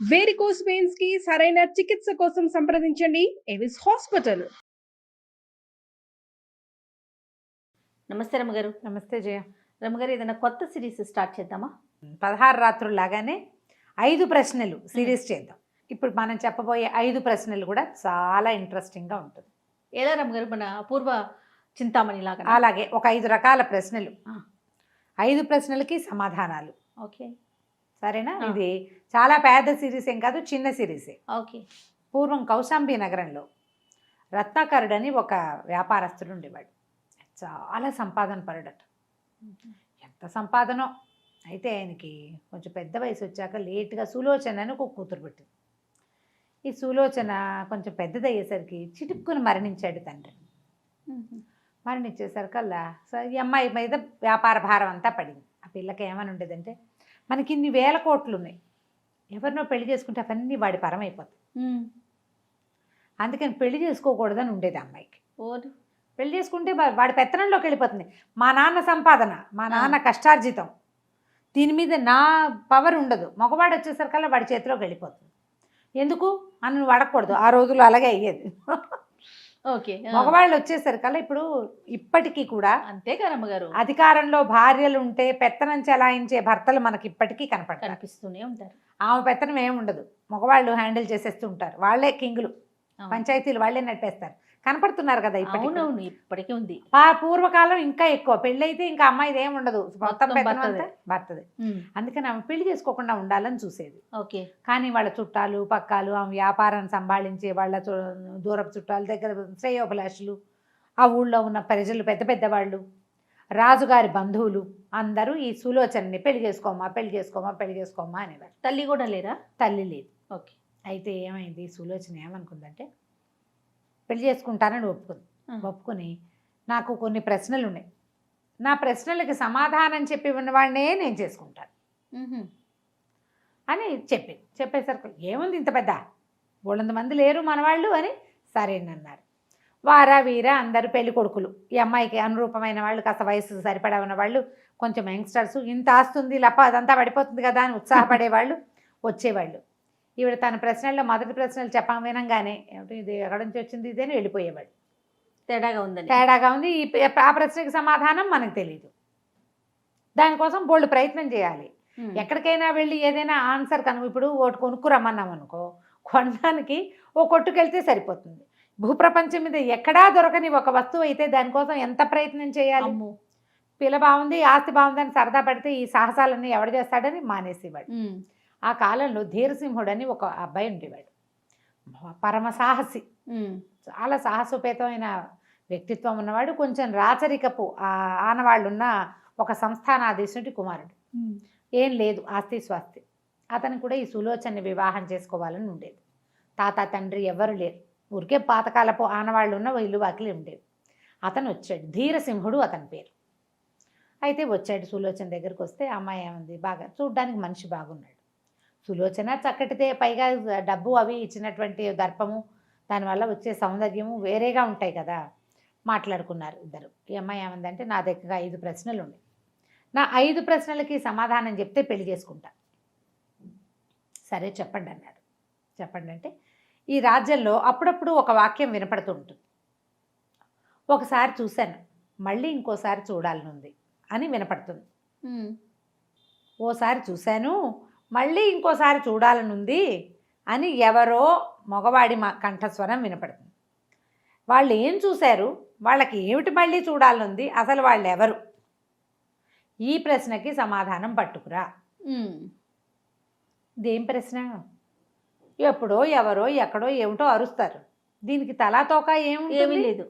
Varicose veins కి సరైన చికిత్స కోసం సంప్రదించండి ఎవిస్ హాస్పిటల్. నమస్తే రమ్మగారు. నమస్తే జయ. రమ్మగారు, ఏదైనా కొత్త సిరీస్ స్టార్ట్ చేద్దామా? 16 రాత్రులు లాగానే 5 ప్రశ్నలు సిరీస్ చేద్దాం. ఇప్పుడు మనం చెప్పబోయే 5 ప్రశ్నలు కూడా చాలా ఇంట్రెస్టింగ్గా ఉంటుంది. ఎలా రమ్మగారు? మన పూర్వ చింతామణి లాగా? అలాగే ఒక 5 రకాల ప్రశ్నలు, 5 ప్రశ్నలకి సమాధానాలు. ఓకే, సరేనా? ఇది చాలా పెద్ద సిరీస్ ఏం కాదు, చిన్న సిరీసే. ఓకే. పూర్వం కౌశాంబి నగరంలో రత్నాకరుడు అని ఒక వ్యాపారస్తుడు ఉండేవాడు. చాలా సంపాదన పరుడట. ఎంత సంపాదనో. అయితే ఆయనకి కొంచెం పెద్ద వయసు వచ్చాక లేట్గా సులోచన అని ఒక కూతురు పుట్టింది. ఈ సులోచన కొంచెం పెద్దదయ్యేసరికి చిటుక్కుని మరణించాడు తండ్రి. మరణించేసరికల్లా ఈ అమ్మాయి మీద వ్యాపార భారం అంతా పడింది. ఆ పిల్లకి ఏమని ఉండేదంటే, మనకి ఇన్ని వేల కోట్లు ఉన్నాయి, ఎవరినో పెళ్లి చేసుకుంటే అవన్నీ వాడి పరం అయిపోతాయి, అందుకని పెళ్లి చేసుకోకూడదని ఉండేది అమ్మాయికి. పెళ్లి చేసుకుంటే వాడి పెత్తనంలోకి వెళ్ళిపోతుంది. మా నాన్న సంపాదన, మా నాన్న కష్టార్జితం, దీని మీద నా పవర్ ఉండదు. మగవాడు వచ్చేసరికల్లా వాడి చేతిలోకి వెళ్ళిపోతుంది. ఎందుకు అని నువ్వు అడగకూడదు. ఆ రోజుల్లో అలాగే అయ్యేది. ఓకే. మగవాళ్ళు వచ్చేసరికల్లా ఇప్పుడు ఇప్పటికీ కూడా అంతే కదా రమ్మగారు, అధికారంలో భార్యలు ఉంటే పెత్తనం చెలాయించే భర్తలు మనకి ఇప్పటికీ కనిపిస్తూనే ఉంటారు. ఆమె పెత్తనం ఏమి ఉండదు, మగవాళ్ళు హ్యాండిల్ చేసేస్తూ ఉంటారు. వాళ్ళే కింగులు, పంచాయతీలు వాళ్ళే నడిపేస్తారు. కనపడుతున్నారు కదా ఇప్పటికీ. ఇప్పటికీ ఉంది. పూర్వకాలం ఇంకా ఎక్కువ. పెళ్ళైతే ఇంకా అమ్మాయిది ఏమి ఉండదు, మొత్తం భర్తది. అందుకని ఆమె పెళ్లి చేసుకోకుండా ఉండాలని చూసేది. ఓకే. కానీ వాళ్ళ చుట్టాలు పక్కాలు, ఆమె వ్యాపారాన్ని సంభాళించే వాళ్ళ దూరపు చుట్టాల దగ్గర శ్రేయోభిలాషులు, ఆ ఊళ్ళో ఉన్న ప్రజలు, పెద్ద పెద్దవాళ్ళు, రాజుగారి బంధువులు అందరూ ఈ సులోచనని పెళ్లి చేసుకోమా పెళ్లి చేసుకోమా పెళ్లి చేసుకోమా అనేవారు. తల్లి కూడా లేరా? తల్లి లేదు. ఓకే. అయితే ఏమైంది, సులోచన ఏమనుకుందంటే పెళ్లి చేసుకుంటానని ఒప్పుకొని నాకు కొన్ని ప్రశ్నలు ఉన్నాయి, నా ప్రశ్నలకి సమాధానం చెప్పి ఉన్నవాడినే నేను చేసుకుంటాను అని చెప్పేసరికి ఏముంది ఇంత పెద్ద, 200 మంది లేరు మనవాళ్ళు అని సరేనన్నారు. వారా వీరా అందరూ పెళ్లి కొడుకులు, ఈ అమ్మాయికి అనురూపమైన వాళ్ళు, కాస్త వయసు సరిపడా ఉన్న వాళ్ళు, కొంచెం యంగ్స్టర్స్, ఇంత ఆస్తుంది లప్ప అదంతా పడిపోతుంది కదా అని ఉత్సాహపడేవాళ్ళు వచ్చేవాళ్ళు. ఈవిడ తన ప్రశ్నల్లో మొదటి ప్రశ్నలు వినంగానే ఏమిటి ఇది, ఎక్కడి నుంచి వచ్చింది ఇది అని వెళ్ళిపోయేవాడు. తేడాగా ఉంది, ఆ ప్రశ్నకి సమాధానం మనకు తెలియదు. దానికోసం బోల్డ్ ప్రయత్నం చేయాలి. ఎక్కడికైనా వెళ్ళి ఏదైనా ఆన్సర్ ఇప్పుడు ఒకటి కొనుక్కురమ్మన్నాం అనుకో, కొనడానికి ఓ కొట్టుకెళ్తే సరిపోతుంది. భూప్రపంచం మీద ఎక్కడా దొరకని ఒక వస్తువు అయితే దానికోసం ఎంత ప్రయత్నం చేయాలి. పిల్ల బాగుంది, ఆస్తి బాగుందని సరదా పడితే ఈ సాహసాలన్నీ ఎవడు చేస్తాడని మానేసేవాడు. ఆ కాలంలో ధీరసింహుడని ఒక అబ్బాయి ఉండేవాడు. పరమ సాహసి, చాలా సాహసోపేతమైన వ్యక్తిత్వం ఉన్నవాడు. కొంచెం రాచరికపు ఆనవాళ్ళున్న ఒక సంస్థానాధీశుడి కుమారుడు. ఏం లేదు ఆస్తి స్వాస్తి. అతను కూడా ఈ సులోచనని వివాహం చేసుకోవాలని ఉండేది. తాత తండ్రి ఎవరు లేరు, ఊరికే పాతకాలపు ఆనవాళ్ళు ఉన్న ఇల్లు వాకిలి ఉండేవి. అతను వచ్చాడు, ధీరసింహుడు అతని పేరు. అయితే వచ్చాడు సులోచన దగ్గరికి. వస్తే అమ్మాయి ఏముంది, బాగా చూడ్డానికి మనిషి బాగున్నాడు. సులోచన చక్కటితే, పైగా డబ్బు అవి ఇచ్చినటువంటి దర్పము, దానివల్ల వచ్చే సౌందర్యము వేరేగా ఉంటాయి కదా. మాట్లాడుకున్నారు ఇద్దరు. ఈ అమ్మాయి ఏమందంటే, నా దగ్గర 5 ప్రశ్నలు ఉన్నాయి, నా 5 ప్రశ్నలకి సమాధానం చెప్తే పెళ్లి చేసుకుంటా. సరే చెప్పండి అన్నాడు. చెప్పండి అంటే, ఈ రాజ్యంలో అప్పుడప్పుడు ఒక వాక్యం వినపడుతూ ఉంటుంది. ఒకసారి చూశాను, మళ్ళీ ఇంకోసారి చూడాలనుంది అని వినపడుతుంది. ఓసారి చూశాను, మళ్ళీ ఇంకోసారి చూడాలనుంది అని ఎవరో మగవాడి కంఠస్వరం వినపడుతుంది. వాళ్ళు ఏం చూశారు, వాళ్ళకి ఏమిటి మళ్ళీ చూడాలనుంది, అసలు వాళ్ళు ఎవరు, ఈ ప్రశ్నకి సమాధానం పట్టుకురా. ఇదేం ప్రశ్న? ఎప్పుడో ఎవరో ఎక్కడో ఏమిటో అరుస్తారు, దీనికి తలాతోక ఏమీ లేదు.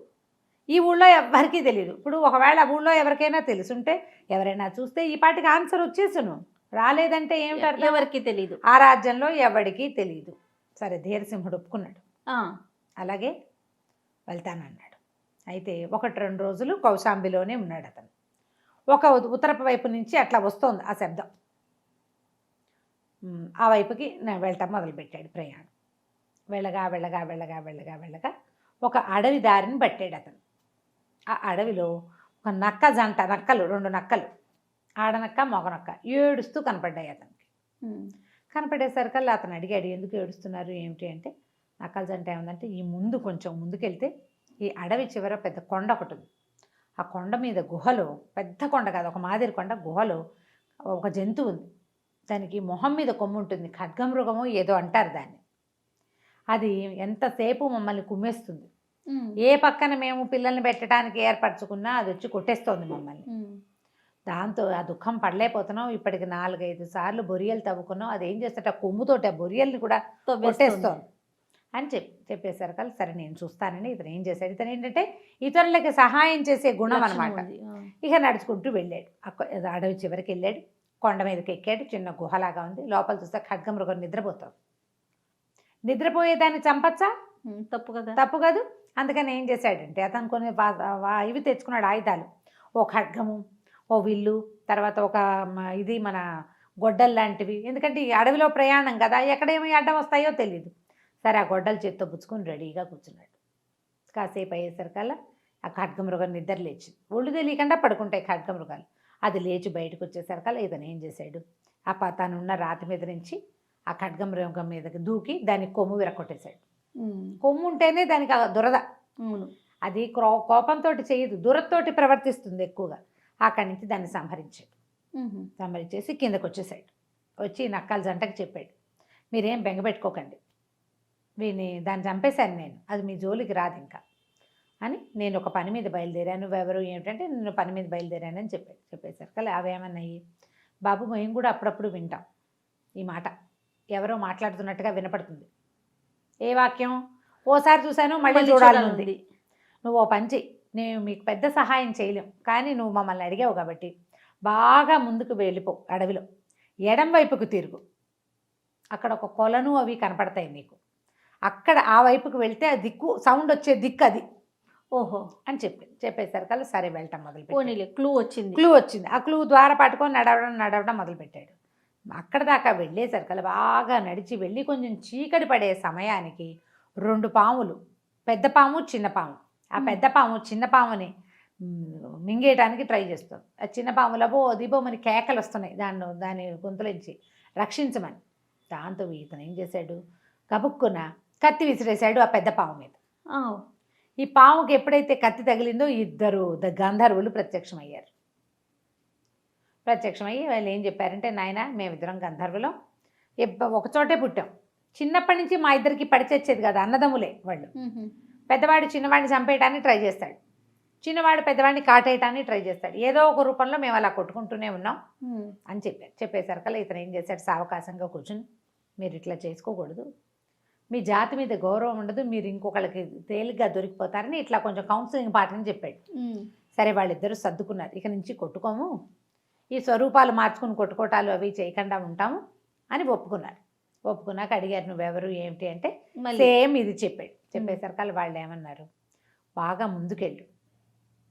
ఈ ఊళ్ళో ఎవరికీ తెలియదు. ఇప్పుడు ఒకవేళ ఆ ఊళ్ళో ఎవరికైనా తెలుసుంటే, ఎవరైనా చూస్తే ఈ పాటికి ఆన్సర్ వచ్చేసును. రాలేదంటే ఏమిటి అర్థం? ఎవరికి తెలియదు. ఆ రాజ్యంలో ఎవరికి తెలియదు. సరే, ధీరసింహుడు ఒప్పుకున్నాడు. అలాగే వెళ్తానన్నాడు. అయితే 1-2 రోజులు కౌశాంబిలోనే ఉన్నాడు అతను. ఒక ఉత్తరపు వైపు నుంచి అట్లా వస్తోంది ఆ శబ్దం. ఆ వైపుకి వెళ్ళటం మొదలుపెట్టాడు ప్రయాణం. వెళ్ళగా వెళ్ళగా వెళ్ళగా వెళ్ళగా వెళ్ళగా ఒక అడవి దారిని పట్టాడు అతను. ఆ అడవిలో ఒక నక్క జంట, నక్కలు, 2 నక్కలు, ఆడనక్క మగనక్క ఏడుస్తూ కనపడ్డాయి అతనికి. కనపడేసరికల్లా అతను అడిగాడు, ఎందుకు ఏడుస్తున్నారు ఏమిటి అంటే, నక్కల జంట ఏముందంటే, ఈ ముందు కొంచెం ముందుకెళ్తే ఈ అడవి చివర పెద్ద కొండ ఒకటి ఉంది. ఆ కొండ మీద గుహలో, పెద్ద కొండ కాదు, ఒక మాదిరి కొండ, గుహలో ఒక జంతువు ఉంది. దానికి మొహం మీద కొమ్ము ఉంటుంది, ఖడ్గమృగమో ఏదో అంటారు దాన్ని. అది ఎంతసేపు మమ్మల్ని కుమ్మేస్తుంది. ఏ పక్కన మేము పిల్లల్ని పెట్టడానికి ఏర్పరచుకున్నా అది వచ్చి కొట్టేస్తోంది మమ్మల్ని. దాంతో ఆ దుఃఖం పడలేకపోతున్నాం. ఇప్పటికి 4-5 సార్లు బొరియలు తవ్వుకున్నాం. అది ఏం చేస్తాట, కొమ్ముతోటి ఆ బొరియల్ని కూడా కొట్టేస్తోంది అని చెప్పేసరికి, సరే నేను చూస్తానని ఇతను ఏం చేశాడు, ఇతను ఏంటంటే ఇతరులకి సహాయం చేసే గుణం అనమాట. ఇక నడుచుకుంటూ వెళ్ళాడు. అడవి చివరికి వెళ్ళాడు, కొండ మీదకి ఎక్కాడు. చిన్న గుహలాగా ఉంది. లోపల చూస్తే ఖడ్గమృగం నిద్రపోతాం. నిద్రపోయేదాన్ని చంపచ్చా? తప్పు కాదు. అందుకని ఏం చేశాడంటే, అతను కొన్ని ఇవి తెచ్చుకున్నాడు, ఆయుధాలు. ఓ ఖడ్గము, ఓ విల్లు, తర్వాత ఒక ఇది మన గొడ్డలు లాంటివి. ఎందుకంటే ఈ అడవిలో ప్రయాణం కదా, ఎక్కడేమి అడ్డం వస్తాయో తెలియదు. సరే ఆ గొడ్డలు చేత్తో పుచ్చుకొని రెడీగా కూర్చున్నాడు. కాసేపు అయ్యేసరికల్లా ఆ ఖడ్గమృగం నిద్ర లేచింది. ఒళ్ళు తెలియకుండా పడుకుంటాయి ఖడ్గమృగాలు. అది లేచి బయటకు వచ్చేసరికల్లా ఇతను ఏం చేశాడు, తనున్న రాతి మీద నుంచి ఆ ఖడ్గమృగం మీదకి దూకి దానికి కొమ్ము విరగొట్టేశాడు. కొమ్ము ఉంటేనే దానికి దురద. అది కోపంతో చేయదు, దురదతోటి ప్రవర్తిస్తుంది ఎక్కువగా. అక్కడి నుంచి దాన్ని సంహరించేసి కిందకు వచ్చేసాడు. వచ్చి నక్కల జంటకు చెప్పాడు, మీరేం బెంగపెట్టుకోకండి, దాన్ని చంపేశాను నేను, అది మీ జోలికి రాదు ఇంకా అని. నేను ఒక పని మీద బయలుదేరాను, ఎవరు ఏమిటంటే నేను పని మీద బయలుదేరానని చెప్పేసరికి అవేమన్నాయి, బాబు మేము కూడా అప్పుడప్పుడు వింటాం ఈ మాట, ఎవరో మాట్లాడుతున్నట్టుగా వినపడుతుంది. ఏ వాక్యం? ఓసారి చూశాను, మళ్ళీ చూడాలనుంది. నువ్వు ఓ పని చెయ్యి, నేను మీకు పెద్ద సహాయం చేయలేం, కానీ నువ్వు మమ్మల్ని అడిగావు కాబట్టి బాగా ముందుకు వెళ్ళిపో, అడవిలో ఎడం వైపుకు తిరుగు, అక్కడ ఒక కొలను అవి కనపడతాయి నీకు, అక్కడ ఆ వైపుకు వెళ్తే ఆ దిక్కు సౌండ్ వచ్చే దిక్కు అది. ఓహో అని చెప్పేసరికల్లా సరే వెళ్ళటం మొదలుపెట్టాడు. క్లూ వచ్చింది. ఆ క్లూ ద్వారా పట్టుకొని నడవడం మొదలుపెట్టాడు. అక్కడ దాకా వెళ్ళేసరికల్లా బాగా నడిచి వెళ్ళి కొంచెం చీకటి పడే సమయానికి 2 పాములు, పెద్ద పాము చిన్న పాము, ఆ పెద్ద పాము చిన్న పాముని మింగేయడానికి ట్రై చేస్తుంది. ఆ చిన్న పాముల దిబోమని కేకలు వస్తున్నాయి దాని గొంతులోంచి రక్షించమని. దాంతో ఇతను ఏం చేశాడు, కబుక్కున కత్తి విసిరేశాడు ఆ పెద్ద పాము మీద. ఈ పాముకి ఎప్పుడైతే కత్తి తగిలిందో 2 గంధర్వులు ప్రత్యక్షమయ్యారు. ప్రత్యక్షమయ్యి వాళ్ళు ఏం చెప్పారంటే, నాయన మేమిద్దరం గంధర్వులం, ఒకచోటే పుట్టాం, చిన్నప్పటి నుంచి మా ఇద్దరికి పడిచచ్చేది కదా, అన్నదమ్ములే వాళ్ళు. పెద్దవాడు చిన్నవాడిని చంపేయటానికి ట్రై చేస్తాడు, చిన్నవాడు పెద్దవాడిని కాటేయటానికి ట్రై చేస్తాడు, ఏదో ఒక రూపంలో మేము అలా కొట్టుకుంటూనే ఉన్నాం అని చెప్పేసరికల్లా ఇతను ఏం చేశాడు, సావకాశంగా కూర్చుని, మీరు ఇట్లా చేసుకోకూడదు, మీ జాతి మీద గౌరవం ఉండదు, మీరు ఇంకొకళ్ళకి తేలిగ్గా దొరికిపోతారని ఇట్లా కొంచెం కౌన్సిలింగ్ పాటని చెప్పాడు. సరే వాళ్ళిద్దరూ సర్దుకున్నారు, ఇక నుంచి కొట్టుకోము, ఈ స్వరూపాలు మార్చుకుని కొట్టుకోటాలు అవి చేయకుండా ఉంటాము అని ఒప్పుకున్నాక అడిగారు, నువ్వెవరు ఏమిటి అంటే సేమ్ ఇది చెప్పేసరికి వాళ్ళు ఏమన్నారు, బాగా ముందుకెళ్ళు,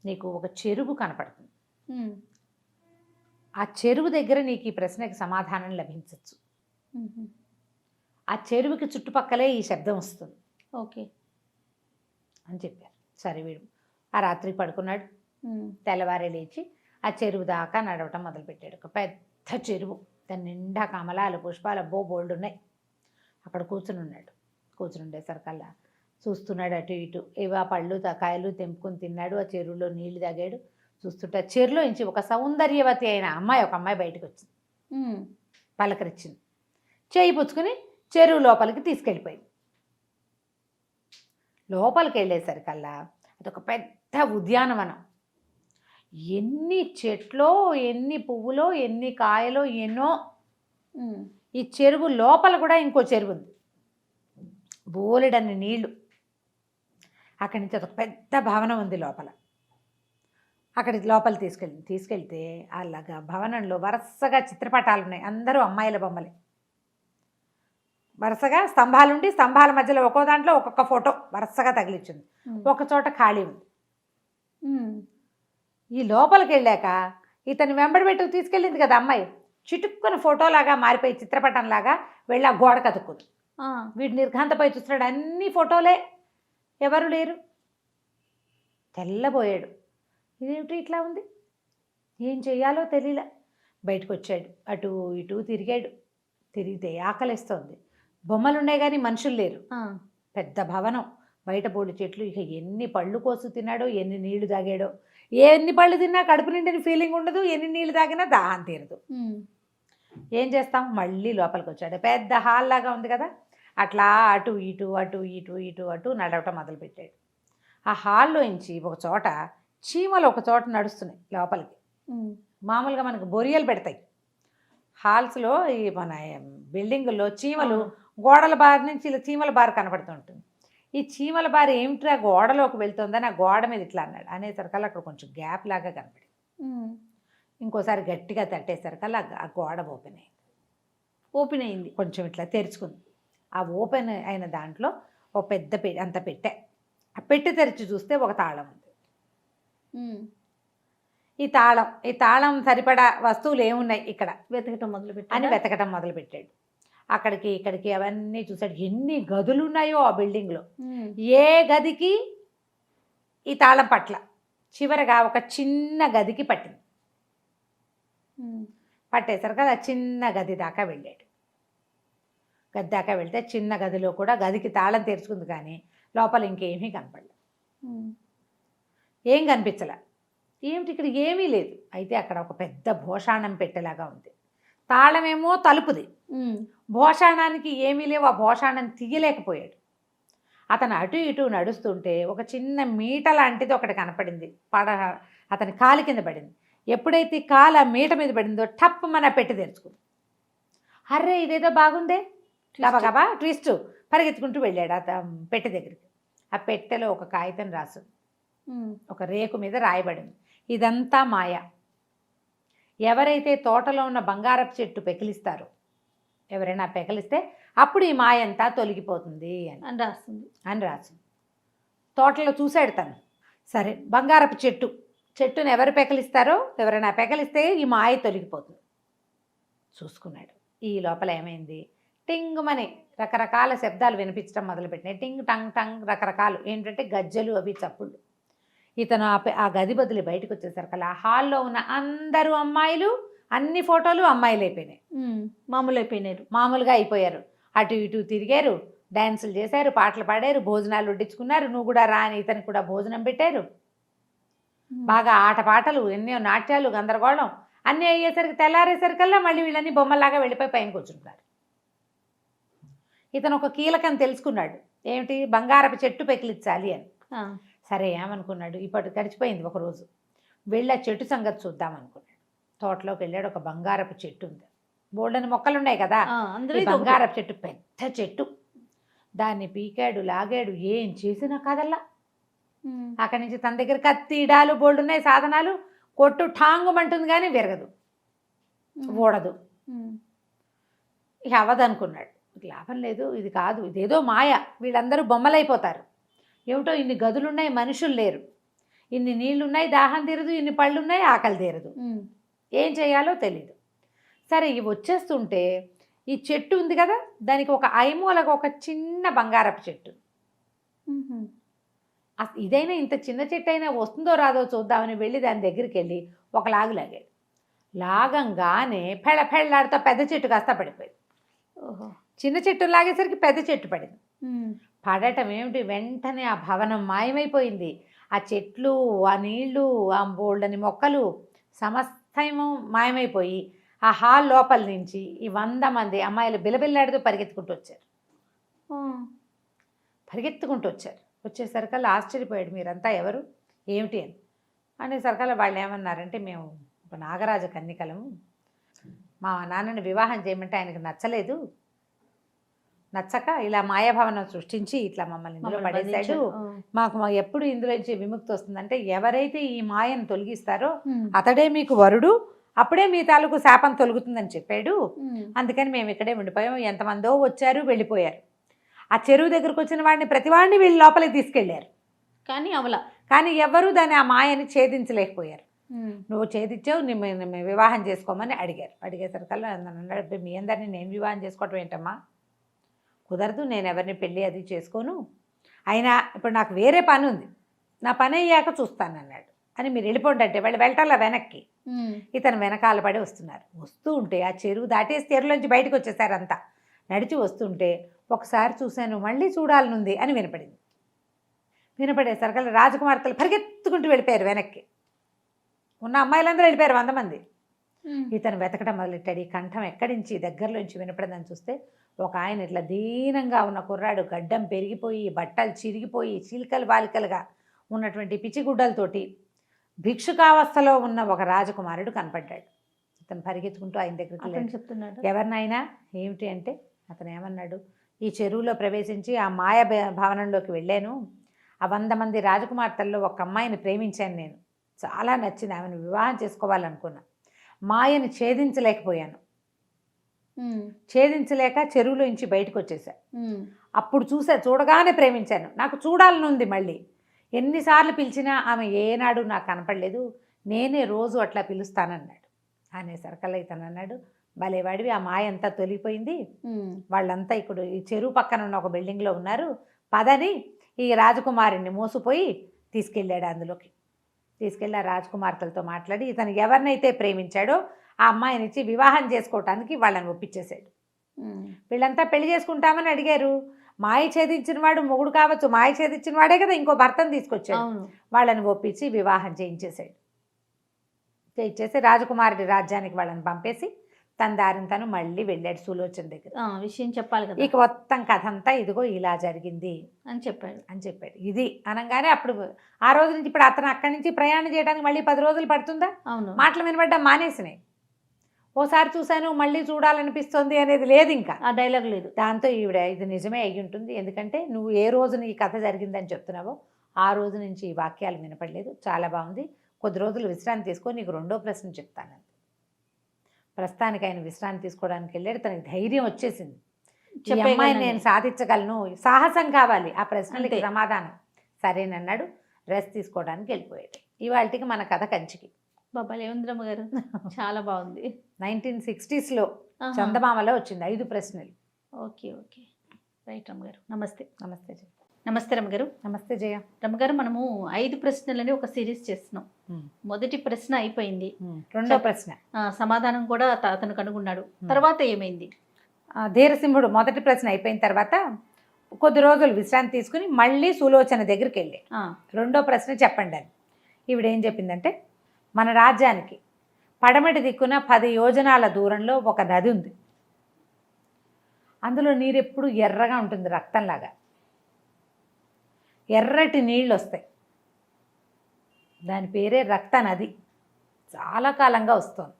నీకు ఒక చెరువు కనపడుతుంది, ఆ చెరువు దగ్గర నీకు ఈ ప్రశ్నకి సమాధానం లభించవచ్చు, ఆ చెరువుకి చుట్టుపక్కలే ఈ శబ్దం వస్తుంది. ఓకే అని చెప్పారు. సరే వీడు ఆ రాత్రి పడుకున్నాడు. తెల్లవారే లేచి ఆ చెరువు దాకా నడవటం మొదలుపెట్టాడు. ఒక పెద్ద చెరువు, దాని నిండా కమలాలు పుష్పాలు బోల్డ్ ఉన్నాయి. అక్కడ కూర్చుని ఉండేసరికల్లా చూస్తున్నాడు అటు ఇటు, ఏవో పళ్ళు కాయలు తెంపుకొని తిన్నాడు. ఆ చెరువులో నీళ్లు తాగాడు. చూస్తుంటే ఆ చెరువులో నుంచి ఒక సౌందర్యవతి అయిన ఒక అమ్మాయి బయటకు వచ్చింది, పలకరించింది, చేయి పుచ్చుకుని చెరువు లోపలికి తీసుకెళ్ళిపోయింది. లోపలికి వెళ్ళేసరికల్లా అదొక పెద్ద ఉద్యానవనం, ఎన్ని చెట్లో ఎన్ని పువ్వులో ఎన్ని కాయలో ఎన్నో. ఈ చెరువు లోపల కూడా ఇంకో చెరువు ఉంది, బోలెడన్ని నీళ్లు. అక్కడి నుంచి ఒక పెద్ద భవనం ఉంది లోపల. అక్కడికి లోపల తీసుకెళ్తే అలాగా భవనంలో వరుసగా చిత్రపటాలు ఉన్నాయి, అందరూ అమ్మాయిల బొమ్మలే. వరుసగా స్తంభాలుండి స్తంభాల మధ్యలో ఒక్కో దాంట్లో ఒక్కొక్క ఫోటో వరుసగా తగిలించింది, ఒక చోట ఖాళీ ఉంది. ఈ లోపలికి వెళ్ళాక ఇతను వెంబడి పెట్టుకు తీసుకెళ్ళింది కదా అమ్మాయి, చిటుక్కున ఫోటోలాగా మారిపోయి చిత్రపటంలాగా వెళ్ళి ఆ గోడ కతుక్కుంది. వీడు నిర్ఘాంతపోయి చూస్తున్నాడు, అన్ని ఫోటోలే, ఎవరు లేరు. తెల్లబోయాడు, ఇదేమిటి ఇట్లా ఉంది, ఏం చెయ్యాలో తెలియలే. బయటకు వచ్చాడు, అటు ఇటు తిరిగాడు, తిరిగితే ఆకలిస్తోంది. బొమ్మలు ఉన్నాయి కానీ మనుషులు లేరు. ఆ, పెద్ద భవనం, బయట బోళ్ళు చెట్లు. ఇక ఎన్ని పళ్ళు కోసు తిన్నాడో, ఎన్ని నీళ్లు తాగాడో. ఎన్ని పళ్ళు తిన్నా కడుపు నిండిన ఫీలింగ్ ఉండదు, ఎన్ని నీళ్లు తాగినా దాహం తీరదు. ఉమ్, ఏం చేస్తాం, మళ్ళీ లోపలికి వచ్చాడు. పెద్ద హాల్ లాగా ఉంది కదా, అట్లా అటు ఇటు అటు ఇటు ఇటు అటు నడవటం మొదలుపెట్టాడు. ఆ హాల్లోంచి ఒక చోట చీమలు ఒక చోట నడుస్తున్నాయి లోపలికి. ఉమ్, మామూలుగా మనకు బొరియలు పెడతాయి హాల్స్లో, ఈ మన బిల్డింగుల్లో చీమలు గోడల బారి నుంచి ఇలా చీమల బారి కనపడుతూ ఉంటుంది. ఈ చీమల బారి ఏమిట్రా గోడలోకి వెళ్తుందని ఆ గోడ మీద ఇట్లా అన్నాడు. అనేసరికల్లా అక్కడ కొంచెం గ్యాప్ లాగా కనపడింది. ఉమ్. ఇంకోసారి గట్టిగా తట్టేసరికల్లా ఆ గోడ ఓపెన్ అయింది. ఓపెన్ అయింది. కొంచెం ఇట్లా తెరుచుకుంది. ఆ ఓపెన్ అయిన దాంట్లో ఒక పెద్ద అంత పెట్టె. ఆ పెట్టె తెరిచి చూస్తే ఒక తాళం ఉంది. ఉమ్, ఈ తాళం సరిపడా వస్తువులు ఏమున్నాయి ఇక్కడ వెతకటం మొదలు అని వెతకటం మొదలుపెట్టాడు. అక్కడికి ఇక్కడికి అవన్నీ చూశాడు. ఎన్ని గదులు ఉన్నాయో ఆ బిల్డింగ్లో. ఏ గదికి ఈ తాళం పట్ల. చివరగా ఒక చిన్న గదికి పట్టింది. పట్టేసరికి ఆ చిన్న గది దాకా వెళ్ళాడు. గది దాకా వెళ్తే చిన్న గదిలో కూడా గదికి తాళం తెరుచుకుంది కానీ లోపల ఇంకేమీ కనపడలేదు. ఏం కనిపించలే. ఏమిటి ఇక్కడ ఏమీ లేదు. అయితే అక్కడ ఒక పెద్ద భోషాణం పెట్టేలాగా ఉంది. తాళమేమో తలుపుది, భోషాణానికి ఏమీ లేవు. ఆ భోషాణం తీయలేకపోయాడు. అతను అటు ఇటు నడుస్తుంటే ఒక చిన్న మీట లాంటిది ఒకటి కనపడింది. అతని కాలి కింద పడింది. ఎప్పుడైతే కాలు ఆ మీట మీద పడిందో టప్ మన పెట్టి తెరుచుకుంది. అర్రే ఇదేదో బాగుందే, గబగబా ట్విస్ట్ పరిగెత్తుకుంటూ వెళ్ళాడు ఆ పెట్టె దగ్గరికి. ఆ పెట్టెలో ఒక కాగితం రాసు, ఒక రేకు మీద రాయబడింది, ఇదంతా మాయ. ఎవరైతే తోటలో ఉన్న బంగారపు చెట్టు పెకిలిస్తారో, ఎవరైనా పెకిలిస్తే అప్పుడు ఈ మాయ అంతా తొలగిపోతుంది అని రాసింది. తోటలో చూశాడు తను. సరే, బంగారపు చెట్టును ఎవరు పెకిలిస్తారో, ఎవరైనా పెకిలిస్తే ఈ మాయ తొలగిపోతుంది చూసుకున్నాడు. ఈ లోపల ఏమైంది, టింగుమని రకరకాల శబ్దాలు వినిపించడం మొదలుపెట్టినాయి. టింగ్ టంగ్ టంగ్ రకరకాలు, ఏంటంటే గజ్జలు అవి చప్పుళ్ళు. ఇతను ఆ గది బదులు బయటకు వచ్చేసరికి ఆ హాల్లో ఉన్న అందరూ అమ్మాయిలు, అన్ని ఫోటోలు అమ్మాయిలు అయిపోయినాయి. మామూలుగా అయిపోయారు. అటు ఇటు తిరిగారు, డ్యాన్సులు చేశారు, పాటలు పాడారు, భోజనాలు వడ్డించుకున్నారు. నువ్వు కూడా రా అని ఇతనికి కూడా భోజనం పెట్టారు. బాగా ఆటపాటలు, ఎన్నో నాట్యాలు, గందరగోళం అన్నీ అయ్యేసరికి తెల్లారేసరికల్లా మళ్ళీ వీళ్ళని బొమ్మలాగా వెళ్ళిపోయి పైన కూర్చుంటున్నారు. ఇతను ఒక కీలకం తెలుసుకున్నాడు. ఏమిటి, బంగారపు చెట్టు పెకిలించాలి అని. సరే ఏమనుకున్నాడు, ఇప్పటి గడిచిపోయింది ఒకరోజు, వెళ్ళి ఆ చెట్టు సంగతి చూద్దాం అనుకున్నాడు. తోటలోకి వెళ్ళాడు. ఒక బంగారపు చెట్టు ఉంది. బోల్డని మొక్కలు ఉన్నాయి కదా, బంగారపు చెట్టు, పెద్ద చెట్టు. దాన్ని పీకాడు, లాగాడు, ఏం చేసినా కదల్లా. అక్కడి నుంచి తన దగ్గర కత్తిడాలు బోల్డ్ ఉన్నాయి, సాధనాలు. కొట్టు ఠాంగుమంటుంది కానీ విరగదు, ఓడదు. ఇక అవ్వదనుకున్నాడు. లాభం లేదు, ఇది కాదు, ఇదేదో మాయ, వీళ్ళందరూ బొమ్మలైపోతారు. ఏమిటో ఇన్ని గదులున్నాయి, మనుషులు లేరు, ఇన్ని నీళ్లున్నాయి, దాహం తీరదు, ఇన్ని పళ్ళున్నాయి, ఆకలి తీరదు, ఏం చేయాలో తెలీదు. సరే, ఇవి వచ్చేస్తుంటే ఈ చెట్టు ఉంది కదా, దానికి ఒక ఐమూలకు ఒక చిన్న బంగారపు చెట్టు. ఇదైనా ఇంత చిన్న చెట్టు అయినా వస్తుందో రాదో చూద్దామని వెళ్ళి దాని దగ్గరికి వెళ్ళి ఒక లాగు లాగాడు. లాగంగానే పెళ్ళాడుతో పెద్ద చెట్టు కాస్త పడిపోయింది. చిన్న చెట్టు లాగేసరికి పెద్ద చెట్టు పడింది. పడటం ఏమిటి, వెంటనే ఆ భవనం మాయమైపోయింది. ఆ చెట్లు, ఆ నీళ్లు, ఆ బోల్డని మొక్కలు సమస్తము మాయమైపోయి ఆ హాల్ లోపల నుంచి ఈ 100 మంది అమ్మాయిలు బిలబిల్లాడుతూ పరిగెత్తుకుంటూ వచ్చారు. వచ్చేసరికల్లా ఆశ్చర్యపోయాడు, మీరంతా ఎవరు, ఏమిటి అని. అనేసరికల్లా వాళ్ళు ఏమన్నారంటే, మేము నాగరాజ కన్నికలము, మా నాన్నని వివాహం చేయమంటే ఆయనకు నచ్చలేదు, నచ్చక ఇలా మాయాభవనం సృష్టించి ఇట్లా మమ్మల్ని ఇందులో పడేశాడు. మాకు ఎప్పుడు ఇందులో నుంచి విముక్తి వస్తుందంటే, ఎవరైతే ఈ మాయను తొలగిస్తారో అతడే మీకు వరుడు, అప్పుడే మీ తాలూకు శాపం తొలుగుతుందని చెప్పాడు. అందుకని మేము ఇక్కడే ఉండిపోయాం. ఎంతమందో వచ్చారు, వెళ్ళిపోయారు. ఆ చెరువు దగ్గరకు వచ్చిన వాడిని, ప్రతి వాడిని వీళ్ళు లోపలికి తీసుకెళ్లారు. కానీ ఎవరు దాన్ని, ఆ మాయని ఛేదించలేకపోయారు. నువ్వు ఛేదించావు, వివాహం చేసుకోమని అడిగేసరికల్లా అన్నాడు, మీ అందరినీ నేను వివాహం చేసుకోవటం ఏంటమ్మా, కుదరదు, నేను ఎవరిని పెళ్ళి అది చేసుకోను, అయినా ఇప్పుడు నాకు వేరే పని ఉంది, నా పని అయ్యాక చూస్తానన్నాడు. అని మీరు వెళ్ళిపోండి అంటే వాళ్ళు వెళ్ళటాల వెనక్కి. ఇతను వెనకాల పడి వస్తున్నారు. వస్తూ ఉంటే ఆ చెరువు దాటేసి చెరువులోంచి బయటకు వచ్చేసారు అంతా. నడిచి వస్తుంటే ఒకసారి చూశాను, మళ్ళీ చూడాలనుంది అని వినపడింది. వినపడేసరికి రాజకుమార్తెలు పరిగెత్తుకుంటూ వెళ్ళిపోయారు వెనక్కి. ఉన్న అమ్మాయిలందరూ వెళ్ళిపోయారు 100 మంది. ఇతను వెతకడం మొదలెట్టాడు. ఈ కంఠం ఎక్కడి నుంచి దగ్గరలోంచి వినపడదని చూస్తే ఒక ఆయన ఇట్లా దీనంగా ఉన్న కుర్రాడు, గడ్డం పెరిగిపోయి, బట్టలు చిరిగిపోయి, చీలికలు బాలికలుగా ఉన్నటువంటి పిచ్చిగుడ్డలతోటి భిక్షుకావస్థలో ఉన్న ఒక రాజకుమారుడు కనపడ్డాడు. ఇతను పరిగెత్తుకుంటూ ఆయన దగ్గరికి వెళ్ళాడు. చెప్తున్నాడు, ఎవరినైనా ఏమిటి అంటే అతను ఏమన్నాడు, ఈ చెరువులో ప్రవేశించి ఆ మాయ భవనంలోకి వెళ్ళాను. ఆ 100 మంది రాజకుమార్తెల్లో ఒక అమ్మాయిని ప్రేమించాను. నేను చాలా నచ్చింది, ఆమెను వివాహం చేసుకోవాలనుకున్నా. మాయని ఛేదించలేకపోయాను. ఛేదించలేక చెరువులో నుంచి బయటకు వచ్చేసా. అప్పుడు చూడగానే ప్రేమించాను. నాకు చూడాలనుంది. మళ్ళీ ఎన్నిసార్లు పిలిచినా ఆమె ఏనాడు నాకు కనపడలేదు. నేనే రోజు అట్లా పిలుస్తానన్నాడు. అనేసరికల్లా ఇతను అన్నాడు, భలేవాడివి, ఆ మాయ అంతా తొలిగిపోయింది. వాళ్ళంతా ఇప్పుడు ఈ చెరువు పక్కన ఉన్న ఒక బిల్డింగ్లో ఉన్నారు. పదని ఈ రాజకుమారుని మోసుపోయి తీసుకెళ్ళాడు. అందులోకి తీసుకెళ్ళి ఆ రాజకుమార్తెలతో మాట్లాడి ఇతను ఎవరినైతే ప్రేమించాడో ఆ అమ్మాయినిచ్చి వివాహం చేసుకోవటానికి వాళ్ళని ఒప్పించేశాడు. వీళ్ళంతా పెళ్లి చేసుకుంటామని అడిగారు. మాయ ఛేదించిన వాడు మొగుడు కావచ్చు, మాయ ఛేదించిన వాడే కదా ఇంకో భర్తను తీసుకొచ్చాడు. వాళ్ళని ఒప్పించి వివాహం చేయించేశాడు. చేయించేసి రాజకుమారుడి రాజ్యానికి వాళ్ళని పంపేసి తన దారిని తను మళ్ళీ వెళ్ళాడు సులోచన దగ్గర. విషయం చెప్పాలి కదా. ఇక మొత్తం కథ అంతా ఇదిగో ఇలా జరిగింది అని చెప్పాడు. ఇది అనగానే అప్పుడు ఆ రోజు నుంచి ఇప్పుడు అతను అక్కడి నుంచి ప్రయాణం చేయడానికి మళ్ళీ 10 రోజులు పడుతుందా? అవును. మాటలు వినబడ్డా మానేసినాయి. ఓసారి చూశాను మళ్ళీ చూడాలనిపిస్తుంది అనేది లేదు, ఇంకా ఆ డైలాగ్ లేదు. దాంతో ఈవిడ ఇది నిజమే అయ్యి ఉంటుంది. ఎందుకంటే నువ్వు ఏ రోజున ఈ కథ జరిగిందని చెప్తున్నావో ఆ రోజు నుంచి ఈ వాక్యాలు వినపడలేదు. చాలా బాగుంది, కొద్ది రోజులు విశ్రాంతి తీసుకొని నీకు 2వ ప్రశ్న చెప్తాను. ప్రస్తుతానికి ఆయన విశ్రాంతి తీసుకోవడానికి వెళ్ళాడు. తనకి ధైర్యం వచ్చేసింది, ఈ అమ్మాయిని నేను సాధించగలను, సాహసం కావాలి, ఆ ప్రశ్నలకి సమాధానం. సరేనన్నాడు. రెస్ట్ తీసుకోవడానికి వెళ్ళిపోయాడు. ఇవాళకి మన కథ కంచికి. బాబా లేవేంద్రమ్మ గారు చాలా బాగుంది. 1960s చందమామలో వచ్చింది 5 ప్రశ్నలు. ఓకే రైట్ రమ్మగారు. నమస్తే. నమస్తే జయ. నమస్తే రమ్మగారు. నమస్తే జయ. రమ్మగారు, మనము 5 ప్రశ్నలని ఒక సిరీస్ చేస్తున్నాం. మొదటి ప్రశ్న అయిపోయింది. 2వ ప్రశ్న సమాధానం కూడా అతను కనుగొన్నాడు. తర్వాత ఏమైంది? ధీరసింహుడు మొదటి ప్రశ్న అయిపోయిన తర్వాత కొద్ది రోజులు విశ్రాంతి తీసుకుని మళ్ళీ సులోచన దగ్గరికి వెళ్ళి 2వ ప్రశ్న చెప్పండి అని. ఈవిడేం చెప్పిందంటే, మన రాజ్యానికి పడమటి దిక్కున 10 యోజనాల దూరంలో ఒక నది ఉంది. అందులో నీరు ఎప్పుడు ఎర్రగా ఉంటుంది, రక్తంలాగా ఎర్రటి నీళ్ళు వస్తాయి. దాని పేరే రక్త నది. చాలా కాలంగా వస్తుంది.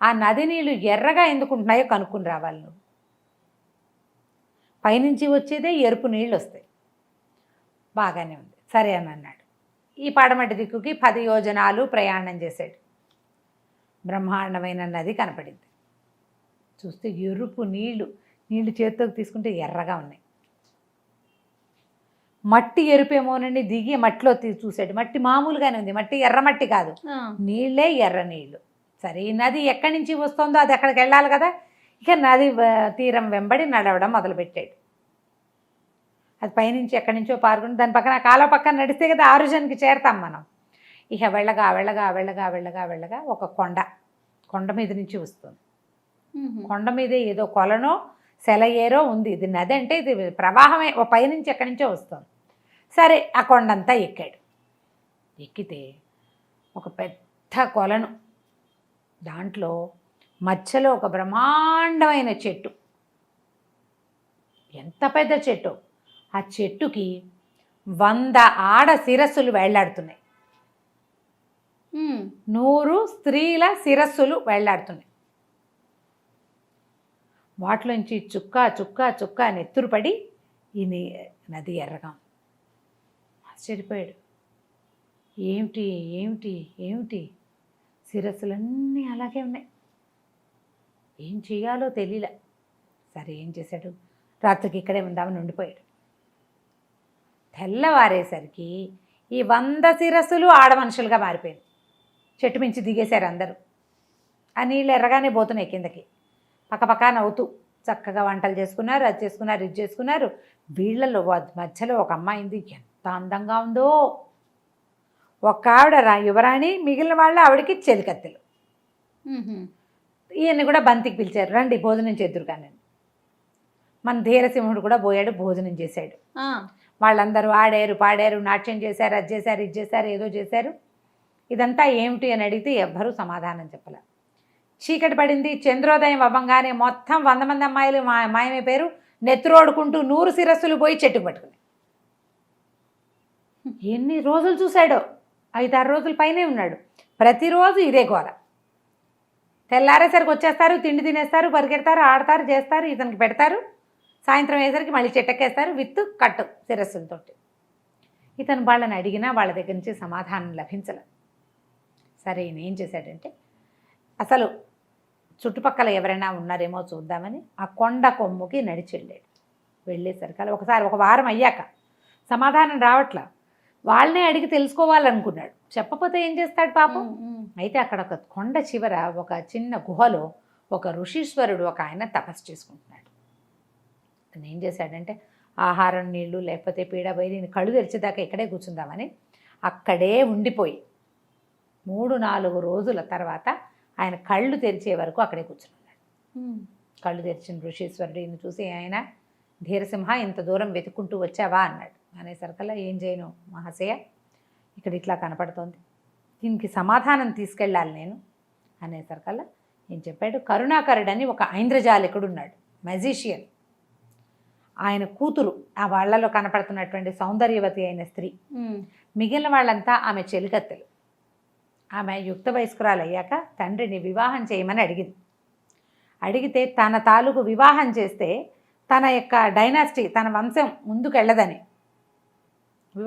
ఆ నది నీళ్ళు ఎర్రగా ఎందుకు ఉంటున్నాయో కనుక్కుని రావాలి నువ్వు. పైనుంచి వచ్చేదే ఎరుపు నీళ్ళు వస్తాయి. బాగానే ఉంది, సరే అని అన్నాడు. ఈ పడమటి దిక్కుకి 10 యోజనాలు ప్రయాణం చేశాడు. బ్రహ్మాండమైన నది కనపడింది. చూస్తే ఎరుపు నీళ్ళు చేతిలోకి తీసుకుంటే ఎర్రగా ఉన్నాయి. మట్టి ఎరుపేమోనండి, దిగి మట్టిలో చూశాడు. మట్టి మామూలుగానే ఉంది, మట్టి ఎర్రమట్టి కాదు, నీళ్ళే ఎర్ర నీళ్ళు. సరే, ఈ నది ఎక్కడి నుంచి వస్తుందో అది అక్కడికి వెళ్ళాలి కదా. ఇక నది తీరం వెంబడి నడవడం మొదలుపెట్టాడు. అది పైనుంచి ఎక్కడి నుంచో పారుకుని దాని పక్కన కాలువ పక్కన నడిస్తే కదా ఆరుజన్కి చేరతాం మనం. ఇక వెళ్ళగా ఒక కొండ మీద నుంచి వస్తుంది. కొండ మీదే ఏదో కొలనో సెలయేరో ఉంది. ఇది నది అంటే ఇది ప్రవాహమే, ఓ పైనుంచి ఎక్కడి నుంచో వస్తుంది. సరే, ఆ కొండంతా ఎక్కాడు. ఎక్కితే ఒక పెద్ద కొలను, దాంట్లో మధ్యలో ఒక బ్రహ్మాండమైన చెట్టు. ఎంత పెద్ద చెట్టు! ఆ చెట్టుకి 100 ఆడ శిరస్సులు వేళ్లాడుతున్నాయి. 100 స్త్రీల శిరస్సులు వేళ్లాడుతున్నాయి. వాటిలోంచి చుక్క నెత్తురు పడి ఈ నది ఎర్రగా. ఆశ్చర్యపోయాడు. ఏమిటి శిరస్సులన్నీ అలాగే ఉన్నాయి. ఏం చేయాలో తెలియలే. సరే, ఏం చేశాడు, రాత్రికి ఇక్కడే ఉందామని ఉండిపోయాడు. తెల్లవారేసరికి ఈ 100 శిరస్సులు ఆడమనుషులుగా మారిపోయింది. చెట్టు మించి దిగేశారు అందరూ. ఆ నీళ్ళు ఎర్రగానే పోతున్నాయి కిందకి. పక్కపక్క నవ్వుతూ చక్కగా వంటలు చేసుకున్నారు, అది చేసుకున్నారు, ఇది చేసుకున్నారు. వీళ్ళలో మధ్యలో ఒక అమ్మాయి ఉంది, ఎంత అందంగా ఉందో. ఒక్క ఆవిడ యువరాణి, మిగిలిన వాళ్ళు ఆవిడకి చెలికత్తెలు. ఈయన్ని కూడా బంతికి పిలిచారు, రండి భోజనం చేద్దురు కానీ. మన ధీరసింహుడు కూడా పోయాడు, భోజనం చేశాడు. వాళ్ళందరూ ఆడారు, పాడారు, నాట్యం చేశారు, అది చేశారు, ఇది చేశారు, ఏదో చేశారు. ఇదంతా ఏమిటి అని అడిగితే ఎవ్వరూ సమాధానం చెప్పలే. చీకటి పడింది. చంద్రోదయం అవ్వంగానే మొత్తం 100 మంది అమ్మాయిలు మాయమైపోయారు. నెత్తురోడుకుంటూ 100 శిరస్సులు పోయి చెట్టుకు పట్టుకుని. ఎన్ని రోజులు చూశాడో, 5-6 రోజుల పైనే ఉన్నాడు. ప్రతిరోజు ఇదే గోల. తెల్లారేసరికి వచ్చేస్తారు, తిండి తినేస్తారు, పరిగెడతారు, ఆడతారు, చేస్తారు, ఇతనికి పెడతారు. సాయంత్రం అయ్యేసరికి మళ్ళీ చెట్టెక్కేస్తారు విత్ కట్టు శిరస్సులతో. ఇతను వాళ్ళని అడిగినా వాళ్ళ దగ్గర నుంచి సమాధానం లభించలేదు. సరే ఈయన ఏం చేశాడంటే, అసలు చుట్టుపక్కల ఎవరైనా ఉన్నారేమో చూద్దామని ఆ కొండ కొమ్ముకి నడిచి వెళ్ళాడు. వెళ్ళేసరికి ఒకసారి 1 వారం అయ్యాక సమాధానం రావట్లా. వాళ్ళనే అడిగి తెలుసుకోవాలనుకున్నాడు. చెప్పకపోతే ఏం చేస్తాడు పాపం. అయితే అక్కడ ఒక కొండ చివర ఒక చిన్న గుహలో ఒక ఋషీశ్వరుడు ఒక ఆయన తపస్సు చేసుకుంటున్నాడు. అతను ఏం చేశాడంటే, ఆహారం, నీళ్లు లేకపోతే పీడ బయలు కళ్ళు తెరిచేదాకా ఇక్కడే కూర్చుందామని అక్కడే ఉండిపోయి 3-4 రోజుల తర్వాత ఆయన కళ్ళు తెరిచే వరకు అక్కడే కూర్చున్నాడు. కళ్ళు తెరిచిన ఋషీశ్వరుడు ఈయన చూసి, ఆయన ధీరసింహ ఇంత దూరం వెతుక్కుంటూ వచ్చావా అన్నాడు. అనేసరికల్లా, ఏం చేయను మహాశయ, ఇక్కడ ఇట్లా కనపడుతోంది, దీనికి సమాధానం తీసుకెళ్ళాలి నేను అనేసరికల్లా ఏం చెప్పాడు, కరుణాకరుడని ఒక ఐంద్రజాలికుడు ఉన్నాడు, మెజిషియన్. ఆయన కూతురు ఆ వాళ్ళలో కనపడుతున్నటువంటి సౌందర్యవతి అయిన స్త్రీ. మిగిలిన వాళ్ళంతా ఆమె చెలికత్తెలు. ఆమె యుక్త వయస్కురాలు అయ్యాక తండ్రిని వివాహం చేయమని అడిగింది. అడిగితే తన తాలూకు వివాహం చేస్తే తన యొక్క డైనాసిటీ, తన వంశం ముందుకెళ్ళదని,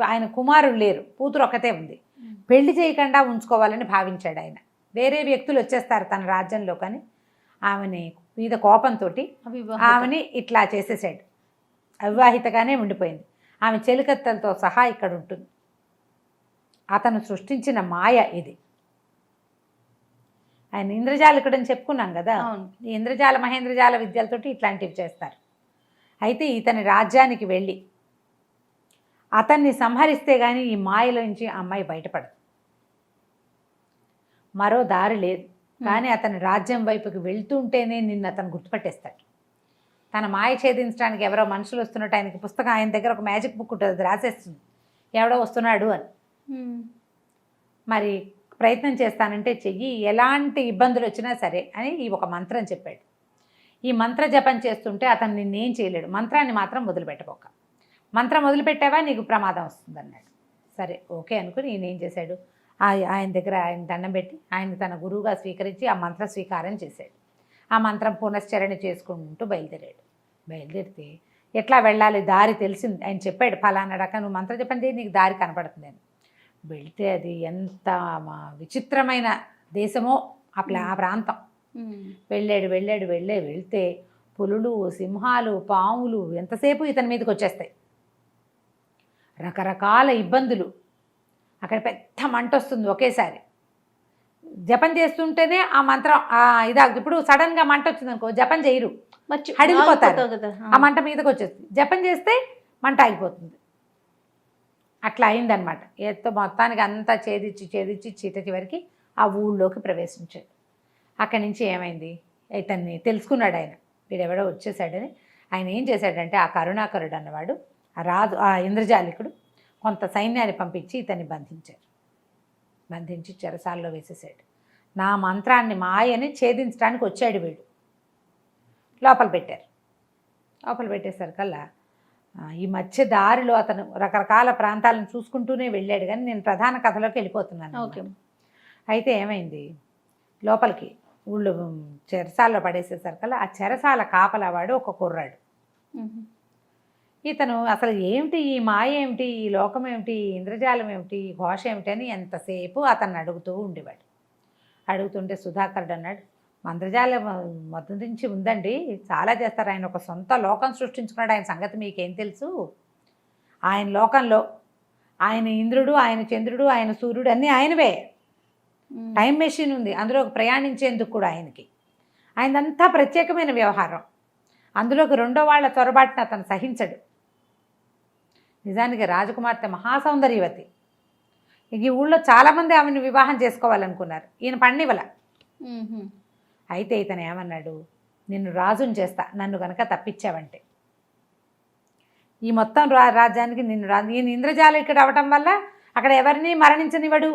ఆయన కుమారులు లేరు, కూతురు ఒక్కతే ఉంది, పెళ్లి చేయకుండా ఉంచుకోవాలని భావించాడు ఆయన. వేరే వ్యక్తులు వచ్చేస్తారు తన రాజ్యంలో, కానీ ఆమెని మీద కోపంతో ఆమెని ఇట్లా చేసేసాడు. అవివాహితగానే ఉండిపోయింది. ఆమె చెలికత్తెలతో సహా ఇక్కడ ఉంటుంది. అతను సృష్టించిన మాయ ఇది. ఆయన ఇంద్రజాలికుడని చెప్పుకున్నాం కదా, ఈ ఇంద్రజాల మహేంద్రజాల విద్యలతోటి ఇట్లాంటివి చేస్తారు. అయితే ఇతని రాజ్యానికి వెళ్ళి అతన్ని సంహరిస్తే కానీ ఈ మాయలోంచి అమ్మాయి బయటపడదు. మరో దారి లేదు. కానీ అతని రాజ్యం వైపుకి వెళ్తుంటేనే నిన్ను అతను గుర్తుపట్టేస్తాడు. తన మాయ ఛేదించడానికి ఎవరో మనుషులు వస్తున్నట్టు ఆయనకి పుస్తకం, ఆయన దగ్గర ఒక మ్యాజిక్ బుక్ ఉంటుంది, అది రాసేస్తుంది ఎవడో వస్తున్నాడు అని. మరి ప్రయత్నం చేస్తానంటే చెయ్యి, ఎలాంటి ఇబ్బందులు వచ్చినా సరే అని ఈ ఒక మంత్రం చెప్పాడు. ఈ మంత్ర జపం చేస్తుంటే అతను నిన్నేం చేయలేడు. మంత్రాన్ని మాత్రం వదిలిపెట్టబోక. మంత్రం వదిలిపెట్టావా నీకు ప్రమాదం వస్తుంది అన్నాడు. సరే ఓకే అనుకుని ఈయన ఏం చేశాడు, ఆయన దగ్గర ఆయన దండం పెట్టి ఆయన తన గురువుగా స్వీకరించి ఆ మంత్ర స్వీకారం చేశాడు. ఆ మంత్రం పునశ్చరణ చేసుకుంటూ బయలుదేరితే ఎట్లా వెళ్ళాలి దారి తెలిసింది. ఆయన చెప్పాడు, ఫలానా రకం నువ్వు మంత్ర జపం చేయి, నీకు దారి కనపడుతుంది అని. వెళ్తే అది ఎంత విచిత్రమైన దేశమో ఆ ప్రాంతం. వెళ్తే పులులు, సింహాలు, పాములు ఎంతసేపు ఇతని మీదకి వచ్చేస్తాయి. రకరకాల ఇబ్బందులు. అక్కడ పెద్ద మంట వస్తుంది ఒకేసారి. జపం చేస్తుంటేనే ఆ మంత్రం ఇప్పుడు సడన్గా మంట వచ్చింది అనుకో, జపం చేయరు, హడిలిపోతారు. ఆ మంట మీదకి వచ్చేస్తుంది. జపం చేస్తే మంట ఆగిపోతుంది. అట్లా అయిందనమాట. ఏదో మొత్తానికి అంతా ఛేదించి చీట చివరికి ఆ ఊళ్ళోకి ప్రవేశించాడు. అక్కడి నుంచి ఏమైంది, ఇతన్ని తెలుసుకున్నాడు ఆయన, వీడెవడో వచ్చేసాడని. ఆయన ఏం చేశాడంటే, ఆ కరుణాకరుడు అన్నవాడు, ఆ ఇంద్రజాలికుడు కొంత సైన్యాన్ని పంపించి ఇతన్ని బంధించి చెరసాల్లో వేసేసాడు. నా మంత్రాన్ని మాయని ఛేదించడానికి వచ్చాడు వీడు. లోపల పెట్టేసరికల్లా ఈ మధ్య దారిలో అతను రకరకాల ప్రాంతాలను చూసుకుంటూనే వెళ్ళాడు. కానీ నేను ప్రధాన కథలోకి వెళ్ళిపోతున్నాను. ఓకే. అయితే ఏమైంది, లోపలికి ఊళ్ళో చెరసాల్లో పడేసేసరికల్లా ఆ చెరసాల కాపలవాడు ఒక కుర్రాడు. ఇతను అసలు ఏమిటి ఈ మాయ ఏమిటి, ఈ లోకం ఏమిటి, ఈ ఇంద్రజాలం ఏమిటి, ఈ ఘోష ఏమిటి అని ఎంతసేపు అతన్ని అడుగుతూ ఉండేవాడు. అడుగుతుంటే సుధాకరుడు అన్నాడు, మంత్రజాలం మొదటి నుంచి ఉందండి, చాలా చేస్తారు. ఆయన ఒక సొంత లోకం సృష్టించుకున్నాడు. ఆయన సంగతి మీకేం తెలుసు? ఆయన లోకంలో ఆయన ఇంద్రుడు, ఆయన చంద్రుడు, ఆయన సూర్యుడు అన్నీ ఆయనవే. టైం మెషిన్ ఉంది, అందులో ప్రయాణించేందుకు కూడా ఆయనదంతా ప్రత్యేకమైన వ్యవహారం. అందులోకి రెండో వాళ్ళ చొరబాటును అతను సహించడు. నిజానికి రాజకుమార్తె మహాసౌందర్యవతి. ఈ ఊళ్ళో చాలామంది ఆమెను వివాహం చేసుకోవాలనుకున్నారు, ఈయన పన్నివల. అయితే ఇతను ఏమన్నాడు, నిన్ను రాజుని చేస్తా నన్ను గనక తప్పించావంటే. ఈ మొత్తం రాజ్యానికి ఈయన ఇంద్రజాలం ఇక్కడ అవటం వల్ల అక్కడ ఎవరిని మరణించనివ్వడు,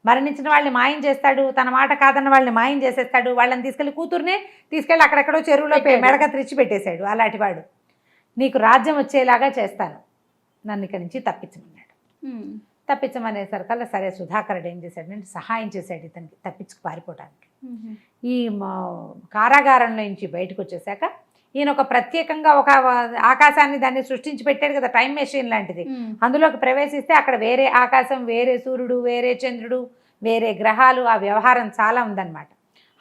మరణించిన వాళ్ళని మాయం చేస్తాడు, తన మాట కాదన్న వాళ్ళని మాయం చేసేస్తాడు, వాళ్ళని తీసుకెళ్ళి కూతుర్నే తీసుకెళ్ళి అక్కడెక్కడో చెరువులో మెడక తెరిచి పెట్టేశాడు. అలాంటి వాడు, నీకు రాజ్యం వచ్చేలాగా చేస్తాను, నన్ను ఇక్కడి నుంచి తప్పించమన్నాడు. తప్పించమనేసరికల్లా సరే సుధాకరుడు ఏం చేశాడంటే సహాయం చేశాడు ఇతనికి తప్పించుకు పారిపోవడానికి. ఈ కారాగారంలో నుంచి బయటకు వచ్చేసాక ఈయన ఒక ప్రత్యేకంగా ఒక ఆకాశాన్ని దాన్ని సృష్టించి పెట్టాడు కదా, టైం మెషిన్ లాంటిది. అందులోకి ప్రవేశిస్తే అక్కడ వేరే ఆకాశం, వేరే సూర్యుడు, వేరే చంద్రుడు, వేరే గ్రహాలు, ఆ వ్యవహారం చాలా ఉందన్నమాట.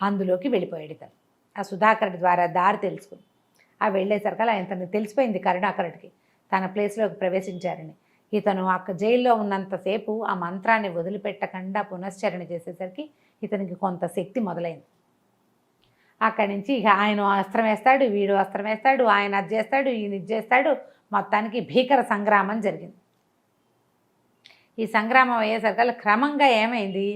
అందులోకి వెళ్ళిపోయాడు ఇతను ఆ సుధాకరుడి ద్వారా దారి తెలుసుకుని. ఆ వెళ్ళేసరికల్లా ఇతనికి తెలిసిపోయింది కరుణాకరుడికి తన ప్లేస్లోకి ప్రవేశించారని. ఇతను జైల్లో ఉన్నంతసేపు ఆ మంత్రాన్ని వదిలిపెట్టకుండా పునశ్చరణ చేసేసరికి ఇతనికి కొంత శక్తి మొదలైంది. అక్కడి నుంచి ఇక ఆయన అస్త్రం వేస్తాడు, వీడు అస్త్రం వేస్తాడు, ఆయన అది చేస్తాడు, ఈయన ఇది చేస్తాడు. మొత్తానికి భీకర సంగ్రామం జరిగింది. ఈ సంగ్రామం అయ్యేసరికల్లా క్రమంగా ఏమైంది,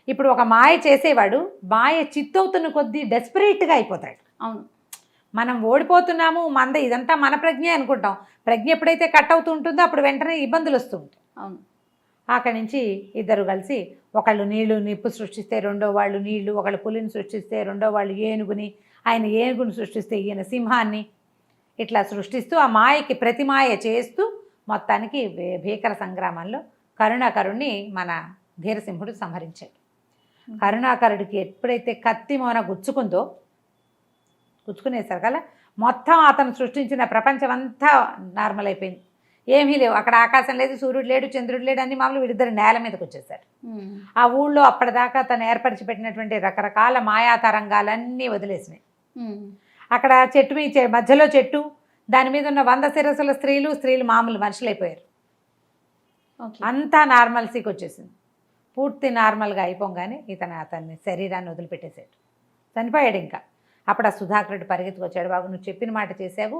ఇప్పుడు ఒక మాయ చేసేవాడు మాయ చిత్తవుతున్న కొద్దీ డెస్పరేట్గా అయిపోతాడు. అవును, మనం ఓడిపోతున్నాము, ఇదంతా మన ప్రజ్ఞ అనుకుంటాం. ప్రజ్ఞ ఎప్పుడైతే కట్ అవుతూ ఉంటుందో అప్పుడు వెంటనే ఇబ్బందులు వస్తూ ఉంటాయి. అవును. అక్కడి నుంచి ఇద్దరు కలిసి ఒకళ్ళు నీళ్లు నిప్పు సృష్టిస్తే రెండో వాళ్ళు నీళ్లు, ఒకళ్ళు పులిని సృష్టిస్తే రెండో వాళ్ళు ఏనుగుని, ఆయన ఏనుగుని సృష్టిస్తే ఈయన సింహాన్ని, ఇట్లా సృష్టిస్తూ ఆ మాయకి ప్రతిమాయ చేస్తూ మొత్తానికి భీకర సంగ్రామంలో కరుణాకరుణ్ణి మన ధీరసింహుడు సంహరించాడు. కరుణాకరుడికి ఎప్పుడైతే కత్తి మోన గుచ్చుకునేసరికల్లా మొత్తం అతను సృష్టించిన ప్రపంచం అంతా నార్మల్ అయిపోయింది. ఏమీ లేవు, అక్కడ ఆకాశం లేదు, సూర్యుడు లేడు, చంద్రుడు లేడు, అన్ని మామూలు వీడిద్దరు నేల మీదకి వచ్చేసారు. ఆ ఊళ్ళో అప్పటిదాకా తను ఏర్పరిచి పెట్టినటువంటి రకరకాల మాయా తరంగాలన్నీ వదిలేసినాయి. అక్కడ చెట్టు మధ్యలో చెట్టు, దాని మీద ఉన్న 100 శిరస్సుల స్త్రీలు మామూలు మనుషులు అయిపోయారు. అంతా నార్మల్సీకి వచ్చేసింది. పూర్తి నార్మల్గా అయిపోగానే అతన్ని శరీరాన్ని వదిలిపెట్టేశాడు, చనిపోయాడు. ఇంకా అప్పుడు ఆ సుధాకరుడు పరిగెత్తుకొచ్చాడు, బాబు నువ్వు చెప్పిన మాట చేసావు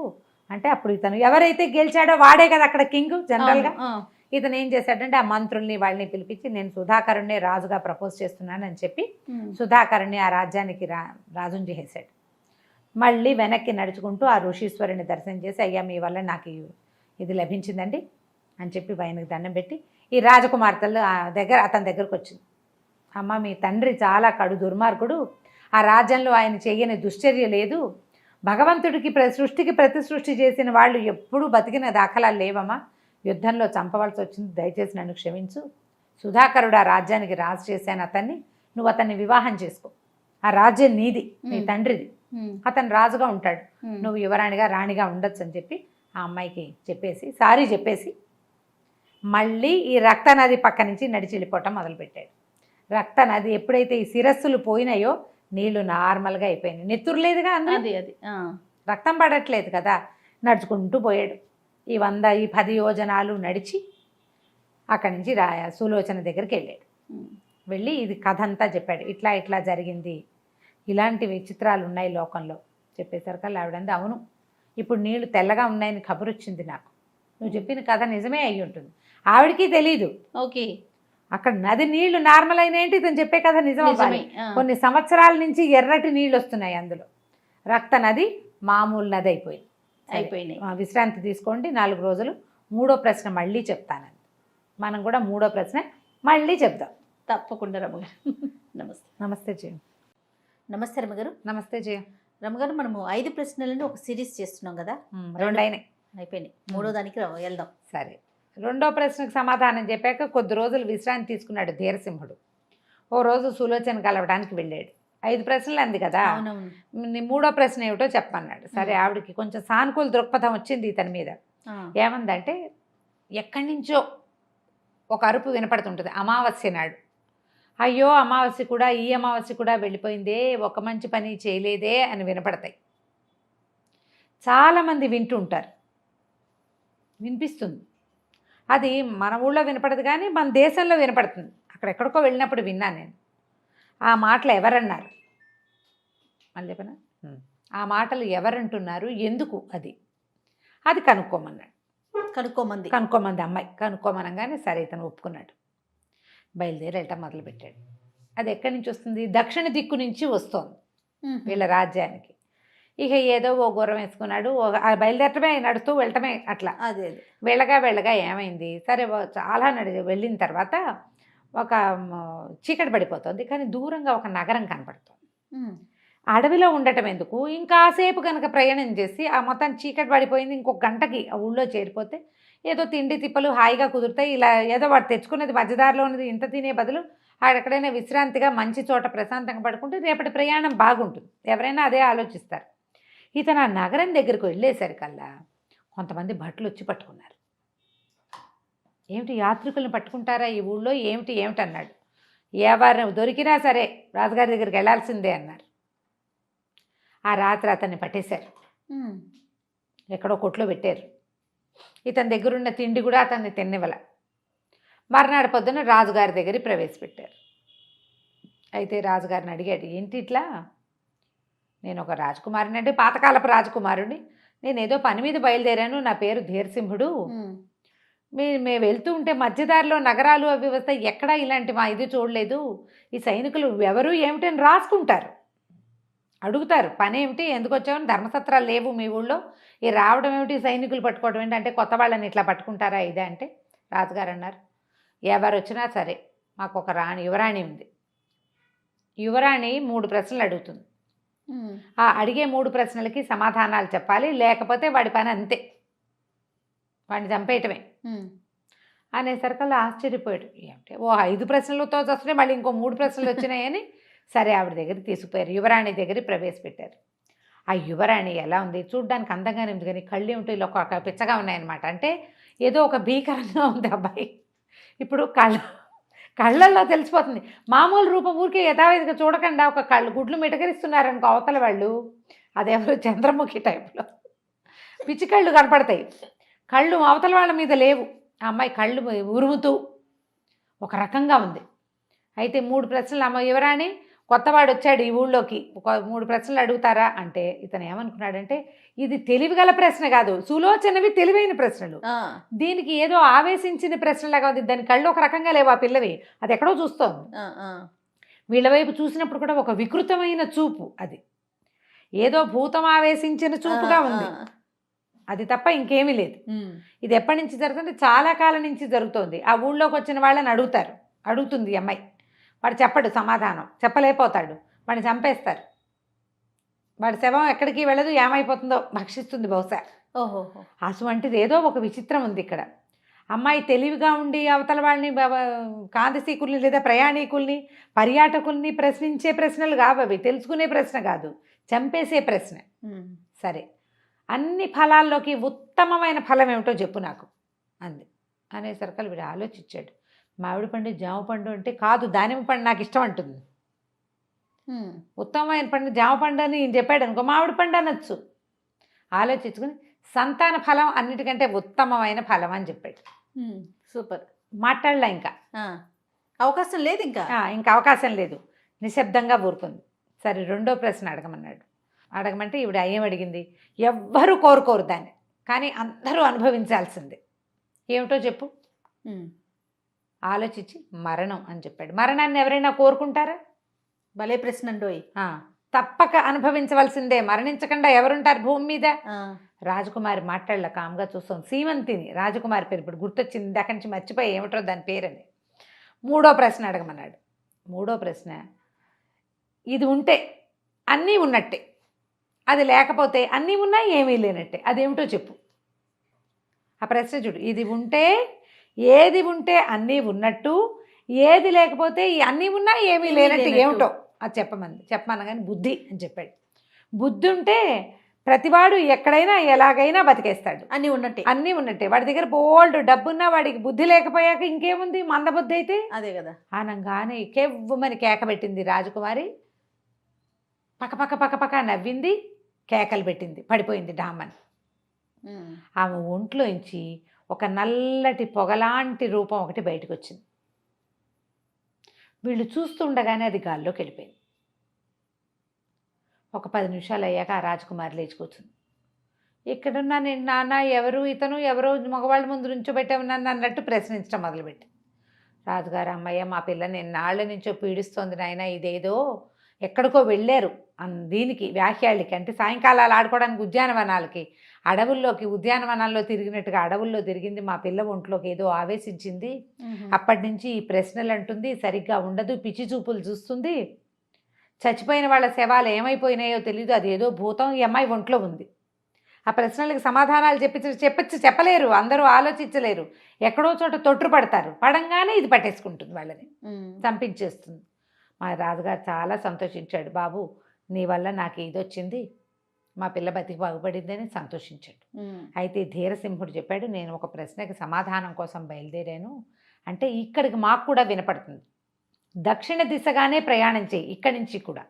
అంటే. అప్పుడు ఇతను ఎవరైతే గెలిచాడో వాడే కదా అక్కడ కింగ్ జనరల్గా. ఇతను ఏం చేశాడంటే ఆ మంత్రుల్ని వాళ్ళని పిలిపించి నేను సుధాకరుణ్ణి రాజుగా ప్రపోజ్ చేస్తున్నానని చెప్పి సుధాకరుణ్ణి ఆ రాజ్యానికి రాజుని చేసేసాడు. మళ్ళీ వెనక్కి నడుచుకుంటూ ఆ ఋషీశ్వరుని దర్శనం చేసి, అయ్యా మీ వల్ల నాకు ఇది లభించిందండి అని చెప్పి ఆయనకు దండం పెట్టి ఈ రాజకుమార్తెలు అతని దగ్గరకు వచ్చింది. అమ్మ మీ తండ్రి చాలా కడు దుర్మార్గుడు, ఆ రాజ్యంలో ఆయన చెయ్యని దుశ్చర్య లేదు, భగవంతుడికి సృష్టికి ప్రతి సృష్టి చేసిన వాళ్ళు ఎప్పుడూ బతికిన దాఖలాలు లేవమ్మా, యుద్ధంలో చంపవలసి వచ్చింది, దయచేసి నన్ను క్షమించు. సుధాకరుడు ఆ రాజ్యానికి రాజు చేశాను అతన్ని, నువ్వు అతన్ని వివాహం చేసుకో, ఆ రాజ్యం నీది, నీ తండ్రిది, అతను రాజుగా ఉంటాడు, నువ్వు యువరాణిగా రాణిగా ఉండొచ్చు అని చెప్పి ఆ అమ్మాయికి చెప్పేసి సారీ చెప్పేసి మళ్ళీ ఈ రక్తనది పక్క నుంచి నడిచి వెళ్ళిపోవటం మొదలుపెట్టాడు. రక్తనది ఎప్పుడైతే ఈ శిరస్సులు పోయినాయో నీళ్లు నార్మల్గా అయిపోయినాయి, నెత్తురు లేదుగా, అది రక్తం పడట్లేదు కదా, నడుచుకుంటూ పోయాడు. ఈ 10 యోజనాలు నడిచి అక్కడి నుంచి సులోచన దగ్గరికి వెళ్ళాడు. వెళ్ళి ఇది కథ అంతా చెప్పాడు, ఇట్లా ఇట్లా జరిగింది, ఇలాంటి విచిత్రాలు ఉన్నాయి లోకంలో చెప్పేసరికల్లా ఆవిడంది అవును, ఇప్పుడు నీళ్లు తెల్లగా ఉన్నాయని కబురు వచ్చింది నాకు, నువ్వు చెప్పిన కథ నిజమే అయి ఉంటుంది. ఆవిడికి తెలీదు. ఓకే, అక్కడ నది నీళ్లు నార్మల్ అయినాయంటే ఇతను చెప్పే కథ నిజమే. కొన్ని సంవత్సరాల నుంచి ఎర్రటి నీళ్ళు వస్తున్నాయి, అందులో రక్త నది మామూలు నది అయిపోయినాయి. విశ్రాంతి తీసుకోండి 4 రోజులు, 3వ ప్రశ్న మళ్ళీ చెప్తానండి. మనం కూడా 3వ ప్రశ్న మళ్ళీ చెప్దాం తప్పకుండా. రమ్మగారు నమస్తే. నమస్తే జయ. నమస్తే రమ్మగారు. నమస్తే జయ. రమ్మగారు, మనము 5 ప్రశ్నలను ఒక సిరీస్ చేస్తున్నాం కదా, 2 అయిపోయినాయి, 3వ దానికి వెళ్దాం. సరే, 2వ ప్రశ్నకు సమాధానం చెప్పాక కొద్ది రోజులు విశ్రాంతి తీసుకున్నాడు ధీరసింహుడు. ఓ రోజు సులోచన కలవడానికి వెళ్ళాడు. 5 ప్రశ్నలు అంది కదా, 3వ ప్రశ్న ఏమిటో చెప్పన్నాడు. సరే, ఆవిడకి కొంచెం సానుకూల దృక్పథం వచ్చింది ఇతని మీద. ఏమందంటే ఎక్కడి నుంచో ఒక అరుపు వినపడుతుంటుంది అమావాస్య నాడు. అయ్యో అమావాస్య కూడా, ఈ అమావాస్య కూడా వెళ్ళిపోయిందే, ఒక మంచి పని చేయలేదే అని వినపడతాయి. చాలామంది వింటుంటారు, వినిపిస్తుంది. అది మన ఊళ్ళో వినపడదు కానీ మన దేశంలో వినపడుతుంది. అక్కడెక్కడికో వెళ్ళినప్పుడు విన్నాను నేను. ఆ మాటలు ఎవరన్నారు మళ్ళీ చెప్పనా, ఆ మాటలు ఎవరంటున్నారు, ఎందుకు అది కనుక్కోమన్నాడు. కనుక్కోమంది అమ్మాయి కనుక్కోమనగానే సరే ఇతను ఒప్పుకున్నాడు. బయలుదేరి వెళ్ళటం మొదలుపెట్టాడు. అది ఎక్కడి నుంచి వస్తుంది? దక్షిణ దిక్కు నుంచి వస్తోంది వీళ్ళ రాజ్యానికి. ఇక ఏదో ఓ గుర్రం వేసుకున్నాడు, బయలుదేరటమే, నడుస్తూ వెళ్ళటమే అట్లా. అదే వెళ్ళగా ఏమైంది, సరే చాలా వెళ్ళిన తర్వాత ఒక చీకటి పడిపోతుంది, కానీ దూరంగా ఒక నగరం కనపడుతుంది. అడవిలో ఉండటం ఎందుకు, ఇంకాసేపు కనుక ప్రయాణం చేసి ఆ మొత్తం చీకటి పడిపోయింది, ఇంకొక గంటకి ఆ ఊళ్ళో చేరిపోతే ఏదో తిండి తిప్పలు హాయిగా కుదురుతాయి. ఇలా ఏదో వాడు తెచ్చుకునేది మధ్యదారిలో ఉన్నది ఇంత తినే బదులు ఎక్కడైనా విశ్రాంతిగా మంచి చోట ప్రశాంతంగా పడుకుంటే రేపటి ప్రయాణం బాగుంటుంది. ఎవరైనా అదే ఆలోచిస్తారు. ఇతను ఆ నగరం దగ్గరకు వెళ్ళేసరికల్లా కొంతమంది భటులు వచ్చి పట్టుకున్నారు. ఏమిటి యాత్రికులను పట్టుకుంటారా ఈ ఊళ్ళో, ఏమిటి అన్నాడు. ఎవరు దొరికినా సరే రాజుగారి దగ్గరికి వెళ్ళాల్సిందే అన్నారు. ఆ రాత్రి అతన్ని పట్టేశారు, ఎక్కడో కొట్లో పెట్టారు. ఇతని దగ్గరున్న తిండి కూడా అతన్ని తిన్నివ్వల. మర్నాడు పొద్దున రాజుగారి దగ్గర ప్రవేశపెట్టారు. అయితే రాజుగారిని అడిగాడు, ఏంటి ఇట్లా, నేను ఒక రాజకుమారుని, అంటే పాతకాలపు రాజకుమారుని, నేను ఏదో పని మీద బయలుదేరాను, నా పేరు ధీరసింహుడు, మేము వెళ్తూ ఉంటే మధ్యదారిలో నగరాలు అవి వస్తాయి, ఎక్కడా ఇలాంటి మా ఇది చూడలేదు. ఈ సైనికులు ఎవరు ఏమిటని రాసుకుంటారు, అడుగుతారు పని ఏమిటి, ఎందుకు వచ్చామని, ధర్మసత్రాలు లేవు మీ ఊళ్ళో, ఈ రావడం ఏమిటి, సైనికులు పట్టుకోవడం ఏంటి, అంటే కొత్త వాళ్ళని ఇట్లా పట్టుకుంటారా ఇదే అంటే. రాజుగారు అన్నారు, ఎవరు వచ్చినా సరే మాకు ఒక యువరాణి ఉంది. యువరాణి 3 ప్రశ్నలు అడుగుతుంది. ఆ అడిగే 3 ప్రశ్నలకి సమాధానాలు చెప్పాలి, లేకపోతే వాడి పని అంతే, వాడిని చంపేయటమే అనేసరికల్లా ఆశ్చర్యపోయాడు. ఏమిటి ఓ 5 ప్రశ్నలతో వస్తున్నాయి, మళ్ళీ ఇంకో 3 ప్రశ్నలు వచ్చినాయని సరే ఆవిడ దగ్గర తీసుకుపోయారు, యువరాణి దగ్గర ప్రవేశపెట్టారు. ఆ యువరాణి ఎలా ఉంది, చూడ్డానికి అందంగానే ఉంది, కానీ కళ్ళు ఏమిటో ఇలా ఒక పిచ్చగా ఉన్నాయన్నమాట. అంటే ఏదో ఒక భీకరంగా ఉంది అబ్బాయి. ఇప్పుడు కళ్ళల్లో తెలిసిపోతుంది. మామూలు రూపం ఊరికే యథావిధిగా చూడకుండా ఒక గుడ్లు మిటకరిస్తున్నారనుకో అవతల వాళ్ళు, అదెవరో చంద్రముఖి టైప్లో పిచ్చి కళ్ళు కనపడతాయి. కళ్ళు అవతల వాళ్ళ మీద లేవు, ఆ అమ్మాయి కళ్ళు ఉరుముతూ ఒక రకంగా ఉంది. అయితే 3 ప్రశ్నలు, అమ్మ యువరాణి కొత్తవాడు వచ్చాడు ఈ ఊళ్ళోకి, ఒక 3 ప్రశ్నలు అడుగుతారా అంటే ఇతను ఏమనుకున్నాడంటే ఇది తెలివిగల ప్రశ్న కాదు, సులోచనవి తెలివైన ప్రశ్నలు, దీనికి ఏదో ఆవేశించిన ప్రశ్నలాగా ఉంది, దాని కళ్ళు ఒక రకంగా లేవు ఆ పిల్లవి, అది ఎక్కడో చూస్తోంది. వీళ్ళ వైపు చూసినప్పుడు కూడా ఒక వికృతమైన చూపు, అది ఏదో భూతం ఆవేశించిన చూపుగా ఉంది, అది తప్ప ఇంకేమీ లేదు. ఇది ఎప్పటి నుంచి జరుగుతుంది, చాలా కాలం నుంచి జరుగుతోంది. ఆ ఊళ్ళోకి వచ్చిన వాళ్ళని అడుగుతుంది అమ్మాయి, వాడు చెప్పడు సమాధానం, చెప్పలేకపోతాడు, వాడిని చంపేస్తారు, వాడి శవం ఎక్కడికి వెళ్ళదు, ఏమైపోతుందో భక్షిస్తుంది బహుశా. ఓహో, అటువంటిది ఏదో ఒక విచిత్రం ఉంది ఇక్కడ. అమ్మాయి తెలివిగా ఉండి అవతల వాళ్ళని, కాంతిసీకుల్ని లేదా ప్రయాణికుల్ని పర్యాటకుల్ని ప్రశ్నించే ప్రశ్నలు కావు అవి, తెలుసుకునే ప్రశ్న కాదు, చంపేసే ప్రశ్న. సరే, అన్ని ఫలాల్లోకి ఉత్తమమైన ఫలం ఏమిటో చెప్పు నాకు అంది. అనేసరికి వీడు ఆలోచించాడు. మామిడి పండు, జామ పండు అంటే కాదు, దానిమ్మ పండు నాకు ఇష్టం అంటుంది. ఉత్తమమైన పండు జామ పండు అని చెప్పాడు అనుకో, మామిడి పండు అనొచ్చు. ఆలోచించుకుని సంతాన ఫలం అన్నిటికంటే ఉత్తమమైన ఫలం అని చెప్పాడు. సూపర్. మాట్లాడలే, ఇంకా అవకాశం లేదు, ఇంకా అవకాశం లేదు, నిశ్శబ్దంగా ఊరుకుంది. సరే, 2వ ప్రశ్న అడగమన్నాడు. అడగమంటే ఈవిడ ఏం అడిగింది, ఎవ్వరూ కోరుకోరు దాన్ని, కానీ అందరూ అనుభవించాల్సిందే, ఏమిటో చెప్పు. ఆలోచించి మరణం అని చెప్పాడు. మరణాన్ని ఎవరైనా కోరుకుంటారా? భలే ప్రశ్న అండోయ్. తప్పక అనుభవించవలసిందే, మరణించకుండా ఎవరుంటారు భూమి మీద. రాజకుమారి మాట్లాడలే, కామ్గా చూస్తాం. సీమంతిని రాజకుమారి పేరు ఇప్పుడు గుర్తొచ్చింది, అక్కడి నుంచి మర్చిపోయి ఏమిటో దాని పేరని. 3వ ప్రశ్న అడగమన్నాడు. 3వ ప్రశ్న, ఇది ఉంటే అన్నీ ఉన్నట్టే, అది లేకపోతే అన్నీ ఉన్నాయి ఏమీ లేనట్టే, అదేమిటో చెప్పు. ఆ ప్రశ్న చూడు, ఇది ఉంటే ఏది ఉంటే అన్నీ ఉన్నట్టు, ఏది లేకపోతే ఈ అన్నీ ఉన్నా ఏమీ లేనట్టు ఏమిటో అది చెప్పమన్నా కానీ బుద్ధి అని చెప్పాడు. బుద్ధి ఉంటే ప్రతివాడు ఎక్కడైనా ఎలాగైనా బతికేస్తాడు, అన్నీ ఉన్నట్టే. వాడి దగ్గర బోల్డ్ డబ్బున్నా వాడికి బుద్ధి లేకపోయాక ఇంకేముంది, మందబుద్ధి అయితే. అదే కదా. ఆనంగానే కెవ్వమని కేక పెట్టింది రాజకుమారి. పక్క నవ్వింది, కేకలు పెట్టింది, పడిపోయింది డామని. ఆమె ఒంట్లోంచి ఒక నల్లటి పొగలాంటి రూపం ఒకటి బయటకు వచ్చింది. వీళ్ళు చూస్తుండగానే అది గాల్లోకి వెళ్ళిపోయింది. ఒక 10 నిమిషాలు అయ్యాక ఆ రాజకుమారి లేచుకొచ్చింది. ఇక్కడున్నా నేను, నాన్న ఎవరు ఇతను, ఎవరో మగవాళ్ళ ముందు నుంచోబెట్టావు నన్ను అన్నట్టు ప్రశ్నించడం మొదలుపెట్టి. రాజుగారు, అమ్మయ్య మా పిల్లని ఎన్నాళ్ళ నుంచో పీడిస్తోంది నాయన, ఇదేదో ఎక్కడికో వెళ్ళారు దీనికి వ్యాఖ్యాళ్ళకి, అంటే సాయంకాలాలు ఆడుకోవడానికి ఉద్యానవనాలకి, అడవుల్లోకి ఉద్యానవనాల్లో తిరిగినట్టుగా అడవుల్లో తిరిగింది, మా పిల్ల ఒంట్లోకి ఏదో ఆవేశించింది, అప్పటి నుంచి ఈ ప్రశ్నలు అంటుంది, సరిగ్గా ఉండదు, పిచ్చి చూపులు చూస్తుంది, చచ్చిపోయిన వాళ్ళ శవాలు ఏమైపోయినాయో తెలియదు, అది ఏదో భూతం ఈ అమ్మాయి ఒంట్లో ఉంది. ఆ ప్రశ్నలకు సమాధానాలు చెప్పలేరు, అందరూ ఆలోచించలేరు, ఎక్కడో చోట తొట్టు పడతారు, పడంగానే ఇది పట్టేసుకుంటుంది, వాళ్ళని చంపించేస్తుంది. మా రాజుగారు చాలా సంతోషించాడు, బాబు నీ వల్ల నాకు ఇది వచ్చింది, మా పిల్ల బతికి బాగుపడిందని సంతోషించాడు. అయితే ధీరసింహుడు చెప్పాడు, నేను ఒక ప్రశ్నకి సమాధానం కోసం బయలుదేరాను, అంటే ఇక్కడికి మాకు కూడా వినపడుతుంది, దక్షిణ దిశగానే ప్రయాణం చేయి ఇక్కడి నుంచి కూడా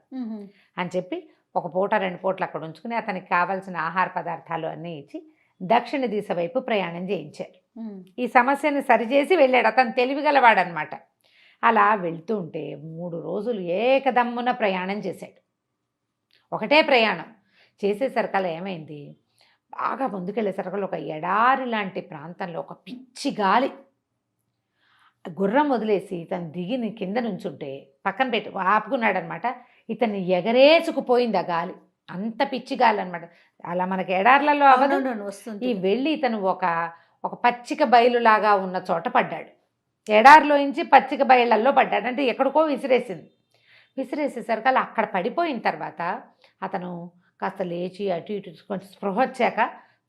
అని చెప్పి ఒక పూట 2 పూటలు అక్కడ ఉంచుకుని అతనికి కావాల్సిన ఆహార పదార్థాలు అన్నీ ఇచ్చి దక్షిణ దిశ వైపు ప్రయాణం చేయించారు. ఈ సమస్యను సరిచేసి వెళ్ళాడు, అతను తెలివిగలవాడనమాట. అలా వెళ్తూ ఉంటే 3 రోజులు ఏకదమ్మున ప్రయాణం చేశాడు. ఒకటే ప్రయాణం చేసేసరికల్లా ఏమైంది, బాగా ముందుకెళ్ళేసరికల్లా ఒక ఎడారి లాంటి ప్రాంతంలో ఒక పిచ్చి గాలి, గుర్రం వదిలేసి ఇతను దిగి కింద నుంచుంటే పక్కన పెట్టి ఆపుకున్నాడు అనమాట. ఇతన్ని ఎగరేసుకుపోయింది ఆ గాలి, అంత పిచ్చి గాలి అనమాట. అలా మనకి ఎడార్లలో వస్తుంది. ఈ వెళ్ళి ఇతను ఒక పచ్చిక బయలులాగా ఉన్న చోట పడ్డాడు, ఎడారిలోంచి పచ్చిక బయళ్ళల్లో పడ్డాడు, అంటే ఎక్కడికో విసిరేసేసరికి అలా అక్కడ పడిపోయిన తర్వాత అతను కాస్త లేచి అటు ఇటు కొంచెం స్పృహ వచ్చాక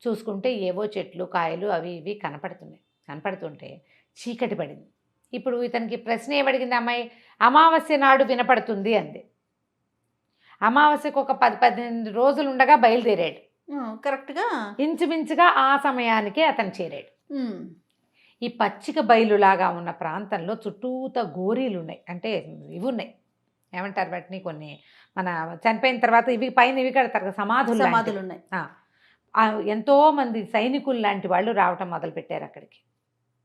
చూసుకుంటే ఏవో చెట్లు కాయలు అవి ఇవి కనపడుతుంటే చీకటి పడింది. ఇప్పుడు ఇతనికి ప్రశ్న ఏమడిగింది అమ్మాయి, అమావాస్య నాడు వినపడుతుంది అంది. అమావాస్యకు ఒక 10-18 రోజులు ఉండగా బయలుదేరాడు, కరెక్ట్గా ఇంచుమించుగా ఆ సమయానికే అతను చేరాడు. ఈ పచ్చిక బయలులాగా ఉన్న ప్రాంతంలో చుట్టూత గోరీలు ఉన్నాయి, అంటే ఇవి ఉన్నాయి, ఏమంటారు వాటిని, కొన్ని మన చనిపోయిన తర్వాత ఇవి పైన ఇవి కడతారు కదా, సమాధులు ఉన్నాయి. ఎంతోమంది సైనికులు లాంటి వాళ్ళు రావటం మొదలుపెట్టారు అక్కడికి.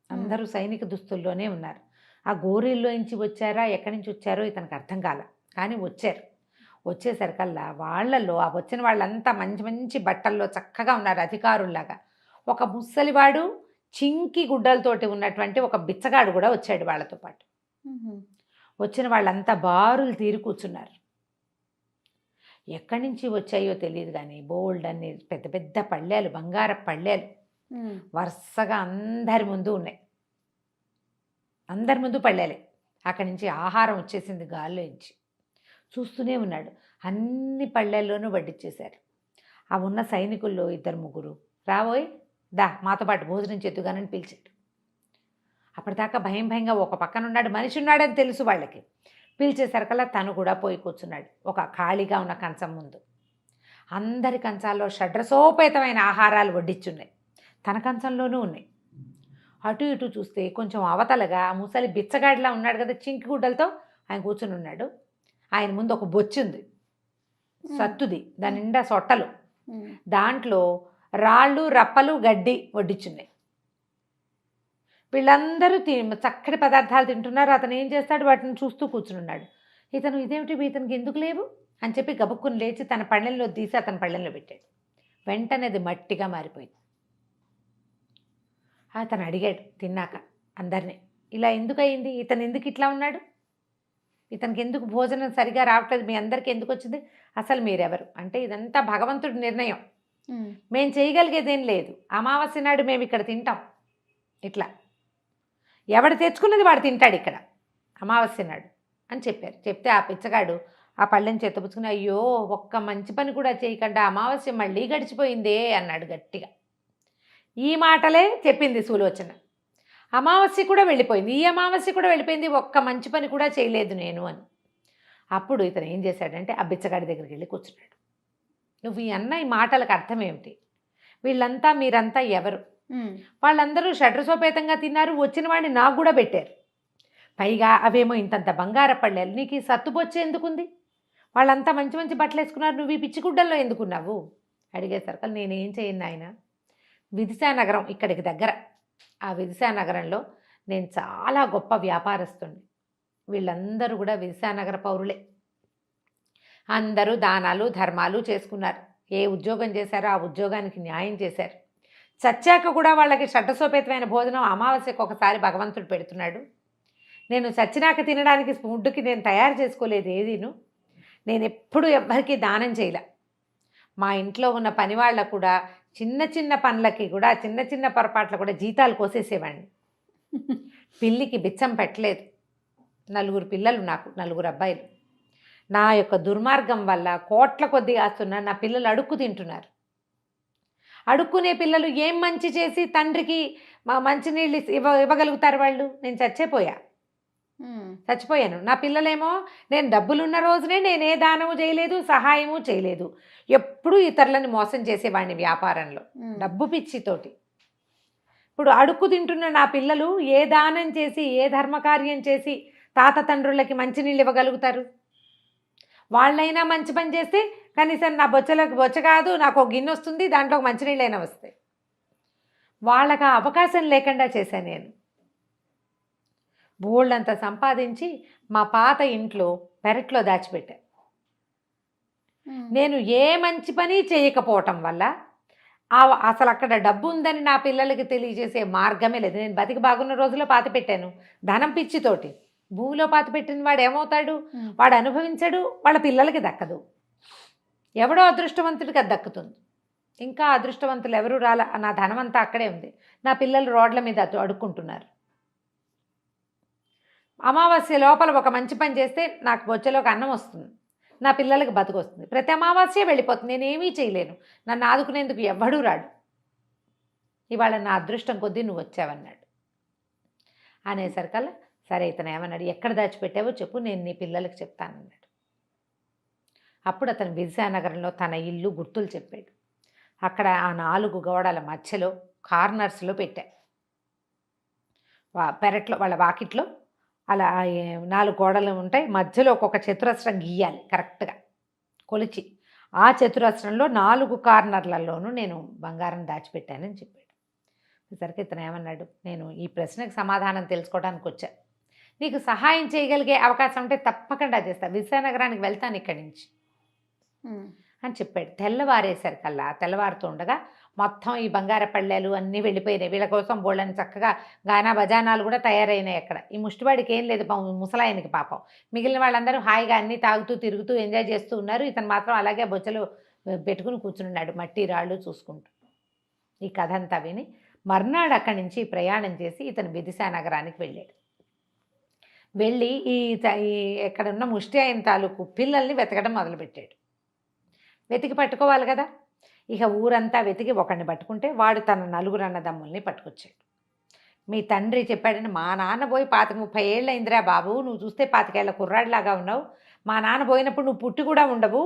అందరూ సైనిక దుస్తుల్లోనే ఉన్నారు. ఆ గోరీల్లోంచి వచ్చారా ఎక్కడి నుంచి వచ్చారో ఇతనికి అర్థం కాల, కానీ వచ్చేసరికల్లా వాళ్ళల్లో ఆ వచ్చిన వాళ్ళంతా మంచి మంచి బట్టల్లో చక్కగా ఉన్నారు, అధికారుల్లాగా. ఒక ముసలివాడు చింకి గుడ్డలతోటి ఉన్నటువంటి ఒక బిచ్చగాడు కూడా వచ్చాడు వాళ్ళతో పాటు. వచ్చిన వాళ్ళంతా బారులు తీరి కూర్చున్నారు. ఎక్కడి నుంచి వచ్చాయో తెలియదు కానీ బోల్డ్ అన్ని పెద్ద పెద్ద పళ్ళేలు, బంగారపు పళ్ళేలు వరుసగా అందరి ముందు ఉన్నాయి, అందరి ముందు పళ్ళేలే. అక్కడి నుంచి ఆహారం వచ్చేసింది గాల్లో నుంచి. చూస్తూనే ఉన్నాడు, అన్ని పళ్ళేల్లోనూ వడ్డిచ్చేశారు. ఆ ఉన్న సైనికుల్లో 2-3 రాబోయ్ దా మాతో పాటు భోజనం చేతుగానని పిలిచాడు. అప్పటిదాకా భయంగా ఒక పక్కన ఉన్నాడు, మనిషి ఉన్నాడని తెలుసు వాళ్ళకి. పిలిచేసరికల్లా తను కూడా పోయి కూర్చున్నాడు ఒక ఖాళీగా ఉన్న కంచం ముందు. అందరి కంచాల్లో షడ్రసోపేతమైన ఆహారాలు వడ్డిచ్చున్నాయి, తన కంచంలోనూ ఉన్నాయి. అటు ఇటు చూస్తే కొంచెం అవతలగా ముసలి బిచ్చగాడిలా ఉన్నాడు కదా, చింకి గుడ్డలతో ఆయన కూర్చుని ఉన్నాడు. ఆయన ముందు ఒక బొచ్చు ఉంది, సత్తుది, దాని నిండా సొట్టలు, దాంట్లో రాళ్ళు రప్పలు గడ్డి వడ్డిచ్చున్నాయి. వీళ్ళందరూ చక్కటి పదార్థాలు తింటున్నారు. అతను ఏం చేస్తాడు, వాటిని చూస్తూ కూర్చున్నాడు. ఇదేమిటి ఇతనికి ఎందుకు లేవు అని చెప్పి గబుక్కుని లేచి తన పళ్ళెంలో తీసి అతని పళ్ళెంలో పెట్టాడు. వెంటనే అది మట్టిగా మారిపోయింది. అతను అడిగాడు తిన్నాక అందరినీ, ఇలా ఎందుకు అయింది, ఇతను ఎందుకు ఇట్లా ఉన్నాడు, ఇతనికి ఎందుకు భోజనం సరిగా రావట్లేదు, మీ అందరికీ ఎందుకు వచ్చింది, అసలు మీరెవరు అంటే, ఇదంతా భగవంతుడి నిర్ణయం, మేము చేయగలిగేదేం లేదు, అమావాస్య నాడు మేము ఇక్కడ తింటాం, ఇట్లా ఎవడు తెచ్చుకున్నది వాడు తింటాడు ఇక్కడ అమావాస్య నాడు అని చెప్పారు. చెప్తే ఆ పిచ్చగాడు ఆ పళ్ళెని చేతపుచ్చుకుని, అయ్యో ఒక్క మంచి పని కూడా చేయకుండా అమావాస్య మళ్ళీ గడిచిపోయిందే అన్నాడు గట్టిగా. ఈ మాటలే చెప్పింది సులోచన. అమావాస్య కూడా వెళ్ళిపోయింది, ఈ అమావాస్య కూడా వెళ్ళిపోయింది, ఒక్క మంచి పని కూడా చేయలేదు నేను అని. అప్పుడు ఇతను ఏం చేశాడంటే ఆ బిచ్చగాడి దగ్గరికి వెళ్ళి కూర్చున్నాడు. నువ్వు ఈ అన్న ఈ మాటలకు అర్థం ఏమిటి, వీళ్ళంతా మీరంతా ఎవరు, వాళ్ళందరూ షడ్రసోపేతంగా తిన్నారు, వచ్చిన వాడిని నాకు కూడా పెట్టారు, పైగా అవేమో ఇంతంత బంగార పళ్ళేలు, నీకు ఈ సత్తుబొచ్చే ఎందుకుంది, వాళ్ళంతా మంచి మంచి బట్టలు వేసుకున్నారు, నువ్వు ఈ పిచ్చిగుడ్డల్లో ఎందుకున్నావు అడిగేసరికి, నేనేం చేయను ఆయన, విదిశానగరం ఇక్కడికి దగ్గర, ఆ విదిశానగరంలో నేను చాలా గొప్ప వ్యాపారస్తుని, వీళ్ళందరూ కూడా విదిశానగర పౌరులే, అందరూ దానాలు ధర్మాలు చేసుకున్నారు, ఏ ఉద్యోగం చేశారో ఆ ఉద్యోగానికి న్యాయం చేశారు, చచ్చాక కూడా వాళ్ళకి షడ్డసోపేతమైన భోజనం అమావాస్యకు ఒకసారి భగవంతుడు పెడుతున్నాడు, నేను చచ్చినాక తినడానికి ఫుడ్కి నేను తయారు చేసుకోలేదు ఏదీను. నేను ఎప్పుడు ఎవ్వరికీ దానం చేయలే. మా ఇంట్లో ఉన్న పని వాళ్ళకు కూడా చిన్న చిన్న పనులకి కూడా చిన్న చిన్న పొరపాట్లు కూడా జీతాలు కోసేసేవాడిని. పిల్లికి బిచ్చం పెట్టలేదు. 4 పిల్లలు, నాకు 4 అబ్బాయిలు. నా యొక్క దుర్మార్గం వల్ల కోట్ల కొద్దీ ఆస్తున్న నా పిల్లలు అడుక్కు తింటున్నారు. అడుక్కునే పిల్లలు ఏం మంచి చేసి తండ్రికి మంచినీళ్ళు ఇవ్వగలుగుతారు వాళ్ళు? నేను చచ్చిపోయాను. నా పిల్లలేమో నేను డబ్బులున్న రోజునే నేనే దానము చేయలేదు, సహాయము చేయలేదు. ఎప్పుడూ ఇతరులని మోసం చేసేవాడిని వ్యాపారంలో, డబ్బు పిచ్చితోటి. ఇప్పుడు అడుక్కు తింటున్న నా పిల్లలు ఏ దానం చేసి ఏ ధర్మకార్యం చేసి తాత తండ్రులకి మంచినీళ్ళు ఇవ్వగలుగుతారు? వాళ్ళైనా మంచి పని చేస్తే కనీసం నా బొచ్చ కాదు, నాకు ఒక గిన్నె వస్తుంది, దాంట్లో ఒక మంచినీళ్ళైనా వస్తాయి. వాళ్ళకి ఆ అవకాశం లేకుండా చేశాను నేను. బోల్డంతా సంపాదించి మా పాత ఇంట్లో పెరట్లో దాచిపెట్టా. నేను ఏ మంచి పని చేయకపోవటం వల్ల అసలు అక్కడ డబ్బు ఉందని నా పిల్లలకి తెలియజేసే మార్గమే లేదు. నేను బతికి బాగున్న రోజుల్లో పాతి పెట్టాను ధనం పిచ్చితోటి. భూమిలో పాతి పెట్టిన వాడు ఏమవుతాడు? వాడు అనుభవించడు, వాళ్ళ పిల్లలకి దక్కదు. ఎవడో అదృష్టవంతుడికి అది దక్కుతుంది. ఇంకా అదృష్టవంతులు ఎవరు రాలా. నా ధనం అంతా అక్కడే ఉంది. నా పిల్లలు రోడ్ల మీద అడుక్కుంటున్నారు. అమావాస్య లోపల ఒక మంచి పని చేస్తే నాకు బొచ్చలోకి అన్నం వస్తుంది, నా పిల్లలకి బతుకు వస్తుంది. ప్రతి అమావాస్య వెళ్ళిపోతుంది, నేనేమీ చేయలేను. నన్ను ఆదుకునేందుకు ఎవ్వడూ రాడు. ఇవాళ నా అదృష్టం కొద్దీ నువ్వు వచ్చావన్నాడు. అనేసరికల్లా సరే ఇతను ఏమన్నాడు, ఎక్కడ దాచిపెట్టావో చెప్పు, నేను నీ పిల్లలకి చెప్తానన్నాడు. అప్పుడు అతను విజయనగరంలో తన ఇల్లు గుర్తులు చెప్పాడు. అక్కడ ఆ 4 గోడల మధ్యలో కార్నర్స్లో పెట్టా. పెరట్లో వాళ్ళ వాకిట్లో అలా 4 గోడలు ఉంటాయి, మధ్యలో ఒక్కొక్క చతురస్రం గీయాలి కరెక్ట్గా కొలిచి. ఆ చతురస్రంలో 4 కార్నర్లలోనూ నేను బంగారం దాచిపెట్టానని చెప్పాడు. సరికి ఇతను ఏమన్నాడు, నేను ఈ ప్రశ్నకు సమాధానం తెలుసుకోవడానికి వచ్చా. నీకు సహాయం చేయగలిగే అవకాశం ఉంటే తప్పకుండా చేస్తా. విజయనగరానికి వెళ్తాను ఇక్కడి నుంచి అని చెప్పాడు. తెల్లవారేసరికల్లా తెల్లవారుతూ ఉండగా మొత్తం ఈ బంగార పళ్ళేలు అన్నీ వెళ్ళిపోయినాయి. వీళ్ళ కోసం బోళ్ళని చక్కగా గానా బజానాలు కూడా తయారైనాయి అక్కడ. ఈ ముష్టివాడికి ఏం లేదు, ముసలాయనికి పాపం. మిగిలిన వాళ్ళందరూ హాయిగా అన్నీ తాగుతూ తిరుగుతూ ఎంజాయ్ చేస్తూ ఉన్నారు. ఇతను మాత్రం అలాగే బొచ్చలు పెట్టుకుని కూర్చున్నాడు మట్టి రాళ్ళు చూసుకుంటూ. ఈ కథ అంతా విని మర్నాడు అక్కడి నుంచి ప్రయాణం చేసి ఇతను విదిశా నగరానికి వెళ్ళాడు. వెళ్ళి ఈ ఎక్కడున్న ముష్టి అయిన తాలూకు పిల్లల్ని వెతకడం మొదలుపెట్టాడు. వెతికి పట్టుకోవాలి కదా. ఇక ఊరంతా వెతికి ఒకడిని పట్టుకుంటే వాడు తన 4 అన్నదమ్ముల్ని పట్టుకొచ్చాడు. మీ తండ్రి చెప్పాడని, మా నాన్న పోయి 25-30 ఏళ్ళు అయిందిరా బాబు, నువ్వు చూస్తే 25 ఏళ్ల కుర్రాడిలాగా ఉన్నావు. మా నాన్న పోయినప్పుడు నువ్వు పుట్టి కూడా ఉండవు.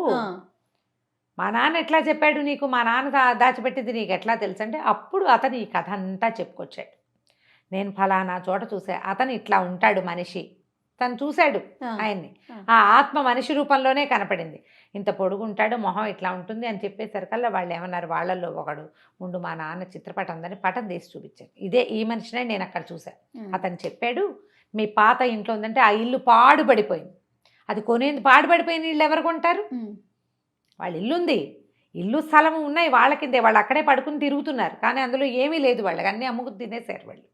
మా నాన్న ఎట్లా చెప్పాడు నీకు, మా నాన్న దాచిపెట్టింది నీకు ఎట్లా తెలుసు అంటే, అప్పుడు అతను ఈ కథ అంతా చెప్పుకొచ్చాడు. నేను ఫలానా చోట చూసా, అతను ఇట్లా ఉంటాడు మనిషి. తను చూశాడు ఆయన్ని, ఆ ఆత్మ మనిషి రూపంలోనే కనపడింది. ఇంత పొడుగుంటాడు, మొహం ఇట్లా ఉంటుంది అని చెప్పేసరికల్లా వాళ్ళు ఏమన్నారు, వాళ్ళల్లో ఒకడు ఉండు మా నాన్న చిత్రపటం ఉందని పటం తీసి చూపించారు. ఇదే ఈ మనిషినే నేను అక్కడ చూశాను. అతను చెప్పాడు, మీ పాత ఇంట్లో ఉందంటే ఆ ఇల్లు పాడుపడిపోయింది. అది కొనేందుకు పాడుపడిపోయిన ఇల్లు ఎవరు కొంటారు? వాళ్ళ ఇల్లుంది, ఇల్లు స్థలం ఉన్నాయి వాళ్ళ కిందే, వాళ్ళు అక్కడే పడుకుని తిరుగుతున్నారు. కానీ అందులో ఏమీ లేదు, వాళ్ళకి అన్నీ అమ్ముకు తినేశారు వాళ్ళు.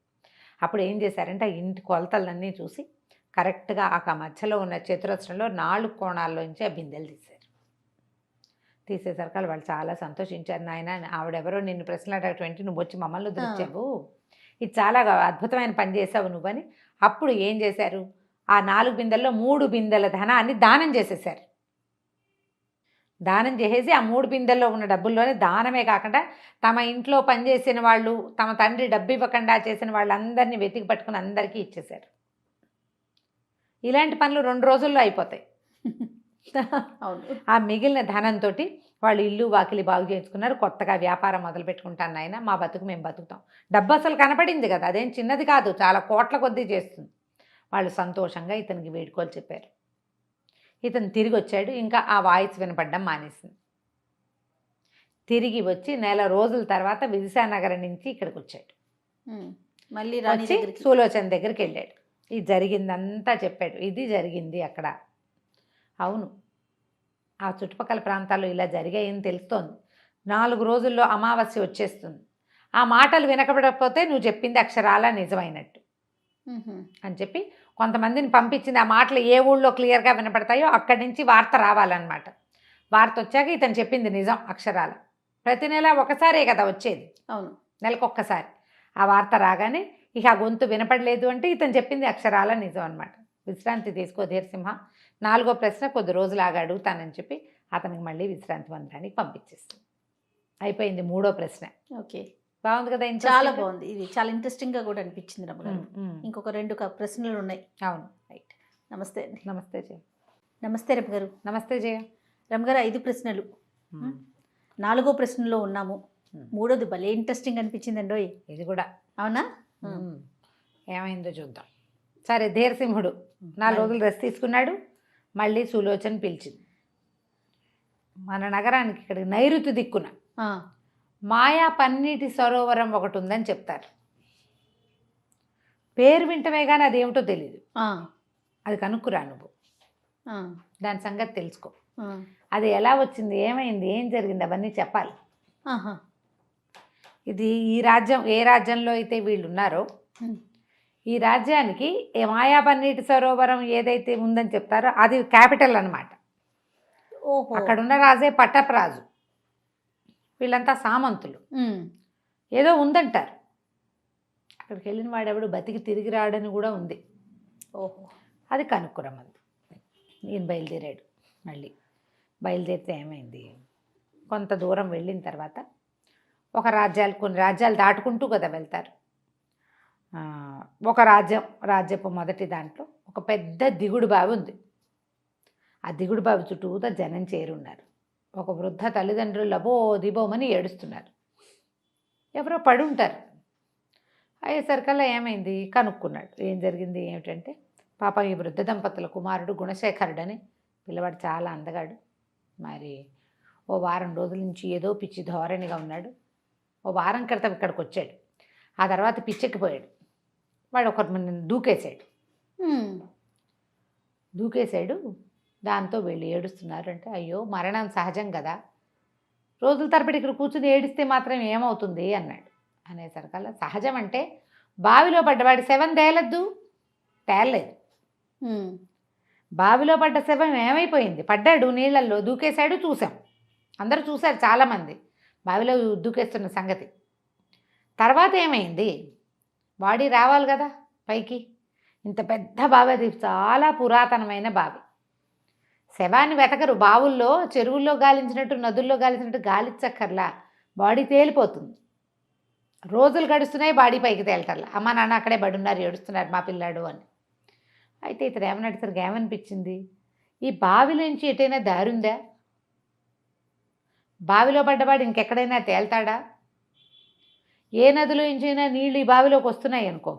అప్పుడు ఏం చేశారంటే ఆ ఇంటి కొలతలన్నీ చూసి కరెక్ట్గా ఆ మధ్యలో ఉన్న చతురస్రంలో 4 కోణాల్లోంచి ఆ బిందెలు తీసేసరికి వాళ్ళు చాలా సంతోషించారు. నాయన ఆవిడెవరో నిన్ను ప్రశ్నలు అడగటువంటి నువ్వు వచ్చి మమ్మల్ని వదిలించావు, ఇది చాలా అద్భుతమైన పని చేసావు నువ్వని. అప్పుడు ఏం చేశారు, ఆ 4 బిందెల్లో 3 బిందెల ధనాన్ని దానం చేసేసారు. దానం చేసేసి ఆ 3 బిందెల్లో ఉన్న డబ్బుల్లోనే దానమే కాకుండా తమ ఇంట్లో పనిచేసిన వాళ్ళు, తమ తండ్రి డబ్బు ఇవ్వకుండా చేసిన వాళ్ళందరినీ వెతికి పట్టుకుని అందరికీ ఇచ్చేశారు. ఇలాంటి పనులు 2 రోజుల్లో అయిపోతాయి. ఆ మిగిలిన ధనంతో వాళ్ళు ఇల్లు వాకిలి బాగు చేసుకున్నారు. కొత్తగా వ్యాపారం మొదలు పెట్టుకుంటాను ఆయన, మా బతుకు మేము బతుకుతాం. డబ్బు అసలు కనపడింది కదా, అదేం చిన్నది కాదు, చాలా కోట్ల కొద్దీ చేస్తుంది. వాళ్ళు సంతోషంగా ఇతనికి వేడుకోలు చెప్పారు. ఇతను తిరిగి వచ్చాడు. ఇంకా ఆ వాయిస్ వినపడడం మానేసింది. తిరిగి వచ్చి 1 నెల రోజుల తర్వాత విదిశానగరం నుంచి ఇక్కడికి వచ్చాడు. మళ్ళీ వచ్చి సులోచన దగ్గరికి వెళ్ళాడు. ఇది జరిగిందంతా చెప్పాడు. ఇది జరిగింది అక్కడ, అవును ఆ చుట్టుపక్కల ప్రాంతాల్లో ఇలా జరిగాయని తెలుస్తోంది. 4 రోజుల్లో అమావాస్య వచ్చేస్తుంది. ఆ మాటలు వినకపడకపోతే నువ్వు చెప్పింది అక్షరాలా నిజమైనట్టు. అని చెప్పి కొంతమందిని పంపించింది. ఆ మాటలు ఏ ఊళ్ళో క్లియర్గా వినపడతాయో అక్కడి నుంచి వార్త రావాలన్నమాట. వార్త వచ్చాక ఇతను చెప్పింది నిజం అక్షరాల. ప్రతి నెల ఒకసారే కదా వచ్చేది, అవును, నెలకొక్కసారి. ఆ వార్త రాగానే ఇక ఆ గొంతు వినపడలేదు అంటే ఇతను చెప్పింది అక్షరాల నిజం అనమాట. విశ్రాంతి తీసుకో ధీరసింహ, 4వ ప్రశ్న కొద్ది రోజులు ఆగా అడుగుతానని చెప్పి అతనికి మళ్ళీ విశ్రాంతి మందిరానికి పంపించేస్తుంది. అయిపోయింది 3వ ప్రశ్న. ఓకే, బాగుంది కదా, చాలా interesting గా? బాగుంది. ఇది చాలా ఇంట్రెస్టింగ్ గా కూడా అనిపించింది రమ్మగారు. ఇంకొక 2 ప్రశ్నలు ఉన్నాయి. అవును, రైట్. నమస్తే అండి. నమస్తే జయ. నమస్తే రమ్మగారు. నమస్తే జయ. రమ్మగారు 5 ప్రశ్నలు, 4వ ప్రశ్నలో ఉన్నాము. 3వది భలే ఇంట్రెస్టింగ్ అనిపించిందండి. ఇది కూడా అవునా? ఏమైందో చూద్దాం. సరే, ధీరసింహుడు 4 రోజులు రెస్ట్ తీసుకున్నాడు. మళ్ళీ సులోచన పిలిచింది. మన నగరానికి ఇక్కడ నైరుతి దిక్కున మాయా పన్నీటి సరోవరం ఒకటి ఉందని చెప్తారు. పేరు వింటమే కానీ అదేమిటో తెలీదు. అది కనుక్కురా నువ్వు, దాని సంగతి తెలుసుకో. అది ఎలా వచ్చింది, ఏమైంది, ఏం జరిగింది అవన్నీ చెప్పాలి. ఇది ఈ రాజ్యం, ఏ రాజ్యంలో అయితే వీళ్ళు ఉన్నారో ఈ రాజ్యానికి మాయా పన్నీటి సరోవరం ఏదైతే ఉందని చెప్తారో అది క్యాపిటల్ అన్నమాట. అక్కడున్న రాజే పట్టపరాజు. వీళ్ళంతా సామంతులు. ఏదో ఉందంటారు. అక్కడికి వెళ్ళిన వాడెవడు బతికి తిరిగి రాడని కూడా ఉంది. ఓహో, అది కనుక్కురమ్మంది. ఈయన బయలుదేరాడు. మళ్ళీ బయలుదేరితే ఏమైంది, కొంత దూరం వెళ్ళిన తర్వాత కొన్ని రాజ్యాలు దాటుకుంటూ కదా వెళ్తారు. ఒక రాజ్యపు మొదటి దాంట్లో ఒక పెద్ద దిగుడు బావి ఉంది. ఆ దిగుడు బావి చుట్టూతా జనం చేరున్నారు. ఒక వృద్ధ తల్లిదండ్రులు లబో దిబోమని ఏడుస్తున్నారు. ఎవరో పడి ఉంటారు. అయ్యేసరికల్లా ఏమైంది కనుక్కున్నాడు. ఏం జరిగింది ఏమిటంటే, పాప ఈ వృద్ధ దంపతుల కుమారుడు గుణశేఖరుడని, పిల్లవాడు చాలా అందగాడు. మరి ఓ వారం రోజుల నుంచి ఏదో పిచ్చి ధోరణిగా ఉన్నాడు. ఓ వారం క్రితం ఇక్కడికి వచ్చాడు. ఆ తర్వాత పిచ్చెక్కిపోయాడు. వాడు ఒకరిని దూకేశాడు. దాంతో వీళ్ళు ఏడుస్తున్నారు. అంటే అయ్యో మరణం సహజం కదా, రోజుల తరబడి ఇక్కడ కూర్చుని ఏడిస్తే మాత్రం ఏమవుతుంది అన్నాడు. అనేసరికల్లా సహజం అంటే బావిలో పడ్డవాడి శవం తేలలేదు. బావిలో పడ్డ శవం ఏమైపోయింది, పడ్డాడు నీళ్ళల్లో, దూకేశాడు, చూసాం, అందరూ చూశారు చాలామంది బావిలో దూకేస్తున్న సంగతి. తర్వాత ఏమైంది, బాడీ రావాలి కదా పైకి. ఇంత పెద్ద బావి, అది చాలా పురాతనమైన బావి. శవాన్ని వెతకరు, బావుల్లో చెరువుల్లో గాలించినట్టు నదుల్లో గాలించినట్టు గాలిచ్చక్కర్లా, బాడీ తేలిపోతుంది. రోజులు గడుస్తున్నాయి, బాడీ పైకి తేలటల్లా. అమ్మ నాన్న అక్కడే పడున్నారు, ఏడుస్తున్నారు మా పిల్లాడు అని. అయితే ఇతను ఏమన్నట్టు ఏమనిపించింది, ఈ బావిలోంచి ఎటైనా దారుందా, బావిలో పడ్డవాడు ఇంకెక్కడైనా తేల్తాడా, ఏ నదిలో నుంచైనా నీళ్ళు ఈ బావిలోకి వస్తున్నాయి అనుకో,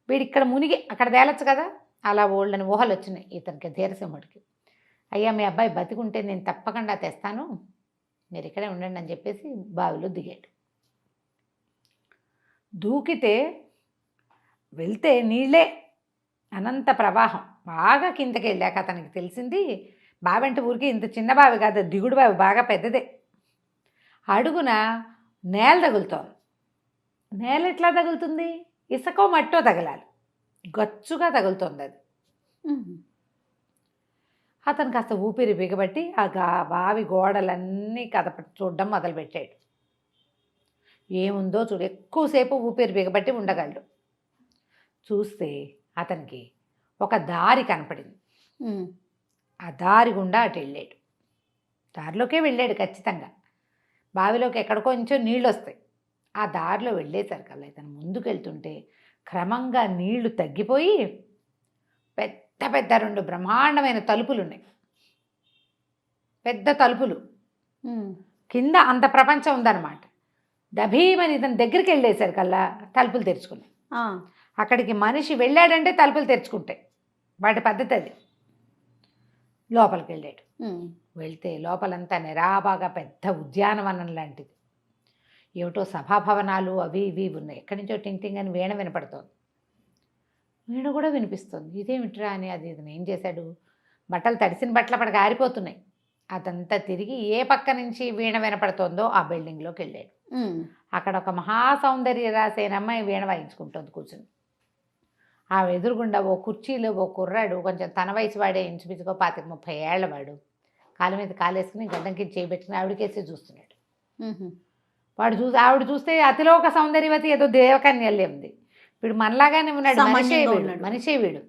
వీడు ఇక్కడ మునిగి అక్కడ తేలచ్చు కదా. అలా ఓళ్ళని ఊహలు వచ్చినాయి ఇతనికి, ధీరసింహుడికి. అయ్యా మీ అబ్బాయి బతికుంటే నేను తప్పకుండా తెస్తాను, మీరు ఇక్కడే ఉండండి అని చెప్పేసి బావిలో దిగాడు. దూకితే వెళ్తే నీళ్ళే, అనంత ప్రవాహం. బాగా కిందకి వెళ్ళాక అతనికి తెలిసింది బావి అంటే ఊరికి ఇంత చిన్న బావి కాదు, దిగుడు బావి, బాగా పెద్దదే. అడుగున నేల తగులుతోంది. నేల ఎట్లా తగులుతుంది, ఇసుకో మట్టో తగలాలి, గచ్చుగా తగులుతుంది అది. అతను కాస్త ఊపిరి బిగబట్టి ఆ బావి గోడలన్నీ చూడడం మొదలుపెట్టాడు. ఏముందో చూడు, ఎక్కువసేపు ఊపిరి బిగబట్టి ఉండగలడు. చూస్తే అతనికి ఒక దారి కనపడింది. ఆ దారి గుండా అటు వెళ్ళాడు. దారిలోకే వెళ్ళాడు ఖచ్చితంగా. బావిలోకి ఎక్కడికో కొంచెం నీళ్ళు వస్తాయి. ఆ దారిలో వెళ్ళేసరికల్లా ఇతను ముందుకు వెళ్తుంటే క్రమంగా నీళ్లు తగ్గిపోయి పెద్ద పెద్ద 2 బ్రహ్మాండమైన తలుపులు ఉన్నాయి. పెద్ద తలుపులు, కింద అంత ప్రపంచం ఉందన్నమాట. దభీమని ఇతని దగ్గరికి వెళ్ళేసరికల్లా తలుపులు తెరుచుకున్నాయి. అక్కడికి మనిషి వెళ్ళాడంటే తలుపులు తెరుచుకుంటాయి, వాటి పద్ధతి అది. లోపలికి వెళ్ళాడు. వెళ్తే లోపలంతా నిరాబాగా పెద్ద ఉద్యానవనం లాంటిది. ఏమిటో సభాభవనాలు అవి ఇవి ఉన్నాయి. ఎక్కడి నుంచో టింగ్ టింగ్ అని వీణ వినపడుతోంది. వీణ కూడా వినిపిస్తుంది. ఇదేమిట్రా అని అది ఇతను ఏం చేశాడు, బట్టలు తడిసిన బట్టలు అప్పటికి ఆరిపోతున్నాయి. అదంతా తిరిగి ఏ పక్క నుంచి వీణ వినపడుతోందో ఆ బిల్డింగ్లోకి వెళ్ళాడు. అక్కడ ఒక మహాసౌందర్య రాసేన అమ్మాయి వీణ వాయించుకుంటుంది కూర్చుని. ఆ ఎదురుగుండా ఓ కుర్చీలో ఓ కుర్రాడు కొంచెం తన వయసు వాడే ఇంచుమించుకో 25-30 ఏళ్ల వాడు కాలు మీద కాలేసుకుని గడ్డంకి చేయబెట్టుకుని ఆవిడకేసి చూస్తున్నాడు. ఆవిడ చూస్తే అతిలోక సౌందర్యవతి ఏదో దేవకన్యల్లే ఉంది. వీడు మనలాగానే ఉన్నాడు, సామాన్యంగా ఉన్నాడు. మనిషే వీడు.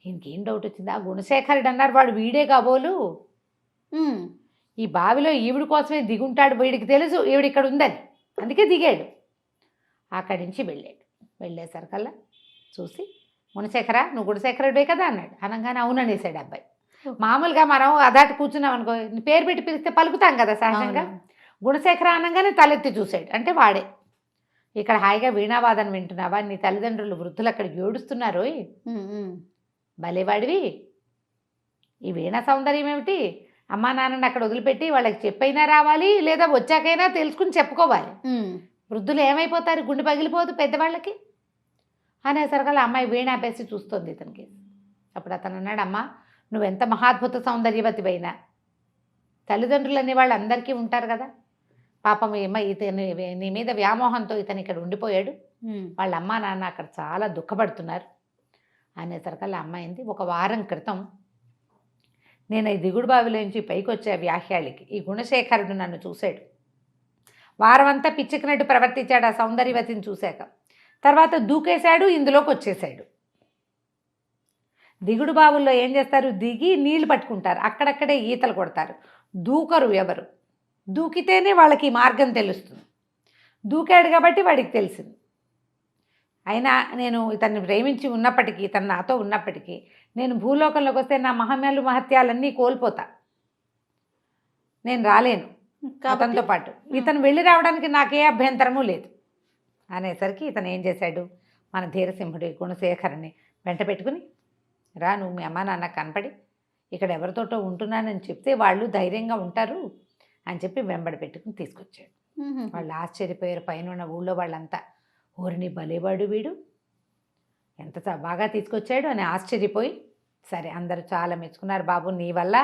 ఈయనకేం డౌట్ వచ్చింది, ఆ గుణశేఖరుడు అన్నారు వాడు వీడే కాబోలు, ఈ బావిలో ఈవిడ కోసమే దిగుంటాడు, వీడికి తెలుసు ఈవిడ ఇక్కడ ఉందని, అందుకే దిగాడు. అక్కడి నుంచి వెళ్ళేసరికల్లా చూసి గుణశేఖర నువ్వు గుణశేఖరుడే కదా అన్నాడు. అనగానే అవుననేసాడు అబ్బాయి. మామూలుగా మనం అదాటి కూర్చున్నాం అనుకో, పేరు పెట్టి పిలిస్తే పలుకుతాం కదా సహజంగా. గుణశేఖర అనగానే తలెత్తి చూశాడు, అంటే వాడే. ఇక్కడ హాయిగా వీణావాదన వింటున్నావా, నీ తల్లిదండ్రులు వృద్ధులు అక్కడికి ఏడుస్తున్నారు, భలేవాడివి, ఈ వీణా సౌందర్యం ఏమిటి, అమ్మా నాన్నని అక్కడ వదిలిపెట్టి వాళ్ళకి చెప్పైనా రావాలి, లేదా వచ్చాకైనా తెలుసుకుని చెప్పుకోవాలి. వృద్ధులు ఏమైపోతారు, గుండె పగిలిపోదు పెద్దవాళ్ళకి అనేసరికల్లా అమ్మాయి వీణాపేసి చూస్తుంది ఇతనికి. అప్పుడు అతను అన్నాడు, అమ్మా నువ్వెంత మహాద్భుత సౌందర్యవతివైనా తల్లిదండ్రులు అనేవాళ్ళు అందరికీ ఉంటారు కదా, పాపం ఇతని నీ మీద వ్యామోహంతో ఇతను ఇక్కడ ఉండిపోయాడు, వాళ్ళ అమ్మా నాన్న అక్కడ చాలా దుఃఖపడుతున్నారు అనేసరికల్లా అమ్మాయింది. ఒక వారం క్రితం నేను ఈ దిగుడు బావిలోంచి పైకి వచ్చే వ్యాహ్యాళికి ఈ గుణశేఖరుడు నన్ను చూశాడు, వారమంతా పిచ్చుకున్నట్టు ప్రవర్తించాడు ఆ సౌందర్యవతిని చూశాక. తర్వాత దూకేశాడు, ఇందులోకి వచ్చేసాడు. దిగుడు బావుల్లో ఏం చేస్తారు, దిగి నీళ్లు పట్టుకుంటారు, అక్కడక్కడే ఈతలు కొడతారు, దూకరు ఎవరు. దూకితేనే వాళ్ళకి మార్గం తెలుస్తుంది. దూకాడు కాబట్టి వాడికి తెలిసింది. అయినా నేను ఇతన్ని ప్రేమించి ఉన్నప్పటికీ, ఇతను నాతో ఉన్నప్పటికీ, నేను భూలోకంలోకి వస్తే నా మహత్యాలన్నీ కోల్పోతా, నేను రాలేను అతనితో పాటు. ఇతను వెళ్ళి రావడానికి నాకే అభ్యంతరము లేదు అనేసరికి ఇతను ఏం చేశాడు, మన ధీరసింహుడి గుణశేఖరుని వెంట పెట్టుకుని, రా నువ్వు మీ అమ్మ నాన్న కనపడి ఇక్కడ ఎవరితోటో ఉంటున్నానని చెప్తే వాళ్ళు ధైర్యంగా ఉంటారు అని చెప్పి వెంబడి పెట్టుకుని తీసుకొచ్చాడు. వాళ్ళు ఆశ్చర్యపోయారు, పైన ఉన్న ఊళ్ళో వాళ్ళంతా, ఊరిని బలేవాడు వీడు, ఎంత బాగా తీసుకొచ్చాడు అని ఆశ్చర్యపోయి, సరే అందరూ చాలా మెచ్చుకున్నారు, బాబు నీ వల్ల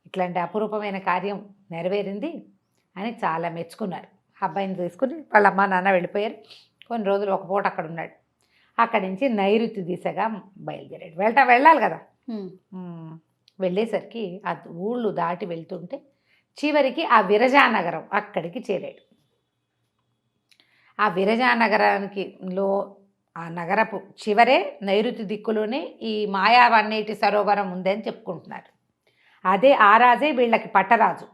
ఇట్లాంటి అపురూపమైన కార్యం నెరవేరింది అని చాలా మెచ్చుకున్నారు. అబ్బాయిని తీసుకుని వాళ్ళ అమ్మ నాన్న వెళ్ళిపోయారు. కొన్ని రోజులు ఒక పూట అక్కడ ఉన్నాడు. అక్కడి నుంచి నైరుతి దిశగా బయలుదేరాడు. వెళ్ళాలి కదా. వెళ్ళేసరికి ఆ ఊళ్ళు దాటి వెళ్తుంటే చివరికి ఆ విరజానగరం అక్కడికి చేరాడు. ఆ విరజానగరానికి ఆ నగరపు చివరే నైరుతి దిక్కులోనే ఈ మాయావన్నేటి సరోవరం ఉందని చెప్పుకుంటున్నారు. అదే ఆ రాజే వీళ్ళకి పట్టరాజు.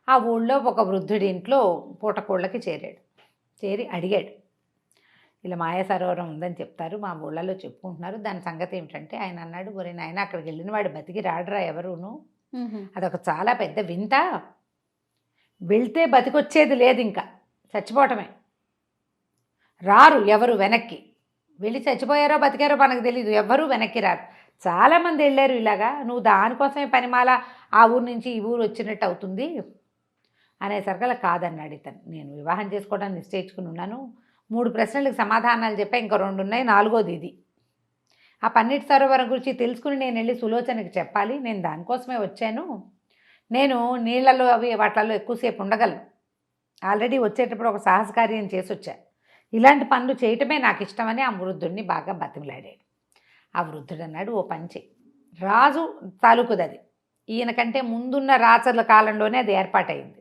ఆ ఊళ్ళో ఒక వృద్ధుడి ఇంట్లో పూటకోళ్ళకి చేరాడు. చేరి అడిగాడు, ఇలా మాయా సరోవరం ఉందని చెప్తారు, మా ఊళ్ళలో చెప్పుకుంటున్నారు, దాని సంగతి ఏమిటంటే ఆయన అన్నాడు, ఒరే నాయన అక్కడికి వెళ్ళిన వాడు బతికి రాడురా ఎవరును, అదొక చాలా పెద్ద వింత, వెళ్తే బతికొచ్చేది లేదు, ఇంకా చచ్చిపోవటమే, రారు ఎవరు వెనక్కి, వెళ్ళి చచ్చిపోయారో బతికారో మనకు తెలీదు, ఎవ్వరూ వెనక్కి రారు, చాలామంది వెళ్ళారు ఇలాగా, నువ్వు దానికోసమే పనిమాల ఆ ఊరు నుంచి ఈ ఊరు వచ్చినట్టు అవుతుంది అనేసరికల్లా కాదన్నాడు ఇతను. నేను వివాహం చేసుకోవడానికి నిశ్చయించుకుని ఉన్నాను, 3 ప్రశ్నలకు సమాధానాలు చెప్పా, ఇంకా 2 ఉన్నాయి, 4వది ఇది. ఆ పన్నీటి సరోవరం గురించి తెలుసుకుని నేను వెళ్ళి సులోచనకి చెప్పాలి, నేను దానికోసమే వచ్చాను, నేను నీళ్ళలో అవి వాటిల్లో ఎక్కువసేపు ఉండగలను, ఆల్రెడీ వచ్చేటప్పుడు ఒక సాహసకార్యం చేసి వచ్చా, ఇలాంటి పనులు చేయటమే నాకు ఇష్టమని ఆ వృద్ధుడిని బాగా బతిమలాడాడు. ఆ వృద్ధుడు అన్నాడు, ఓ పని చెయ్యి, రాజు తాలూకుది అది, ఈయనకంటే ముందున్న రాజుల కాలంలోనే అది ఏర్పాటైంది,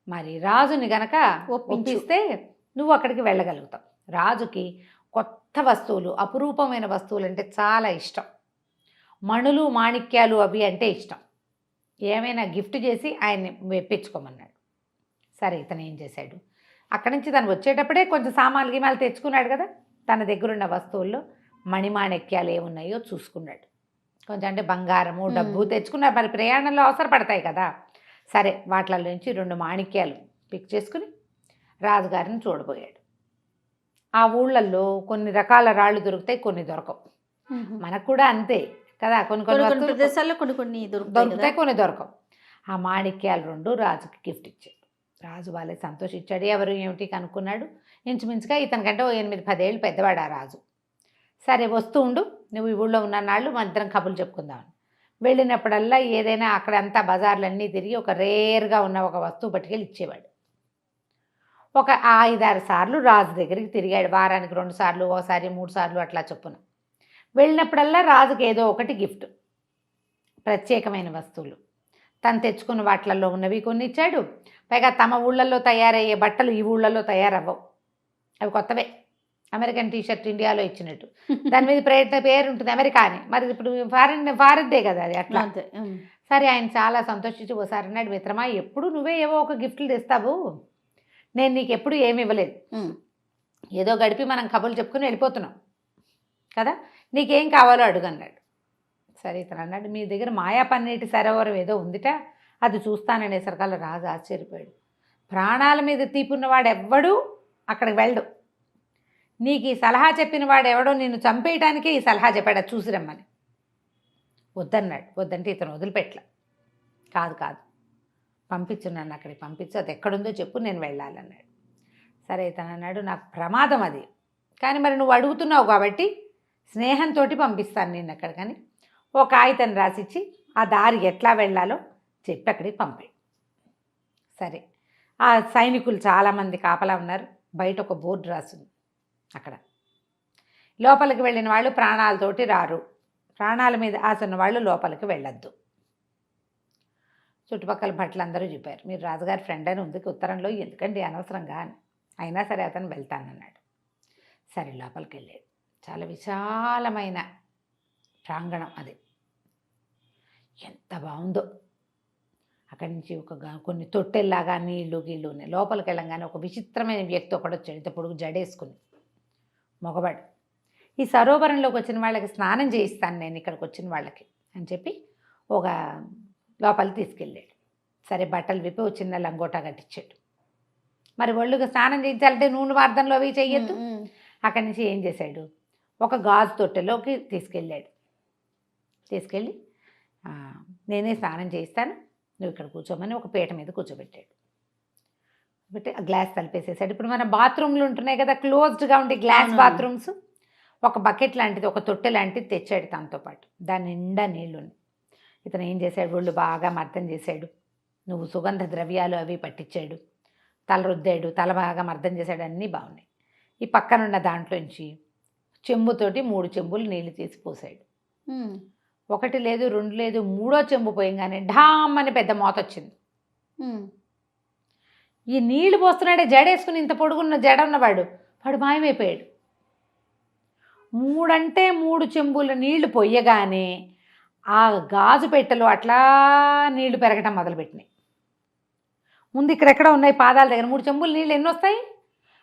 మరి రాజుని గనక ఒప్పిస్తే నువ్వు అక్కడికి వెళ్ళగలుగుతావు. రాజుకి కొత్త వస్తువులు, అపురూపమైన వస్తువులు అంటే చాలా ఇష్టం, మణులు మాణిక్యాలు అవి అంటే ఇష్టం, ఏమైనా గిఫ్ట్ చేసి ఆయన్ని మెప్పించుకోమన్నాడు. సరే ఇతను ఏం చేశాడు, అక్కడి నుంచి తను వచ్చేటప్పుడే కొంచెం సామాన్లు గిమాలు తెచ్చుకున్నాడు కదా, తన దగ్గరున్న వస్తువుల్లో మణిమాణిక్యాలు ఏమున్నాయో చూసుకున్నాడు, కొంచెం అంటే బంగారము డబ్బు తెచ్చుకున్నారు, మరి ప్రయాణంలో అవసరపడతాయి కదా. సరే వాటిలో నుంచి 2 మాణిక్యాలు పిక్ చేసుకుని రాజుగారిని చూడబోయాడు. ఆ ఊళ్ళల్లో కొన్ని రకాల రాళ్ళు దొరుకుతాయి, కొన్ని దొరకవు, మనకు కూడా అంతే కదా, కొన్ని ప్రదేశాల్లో కొన్ని దొరుకుతాయి, కొన్ని దొరకవు. ఆ మాణిక్యాలు 2 రాజుకి గిఫ్ట్ ఇచ్చాడు. రాజు వాళ్ళే సంతోషించాడు. ఎవరు ఏమిటి కనుక్కున్నాడు, ఇంచుమించుగా ఇతనికంటే 8-10 ఏళ్ళు పెద్దవాడు ఆ రాజు. సరే వస్తూ ఉండు, నువ్వు ఈ ఊళ్ళో ఉన్న నాళ్ళు మన ఇద్దరం కబుర్లు చెప్పుకుందామని. వెళ్ళినప్పుడల్లా ఏదైనా అక్కడంతా బజార్లన్నీ తిరిగి ఒక రేర్గా ఉన్న ఒక వస్తువు పట్టుకెళ్ళి ఇచ్చేవాడు. ఒక 5-6 సార్లు రాజు దగ్గరికి తిరిగాడు. వారానికి 2 సార్లు, ఒకసారి 3 సార్లు అట్లా చొప్పున. వెళ్ళినప్పుడల్లా రాజుకి ఏదో ఒకటి గిఫ్ట్, ప్రత్యేకమైన వస్తువులు. తను తెచ్చుకున్న వాటిలలో ఉన్నవి కొన్ని ఇచ్చాడు. పైగా తమ ఊళ్ళల్లో తయారయ్యే బట్టలు ఈ ఊళ్ళల్లో తయారవ్వవు, అవి కొత్తవే. అమెరికన్ టీషర్ట్ ఇండియాలో ఇచ్చినట్టు దాని మీద పేరు ఉంటుంది అమెరికా అని. మరి ఇప్పుడు ఫారెన్దే కదా అది, అట్లా. అంతే. సరే, ఆయన చాలా సంతోషించి ఓసారి అన్నాడు, మిత్రమా ఎప్పుడు నువ్వే ఏవో ఒక గిఫ్ట్లు తెస్తావు, నేను నీకు ఎప్పుడు ఏమి ఇవ్వలేదు. ఏదో గడిపి మనం కబుర్లు చెప్పుకుని వెళ్ళిపోతున్నాం కదా, నీకేం కావాలో అడుగు అన్నాడు. సరే, ఇతను అన్నాడు, మీ దగ్గర మాయాపన్నీటి సరోవరం ఏదో ఉందిట, అది చూస్తాననేసరికల్లా రాజు ఆశ్చర్యపోయాడు. ప్రాణాల మీద తీపున్నవాడు ఎవ్వడూ అక్కడికి వెళ్ళడు. నీకు ఈ సలహా చెప్పిన వాడు ఎవడో నిన్ను చంపేయడానికే ఈ సలహా చెప్పాడు, అది చూసి రమ్మని. వద్దన్నాడు. వద్దంటే ఇతను వదిలిపెట్టలే. కాదు పంపించు, నన్ను అక్కడికి పంపించు, అది ఎక్కడుందో చెప్పు, నేను వెళ్ళాలన్నాడు. సరే, ఇతను అన్నాడు, నాకు ప్రమాదం అది, కానీ మరి నువ్వు అడుగుతున్నావు కాబట్టి స్నేహంతో పంపిస్తాను నేను అక్కడ. కానీ ఓ కాగితం రాసిచ్చి ఆ దారి ఎట్లా వెళ్ళాలో చెప్పి అక్కడికి పంపాడు. సరే, ఆ సైనికులు చాలామంది కాపలా ఉన్నారు. బయట ఒక బోర్డు రాసింది. అక్కడ లోపలికి వెళ్ళిన వాళ్ళు ప్రాణాలతోటి రారు, ప్రాణాల మీద ఆసున్న వాళ్ళు లోపలికి వెళ్ళొద్దు. చుట్టుపక్కల భట్లు అందరూ చెప్పారు, మీరు రాజుగారి ఫ్రెండ్ అని ఉంది ఉత్తరంలో, ఎందుకండి అనవసరంగా అని. అయినా సరే అతను వెళ్తానన్నాడు. సరే, లోపలికి వెళ్ళాడు. చాలా విశాలమైన ప్రాంగణం అది, ఎంత బాగుందో. అక్కడి నుంచి కొన్ని తొట్టెల్లాగా నీళ్లు గీళ్ళు ఉన్నాయి. లోపలికి వెళ్ళంగానే ఒక విచిత్రమైన వ్యక్తి ఒకడు వచ్చాడు, ఇంత పొడుగు జడేసుకుని, మగవాడు. ఈ సరోవరంలోకి వచ్చిన వాళ్ళకి స్నానం చేయిస్తాను నేను, ఇక్కడికి వచ్చిన వాళ్ళకి అని చెప్పి ఒక లోపలికి తీసుకెళ్ళాడు. సరే, బట్టలు విప్పి ఒక చిన్న లంగోటా కట్టించాడు. మరి ఒళ్ళుగా స్నానం చేయించాలంటే నూనె మార్దంలో అవి చెయ్యొద్దు. అక్కడి నుంచి ఏం చేశాడు, ఒక గాజు తొట్టెలోకి తీసుకెళ్ళి నేనే స్నానం చేయిస్తాను, నువ్వు ఇక్కడ కూర్చోమని ఒక పీట మీద కూర్చోబెట్టాడు. పెట్టి ఆ గ్లాస్ తలిపేసేసాడు. ఇప్పుడు మన బాత్రూమ్లు ఉంటున్నాయి కదా, క్లోజ్డ్గా ఉండే గ్లాస్ బాత్రూమ్స్, ఒక బకెట్ లాంటిది, ఒక తొట్టె లాంటిది తెచ్చాడు తనతో పాటు. దాని నిండా నీళ్లుని ఇతను ఏం చేశాడు, ఒళ్ళు బాగా మర్దం చేశాడు, నువ్వు సుగంధ ద్రవ్యాలు అవి పట్టించాడు, తల రుద్దాడు, తల బాగా మర్దం చేశాడు, అన్నీ బాగున్నాయి. ఈ పక్కనున్న దాంట్లోంచి చెంబుతోటి 3 చెంబులు నీళ్లు తీసి పోసాడు. 1 లేదు 2 లేదు, 3వ చెంబు పోయంగానే ఢామ్ అని పెద్ద మోత వచ్చింది. ఈ నీళ్లు పోస్తున్నాడే జడేసుకుని, ఇంత పొడుగున్న జడ ఉన్నవాడు, వాడు మాయమైపోయాడు. 3 చెంబుల నీళ్లు పొయ్యగానే ఆ గాజు పెట్టెలు అట్లా నీళ్లు పెరగటం మొదలుపెట్టినాయి. ముందు ఇక్కడెక్కడ ఉన్నాయి పాదాల దగ్గర 3 చెంబుల నీళ్ళు ఎన్ని వస్తాయి,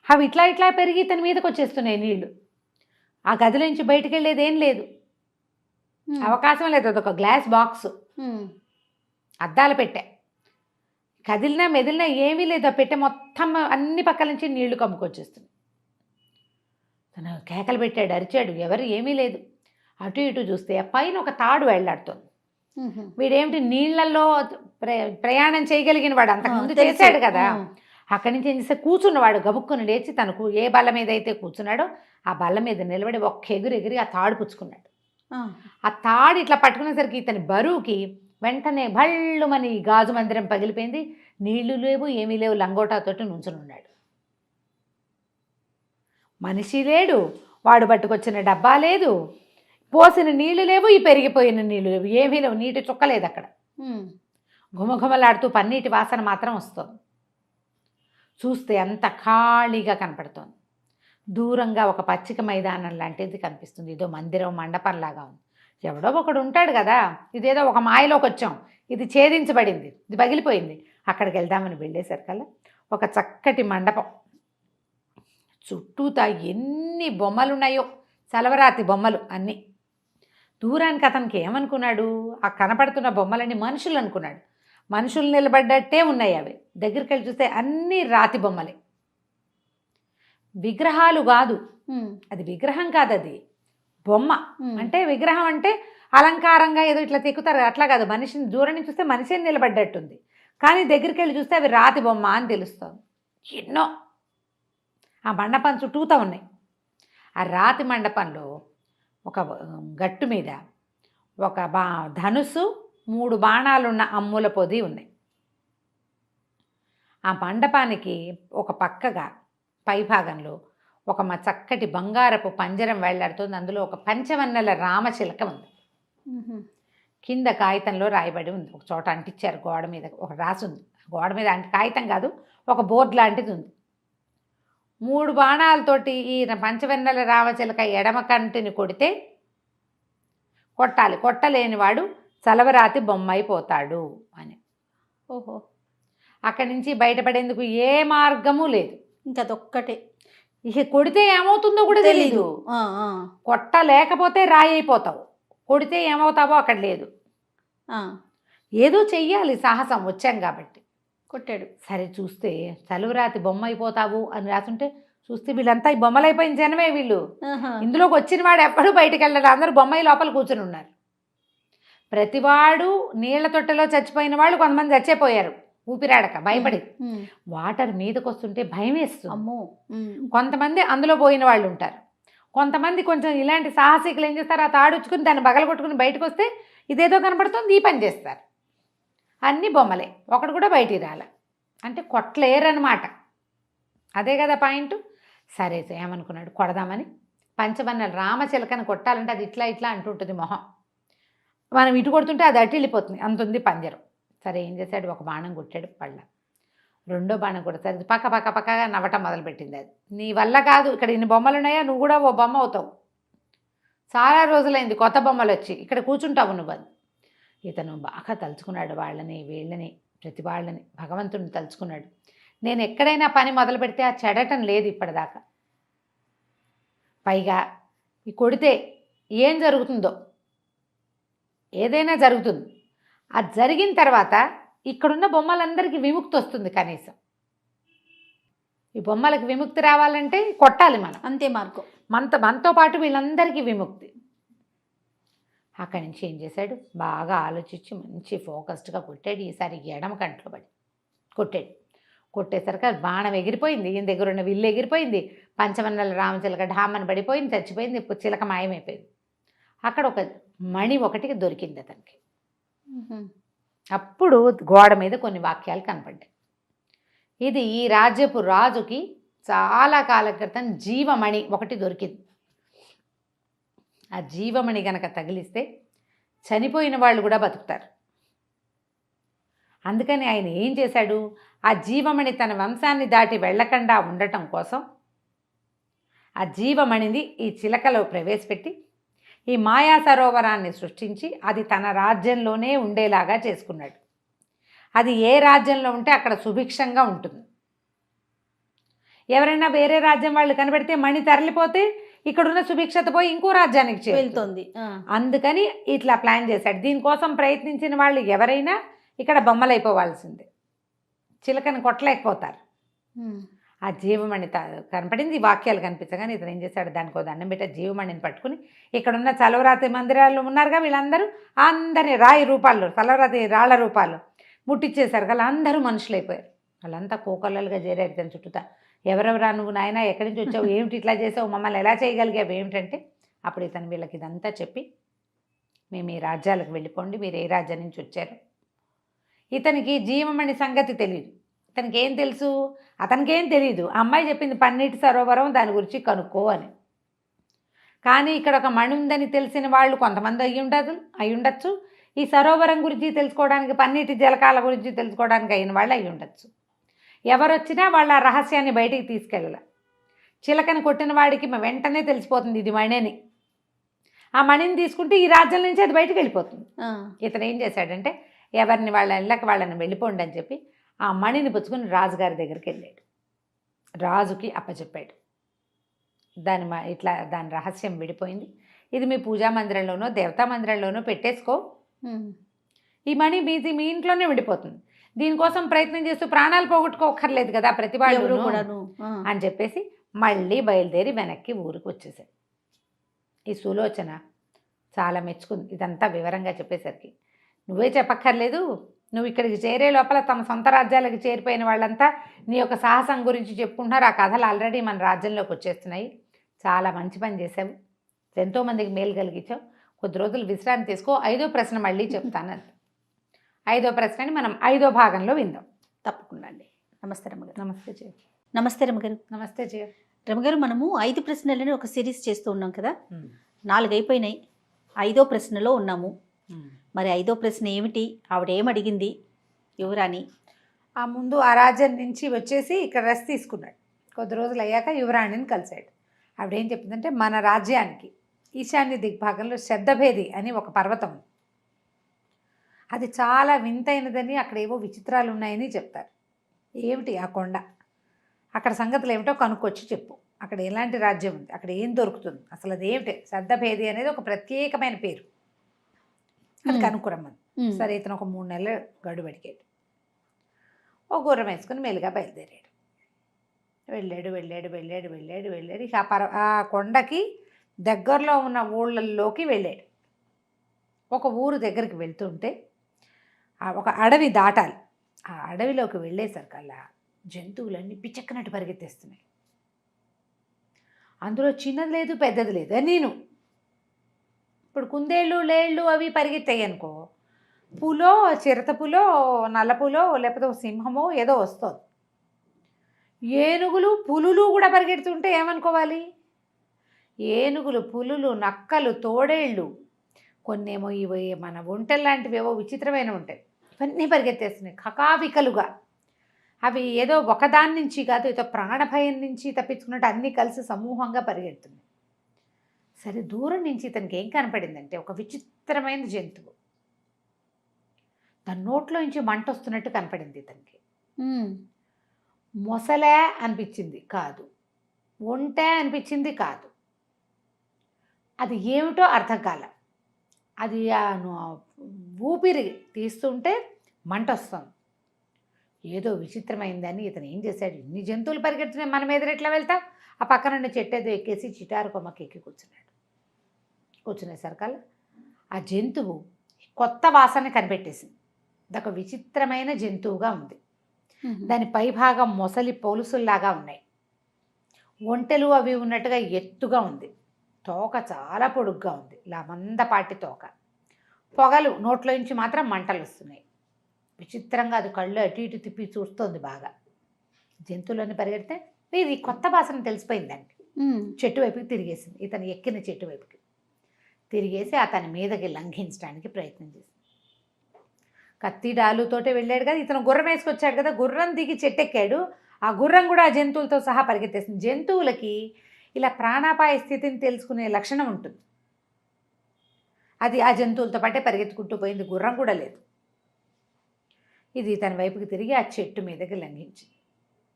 అవి ఇట్లా పెరిగి తన మీదకి వచ్చేస్తున్నాయి నీళ్లు. ఆ గదిలోంచి బయటికి వెళ్ళేది ఏం లేదు, అవకాశం లేదు. అదొక గ్లాస్ బాక్స్, అద్దాల పెట్టె, కదిలినా మెదిలినా ఏమీ లేదు. ఆ పెట్టె మొత్తం అన్ని పక్కల నుంచి నీళ్లు కమ్ముకొచ్చేస్తుంది. తను కేకలు పెట్టాడు, అరిచాడు, ఎవరు ఏమీ లేదు. అటు ఇటు చూస్తే పైన ఒక తాడు వెళ్ళాడుతోంది. వీడేమిటి నీళ్లలో ప్రయాణం చేయగలిగిన వాడు, అంతకుముందు చేశాడు కదా. అక్కడి నుంచి ఏం చేస్తే కూర్చున్నవాడు గబుక్కుని లేచి తనకు ఏ బల్ల మీద అయితే కూర్చున్నాడో ఆ బల్ల మీద నిలబడి ఒక్క ఎగిరి ఆ తాడు పుచ్చుకున్నాడు. ఆ తాడు ఇట్లా పట్టుకునేసరికి ఇతని బరువుకి వెంటనే భళ్ళుమని గాజు మందిరం పగిలిపోయింది. నీళ్లు లేవు, ఏమీ లేవు, లంగోటాతోటి నుంచుని ఉన్నాడు. మనిషి లేడు, వాడు పట్టుకొచ్చిన డబ్బా లేదు, పోసిన నీళ్లు లేవు, ఈ పెరిగిపోయిన నీళ్లు లేవు, ఏమీ లేవు, నీటి చుక్క లేదు అక్కడ. ఘుమఘుమలాడుతూ పన్నీటి వాసన మాత్రం వస్తుంది. చూస్తే అంత ఖాళీగా కనపడుతోంది. దూరంగా ఒక పచ్చిక మైదానం లాంటిది కనిపిస్తుంది, ఏదో మందిరం మండపంలాగా ఉంది. ఎవడో ఒకడు ఉంటాడు కదా, ఇదేదో ఒక మాయలోకి వచ్చాం, ఇది ఛేదించబడింది, ఇది పగిలిపోయింది, అక్కడికి వెళ్దామని వెళ్ళేసరికల్లా ఒక చక్కటి మండపం, చుట్టూతా ఎన్ని బొమ్మలు ఉన్నాయో, సలవరాతి బొమ్మలు అన్నీ. దూరానికి అతనికి ఏమనుకున్నాడు, ఆ కనపడుతున్న బొమ్మలన్నీ మనుషులు అనుకున్నాడు. మనుషులు నిలబడ్డట్టే ఉన్నాయి అవి. దగ్గరికి వెళ్ళి చూస్తే అన్నీ రాతి బొమ్మలే, విగ్రహాలు కాదు. అది విగ్రహం కాదు, అది బొమ్మ. అంటే విగ్రహం అంటే అలంకారంగా ఏదో ఇట్లా తెక్కుతారు, అట్లా కాదు. మనిషిని దూరం నుంచి చూస్తే మనిషిని నిలబడ్డట్టుంది, కానీ దగ్గరికి వెళ్ళి చూస్తే అవి రాతి బొమ్మ అని తెలుస్తుంది. ఎన్నో ఆ మండపం చుట్టూతా ఉన్నాయి. ఆ రాతి మండపంలో ఒక గట్టు మీద ఒక ధనుసు 3 బాణాలున్న అమ్ముల పొది ఉన్నాయి. ఆ మండపానికి ఒక పక్కగా పైభాగంలో ఒక చక్కటి బంగారపు పంజరం వేళ్లాడుతుంది. అందులో ఒక పంచవన్నెల రామచిలక ఉంది. కింద కాగితంలో రాయబడి ఉంది. ఒక చోట అంటించారు గోడ మీద, ఒక రాసి ఉంది. గోడ మీద కాగితం కాదు, ఒక బోర్డు లాంటిది ఉంది. 3 బాణాలతోటి ఈ పంచవన్నెల రామచిలక ఎడమ కంటిని కొడితే కొట్టాలి, కొట్టలేనివాడు చలవరాతి బొమ్మ అయిపోతాడు అని. ఓహో, అక్కడి నుంచి బయటపడేందుకు ఏ మార్గము లేదు. ఇంకా అదొక్కటే. ఇక కొడితే ఏమవుతుందో కూడా తెలీదు. కొట్టలేకపోతే రాయి అయిపోతావు, కొడితే ఏమవుతావో అక్కడ లేదు. ఏదో చెయ్యాలి, సాహసం, వచ్చాం కాబట్టి. కొట్టాడు. సరే చూస్తే చలువరాతి బొమ్మ అయిపోతావు అని రాసుంటే చూస్తే వీళ్ళంతా ఈ బొమ్మలు అయిపోయిన జనమే వీళ్ళు. ఇందులోకి వచ్చిన వాడు ఎప్పుడూ బయటికి వెళ్ళాడు, అందరూ బొమ్మాయి లోపల కూర్చుని ఉన్నారు. ప్రతివాడు నీళ్ల తొట్టెలో చచ్చిపోయిన వాళ్ళు కొంతమంది చచ్చిపోయారు ఊపిరాడక భయపడి. వాటర్ మీదకి వస్తుంటే భయం వేస్తుంది. అమ్మో. కొంతమంది అందులో పోయిన వాళ్ళు ఉంటారు. కొంతమంది కొంచెం ఇలాంటి సాహసికులు ఏం చేస్తారు, ఆ తాడుచుకుని దాన్ని బగలగొట్టుకుని బయటకు వస్తే ఇదేదో కనపడుతుంది, ఈ పని చేస్తారు. అన్నీ బొమ్మలే, ఒకడు కూడా బయటికి రాలే. అంటే కొట్టలేరన్నమాట. అదే కదా పాయింట్. సరే ఏమనుకున్నాడు, కొడదామని పంచవన్నెల రామచిలకని కొట్టాలంటే అది ఇట్లా ఇట్లా అంటుంటుంది మొహం. మనం ఇటు కొడుతుంటే అది అటు వెళ్ళిపోతుంది, అంత ఉంది పంజరం. సరే ఏం చేశాడు, ఒక బాణం కొట్టాడు పళ్ళ. రెండో బాణం కొడతారు, పక్క పక్క పక్కగా నవ్వటం మొదలుపెట్టింది. అది నీ వల్ల కాదు, ఇక్కడ ఇన్ని బొమ్మలు ఉన్నాయా, నువ్వు కూడా ఓ బొమ్మ అవుతావు. చాలా రోజులైంది కొత్త బొమ్మలు వచ్చి, ఇక్కడ కూర్చుంటావు నువ్వు అని. ఇతను బాగా తలుచుకున్నాడు వాళ్ళని వీళ్ళని, ప్రతి వాళ్ళని భగవంతుడిని తలుచుకున్నాడు. నేను ఎక్కడైనా పని మొదలు పెడితే ఆ చెడటం లేదు ఇప్పటిదాకా. పైగా ఈ కొడితే ఏం జరుగుతుందో, ఏదైనా జరుగుతుంది. అది జరిగిన తర్వాత ఇక్కడున్న బొమ్మలందరికీ విముక్తి వస్తుంది. కనీసం ఈ బొమ్మలకు విముక్తి రావాలంటే కొట్టాలి మనం, అంతే మార్గం. మనతో పాటు వీళ్ళందరికీ విముక్తి. అక్కడి నుంచి ఏం చేశాడు, బాగా ఆలోచించి మంచి ఫోకస్డ్గా కొట్టాడు. ఈసారి ఎడమ కంట్లో పడి కొట్టాడు. కొట్టేసరికి అది బాణం ఎగిరిపోయింది, ఈయన దగ్గర ఉన్న విల్లు ఎగిరిపోయింది, పంచవన్నెల రామచిలక ఢామని పడిపోయింది, చచ్చిపోయింది, చిలక మాయమైపోయింది. అక్కడ ఒక మణి ఒకటికి దొరికింది అతనికి. అప్పుడు గోడ మీద కొన్ని వాక్యాలు కనపడ్డాయి. ఇది ఈ రాజ్యపు రాజుకి చాలా కాలం క్రితం జీవమణి ఒకటి దొరికింది. ఆ జీవమణి గనక తగిలిస్తే చనిపోయిన వాళ్ళు కూడా బతుకుతారు. అందుకని ఆయన ఏం చేశాడు, ఆ జీవమణి తన వంశాన్ని దాటి వెళ్ళకుండా ఉండటం కోసం ఆ జీవమణిని ఈ చిలకలో ప్రవేశపెట్టి ఈ మాయా సరోవరాన్ని సృష్టించి అది తన రాజ్యంలోనే ఉండేలాగా చేసుకున్నాడు. అది ఏ రాజ్యంలో ఉంటే అక్కడ సుభిక్షంగా ఉంటుంది. ఎవరైనా వేరే రాజ్యం వాళ్ళు కనబడితే మణి తరలిపోతే ఇక్కడున్న సుభిక్షత పోయి ఇంకో రాజ్యానికి వెళ్తుంది. అందుకని ఇట్లా ప్లాన్ చేశాడు. దీనికోసం ప్రయత్నించిన వాళ్ళు ఎవరైనా ఇక్కడ బొమ్మలైపోవాల్సిందే, చిలకని కొట్టలేకపోతారు. ఆ జీవమణి కనపడింది, వాక్యాలు కనిపించగానే ఇతను ఏం చేశాడు, దానికో దండం పెట్టి జీవమణిని పట్టుకుని ఇక్కడున్న చలవరాతి మందిరాలు ఉన్నారుగా వీళ్ళందరూ, అందరినీ రాయి రూపాల్లో చలవరాతి రాళ్ల రూపాల్లో ముట్టించేశారు కదా, అందరూ మనుషులైపోయారు. వాళ్ళంతా కోకొల్లలుగా చేరారు ఇతను చుట్టూతా. ఎవరెవరా నువ్వు నాయన, ఎక్కడి నుంచి వచ్చావు, ఏమిటి ఇట్లా చేసావు, మమ్మల్ని ఎలా చేయగలిగావు ఏమిటంటే, అప్పుడు ఇతను వీళ్ళకి ఇదంతా చెప్పి మేము ఈ రాజ్యాలకు వెళ్ళిపోండి, మీరు ఏ రాజ్యం నుంచి వచ్చారు. ఇతనికి జీవమణి సంగతి తెలియదు. ఇతనికి ఏం తెలుసు, అతనికేం తెలియదు. అమ్మాయి చెప్పింది పన్నీటి సరోవరం, దాని గురించి కనుక్కో అని. కానీ ఇక్కడ ఒక మణి ఉందని తెలిసిన వాళ్ళు కొంతమంది అయి ఉండొచ్చు. ఈ సరోవరం గురించి తెలుసుకోవడానికి, పన్నీటి జలకాల గురించి తెలుసుకోవడానికి అయిన వాళ్ళు అయి ఉండొచ్చు. ఎవరొచ్చినా వాళ్ళ రహస్యాన్ని బయటికి తీసుకెళ్ళాలి. చిలకని కొట్టిన వాడికి వెంటనే తెలిసిపోతుంది ఇది మణిని. ఆ మణిని తీసుకుంటే ఈ రాజ్యం నుంచి అది బయటకు వెళ్ళిపోతుంది. ఇతను ఏం చేశాడంటే, ఎవరిని వాళ్ళ ఇళ్ళకి వాళ్ళని వెళ్ళిపోండి అని చెప్పి ఆ మణిని పుచ్చుకొని రాజుగారి దగ్గరికి వెళ్ళాడు. రాజుకి అప్పచెప్పాడు. దాని రహస్యం విడిపోయింది, ఇది మీ పూజా మందిరంలోనో దేవతా మందిరంలోనో పెట్టేసుకో, ఈ మణి మీ ఇంట్లోనే విడిపోతుంది. దీనికోసం ప్రయత్నం చేస్తూ ప్రాణాలు పోగొట్టుకోకర్లేదు కదా ప్రతి వాళ్ళు అని చెప్పేసి మళ్ళీ బయలుదేరి వెనక్కి ఊరికి వచ్చేసాడు. ఈ సులోచన చాలా మెచ్చుకుంది ఇదంతా వివరంగా చెప్పేసరికి. నువ్వే చెప్పక్కర్లేదు, నువ్వు ఇక్కడికి చేరే లోపల తమ సొంత రాజ్యాలకు చేరిపోయిన వాళ్ళంతా నీ యొక్క సాహసం గురించి చెప్పుకుంటున్నారు. ఆ కథలు ఆల్రెడీ మన రాజ్యంలోకి వచ్చేస్తున్నాయి. చాలా మంచి పని చేసావు, ఎంతోమందికి మేలు కలిగించావు. కొద్ది రోజులు విశ్రాంతి తీసుకో. 5వ ప్రశ్న మళ్ళీ చెప్తాను. 5వ ప్రశ్నని మనం 5వ భాగంలో విందాం. తప్పకుండా అండి. నమస్తే రమగారు. నమస్తే జయ. నమస్తే రమగారు. నమస్తే జయ. రమగారు, మనము 5 ప్రశ్నలని ఒక సిరీస్ చేస్తూ ఉన్నాం కదా, 4 అయిపోయినాయి, 5వ ప్రశ్నలో ఉన్నాము. మరి 5వ ప్రశ్న ఏమిటి, ఆవిడ ఏమడిగింది యువరాణి? ఆ ముందు ఆ రాజ్యం నుంచి వచ్చేసి ఇక్కడ రెస్ట్ తీసుకున్నాడు. కొద్ది రోజులు అయ్యాక యువరాణిని కలిశాడు. ఆవిడ ఏం చెప్పిందంటే, మన రాజ్యానికి ఈశాన్య దిగ్భాగంలో శబ్దభేది అని ఒక పర్వతం ఉంది. అది చాలా వింతైనదని, అక్కడ ఏవో విచిత్రాలు ఉన్నాయని చెప్తారు. ఏమిటి ఆ కొండ, అక్కడ సంగతులు ఏమిటో కనుక్కొచ్చి చెప్పు. అక్కడ ఎలాంటి రాజ్యం ఉంది, అక్కడ ఏం దొరుకుతుంది, అసలు అది ఏమిటి? శబ్దభేది అనేది ఒక ప్రత్యేకమైన పేరు. అది కనుక్కురమ్మని. సరే, ఇతను ఒక 3 నెలలు గడువు అడిగాడు. ఓ గుర్రం వేసుకుని మెల్లిగా బయలుదేరాడు. వెళ్ళాడు. ఇక ఆ కొండకి దగ్గరలో ఉన్న ఊళ్ళల్లోకి వెళ్ళాడు. ఒక ఊరు దగ్గరికి వెళ్తుంటే ఒక అడవి దాటాలి. ఆ అడవిలోకి వెళ్ళేసరికల్లా జంతువులన్నీ పిచ్చెక్కనట్టు పరిగెత్తేస్తున్నాయి. అందులో చిన్నది లేదు, పెద్దది లేదు. నేను ఇప్పుడు కుందేళ్ళు, లేళ్ళు అవి పరిగెత్తాయి అనుకో, పులో, చిరత పులో, నల్ల పులో, లేకపోతే సింహమో ఏదో వస్తుంది. ఏనుగులు, పులులు కూడా పరిగెడుతుంటే ఏమనుకోవాలి? ఏనుగులు, పులులు, నక్కలు, తోడేళ్ళు, కొన్నేమో ఇవి మన ఒంటెలు లాంటివి ఏవో విచిత్రమైన ఉంటాయి, ఇవన్నీ పరిగెత్తేస్తున్నాయి కకావికలుగా. అవి ఏదో ఒకదాని నుంచి కాదు, ఏదో ప్రాణభయం నుంచి తప్పించుకున్నట్టు అన్నీ కలిసి సమూహంగా పరిగెడుతున్నాయి. సరే, దూరం నుంచి ఇతనికి ఏం కనపడిందంటే ఒక విచిత్రమైన జంతువు. దాని నోట్లో నుంచి మంట వస్తున్నట్టు కనపడింది ఇతనికి. మొసలే అనిపించింది కాదు, ఒంటే అనిపించింది కాదు, అది ఏమిటో అర్థం కాల. అది ఊపిరి తీస్తుంటే మంట వస్తుంది. ఏదో విచిత్రమైందని ఇతను ఏం చేశాడు, ఇన్ని జంతువులు పరిగెడుతున్నాయి, మనం ఎదురెట్లా వెళ్తాం? ఆ పక్కన చెట్టేదో ఎక్కేసి చిటారు కొమ్మకి ఎక్కి కూర్చున్నాడు. కూర్చునేసరికల్ ఆ జంతువు కొత్త వాసన కనిపెట్టేసింది. అదొక విచిత్రమైన జంతువుగా ఉంది. దాని పైభాగం మొసలి పోలుసుల్లాగా ఉన్నాయి. ఒంటెలు అవి ఉన్నట్టుగా ఎత్తుగా ఉంది. తోక చాలా పొడుగ్గా ఉంది, ఇలా మందపాటి తోక. పొగలు, నోట్లోంచి మాత్రం మంటలు వస్తున్నాయి. విచిత్రంగా అది కళ్ళు అటు ఇటు తిప్పి చూస్తోంది బాగా. జంతువులన్నీ పరిగెడితే ఇది కొత్త వాసన తెలిసిపోయిందండి. చెట్టు వైపుకి తిరిగేసింది. ఇతను ఎక్కిన చెట్టు వైపుకి తిరిగేసి అతని మీదకి లంఘించడానికి ప్రయత్నం చేసింది. కత్తి డాలుతోటే వెళ్ళాడు కదా, ఇతను గుర్రం వేసుకొచ్చాడు కదా, గుర్రం దిగి చెట్టు ఎక్కాడు. ఆ గుర్రం కూడా ఆ జంతువులతో సహా పరిగెత్తేసింది. జంతువులకి ఇలా ప్రాణాపాయ స్థితిని తెలుసుకునే లక్షణం ఉంటుంది. అది ఆ జంతువులతో పాటే పరిగెత్తుకుంటూ పోయింది. గుర్రం కూడా లేదు. ఇది తన వైపుకి తిరిగి ఆ చెట్టు మీదకి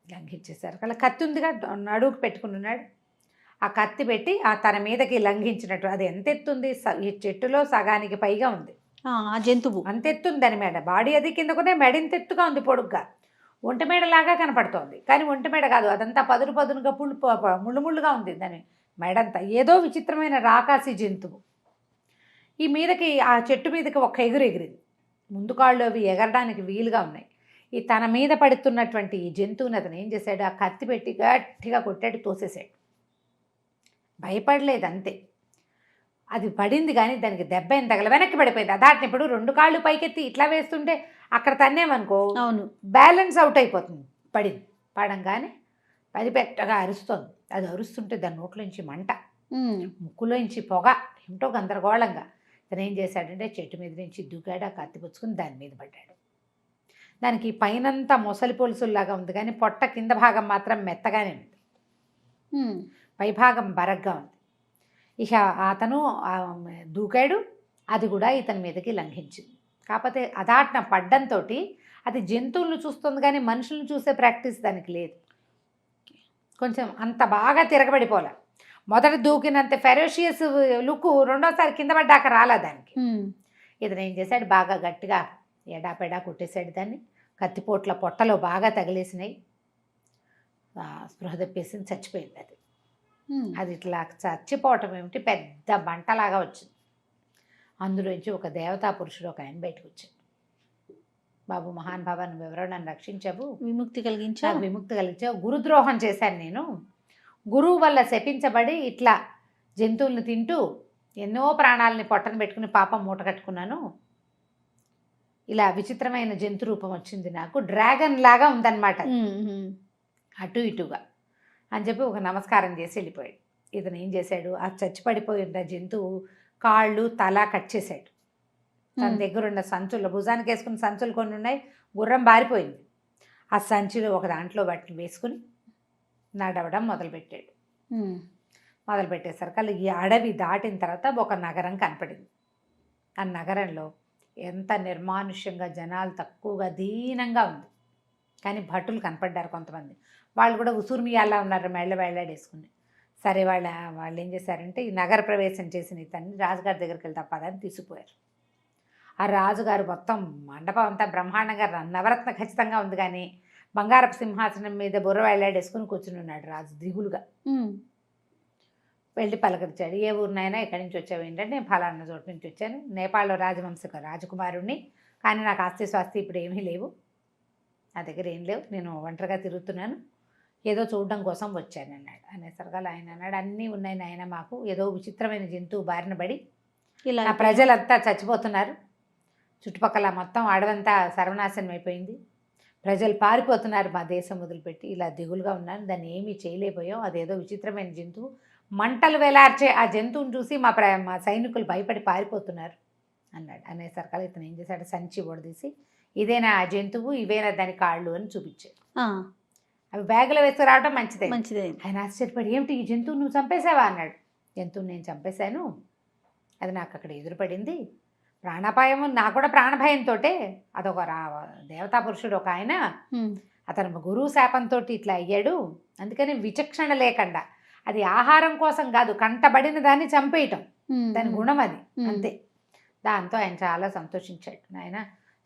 లంఘించేశారు. అలా కత్తి ఉందిగా, నడువుకు పెట్టుకున్నాడు. ఆ కత్తి పెట్టి ఆ తన మీదకి లంఘించినట్టు. అది ఎంత ఎత్తుంది? ఈ చెట్టులో సగానికి పైగా ఉంది ఆ జంతువు. అంత ఎత్తుంది దాని మెడ. బాడీ అది కిందకునే, మెడ ఇంత ఎత్తుగా ఉంది, పొడుగ్గా. ఒంటి మేడలాగా కనపడుతోంది, కానీ ఒంటి మేడ కాదు, అదంతా పదునుగా ముళ్ళుగా ఉంది దాని మెడంతా. ఏదో విచిత్రమైన రాకాసి జంతువు. ఈ మీదకి ఆ చెట్టు మీదకి ఒక ఎగిరింది. ముందు కాళ్ళు అవి ఎగరడానికి వీలుగా ఉన్నాయి. ఈ తన మీద పడుతున్నటువంటి ఈ జంతువుని అతను ఏం చేశాడు, ఆ కత్తి పెట్టి గట్టిగా కొట్టాడు, తోసేసాడు. భయపడలేదు, అంతే. అది పడింది కానీ దానికి దెబ్బ ఏం తగల, వెనక్కి పడిపోయింది. అదాటిని ఇప్పుడు 2 కాళ్ళు పైకెత్తి ఇట్లా వేస్తుంటే అక్కడ తన్నేమనుకో, అవును, బ్యాలెన్స్ అవుట్ అయిపోతుంది. పడింది. పడంగానే అది పెద్దగా అరుస్తోంది. అది అరుస్తుంటే దాని నోట్లోంచి మంట, ముక్కులోంచి పొగ, ఏమిటో గందరగోళంగా. తను ఏం చేశాడంటే చెట్టు మీద నుంచి దూకాడు, ఆ కత్తి పుచ్చుకుని దాని మీద పడ్డాడు. దానికి పైనంతా మొసలి పొలుసుల్లాగా ఉంది, కానీ పొట్ట కింద భాగం మాత్రం మెత్తగానే ఉంది, పైభాగం బరగ్గా ఉంది. ఇక అతను దూకాడు, అది కూడా ఇతని మీదకి లంఘించింది. కాకపోతే అదాటన పడ్డంతో అది జంతువులను చూస్తుంది, కానీ మనుషులను చూసే ప్రాక్టీస్ దానికి లేదు. కొంచెం అంత బాగా తిరగబడిపోలే. మొదట దూకినంత ఫెరోషియస్ లుక్ రెండోసారి కింద పడ్డాక రాలా దానికి. ఇతను ఏం చేశాడు, బాగా గట్టిగా ఎడాపెడా కొట్టేశాడు దాన్ని. కత్తిపోట్ల పొట్టలో బాగా తగిలేసినాయి. స్పృహ తప్పేసింది, చచ్చిపోయింది అది. అది ఇట్లా చచ్చిపోవటం ఏమిటి, పెద్ద మంటలాగా వచ్చింది. అందులోంచి ఒక దేవతా పురుషుడు ఒక ఆయన బయటకు వచ్చాడు. బాబు మహాన్ బాబా, నువ్వెవరో, నన్ను రక్షించావు, విముక్తి కలిగించావు. గురుద్రోహం చేశాను నేను. గురువు వల్ల శపించబడి ఇట్లా జంతువుల్ని తింటూ ఎన్నో ప్రాణాలని పొట్టను పెట్టుకుని పాపం మూట కట్టుకున్నాను. ఇలా విచిత్రమైన జంతు రూపం వచ్చింది, నాకు డ్రాగన్ లాగా ఉందన్నమాట అది. అటు ఇటుగా అని చెప్పి ఒక నమస్కారం చేసి వెళ్ళిపోయాడు. ఇతను ఏం చేశాడు, ఆ చచ్చి పడిపోయిన జంతువు కాళ్ళు తల కట్ చేశాడు. తన దగ్గర ఉన్న సంచుల్లో, భుజానికి వేసుకున్న సంచులు కొన్ని ఉన్నాయి, గుర్రం బారిపోయింది. ఆ సంచిలో ఒక దాంట్లో వాటిని వేసుకుని నడవడం మొదలుపెట్టాడు. మొదలుపెట్టేసరికి ఈ అడవి దాటిన తర్వాత ఒక నగరం కనపడింది. ఆ నగరంలో ఎంత నిర్మానుష్యంగా, జనాలు తక్కువగా, దీనంగా ఉంది. కానీ భటులు కనపడ్డారు కొంతమంది. వాళ్ళు కూడా ఉసూర్మియాలా ఉన్నారు, మెళ్ళ వేలాడేసుకుని. సరే వాళ్ళు ఏం చేశారంటే, ఈ నగర ప్రవేశం చేసిన ఇతన్ని రాజుగారి దగ్గరికి వెళ్తే పదని తీసుకుపోయారు. ఆ రాజుగారు మొత్తం మండపం అంతా బ్రహ్మాండంగా నవరత్న ఖచ్చితంగా ఉంది, కానీ బంగారపు సింహాసనం మీద బుర్ర వేలాడేసుకుని కూర్చుని ఉన్నాడు రాజు దిగులుగా. వెళ్ళి పలకరించాడు. ఏ ఊరినైనా ఎక్కడి నుంచి వచ్చావు ఏంటంటే, నేను ఫలానా చోటు నుంచి వచ్చాను, నేపాల్లో రాజవంశ రాజకుమారుణ్ణి, కానీ నాకు ఆస్తి స్వాస్తి ఇప్పుడు ఏమీ లేవు, నా దగ్గర ఏం లేవు, నేను ఒంటరిగా తిరుగుతున్నాను, ఏదో చూడడం కోసం వచ్చాను అన్నాడు. అనేసరిగా ఆయన అన్నాడు, అన్నీ ఉన్నాయి నాయన, మాకు ఏదో విచిత్రమైన జంతువు బారిన పడి ఇలా నా ప్రజలంతా చచ్చిపోతున్నారు, చుట్టుపక్కల మొత్తం అడవంతా సర్వనాశనం అయిపోయింది, ప్రజలు పారిపోతున్నారు మా దేశం వదిలిపెట్టి, ఇలా దిగులుగా ఉన్నాను, దాన్ని ఏమీ చేయలేకపోయాం, అదేదో విచిత్రమైన జంతువు, మంటలు వేలార్చే ఆ జంతువుని చూసి మా సైనికులు భయపడి పారిపోతున్నారు అన్నాడు. అనేసరికి ఇతను ఏం చేశాడు, సంచి ఒడదీసి ఇదేనా ఆ జంతువు, ఇవేనా దాని కాళ్ళు అని చూపించాడు. అవి బ్యాగులో వేసుకు రావడం మంచిదే. ఆయన ఆశ్చర్యపడి, ఏమిటి ఈ జంతువు నువ్వు చంపేశావా అన్నాడు. జంతువుని నేను చంపేశాను, అది నాకు అక్కడ ఎదురుపడింది, ప్రాణాపాయము, నాకు కూడా ప్రాణభయంతో, అదొక దేవతా పురుషుడు ఒక ఆయన, అతను గురువు శాపంతో ఇట్లా అయ్యాడు, అందుకని విచక్షణ లేకుండా, అది ఆహారం కోసం కాదు, కంటబడిన దాన్ని చంపేయటం దాని గుణం అది, అంతే. దాంతో ఆయన చాలా సంతోషించాడు. ఆయన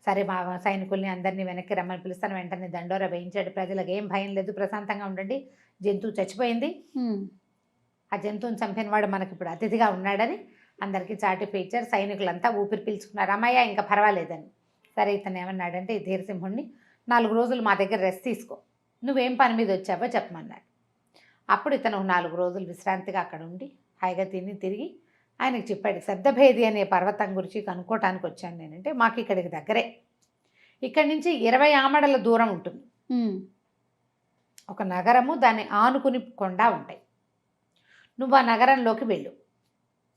సరే మా సైనికుల్ని అందరినీ వెనక్కి రమ్మని పిలుస్తాను, వెంటనే దండోర వేయించాడు. ప్రజలకు ఏం భయం లేదు, ప్రశాంతంగా ఉండండి, జంతువు చచ్చిపోయింది, ఆ జంతువుని చంపిన వాడు మనకి ఇప్పుడు అతిథిగా ఉన్నాడని అందరికీ చాటి ఇచ్చారు. సైనికులంతా ఊపిరి పీల్చుకున్నారు, అమ్మయ్య ఇంకా పర్వాలేదని. సరే ఇతను ఏమన్నాడంటే, ఈ ధీరసింహుడిని 4 రోజులు మా దగ్గర రెస్ట్ తీసుకో, నువ్వేం పని మీద వచ్చావో చెప్పమన్నాడు. అప్పుడు ఇతను 4 రోజులు విశ్రాంతిగా అక్కడ ఉండి హాయిగా తిరిగి ఆయనకు చెప్పాడు, శబ్దభేది అనే పర్వతం గురించి కనుక్కోవటానికి వచ్చాను నేనంటే, మాకు ఇక్కడికి దగ్గరే, ఇక్కడి నుంచి 20 ఆమడల దూరం ఉంటుంది ఒక నగరము, దాన్ని ఆనుకుని కొండ ఉంటాయి, నువ్వు ఆ నగరంలోకి వెళ్ళు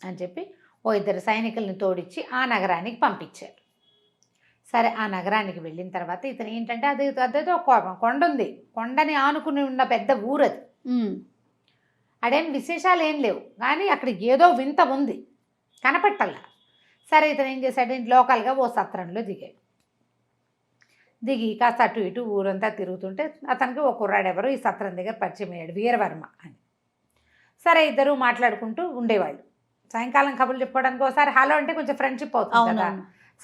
అని చెప్పి ఓ 2 సైనికుల్ని తోడిచ్చి ఆ నగరానికి పంపించారు. సరే ఆ నగరానికి వెళ్ళిన తర్వాత ఇతను ఏంటంటే, అదేదో కొండ ఉంది, కొండని ఆనుకుని ఉన్న పెద్ద ఊరది, అడేం విశేషాలు ఏం లేవు, కానీ అక్కడ ఏదో వింత ఉంది, కనపట్టల్లా. సరే ఇతను ఏం చేశాడు, లోకల్గా ఓ సత్రంలో దిగాడు. దిగి కాస్త అటు ఇటు ఊరంతా తిరుగుతుంటే అతనికి ఓ కుర్రాడెవరో ఈ సత్రం దగ్గర పరిచయం అయ్యాడు, వీరవర్మ అని. సరే ఇద్దరు మాట్లాడుకుంటూ ఉండేవాళ్ళు, సాయంకాలం కబుర్లు చెప్పుకోవడానికి ఒకసారి హలో అంటే కొంచెం ఫ్రెండ్షిప్ అవుతుంది కదా.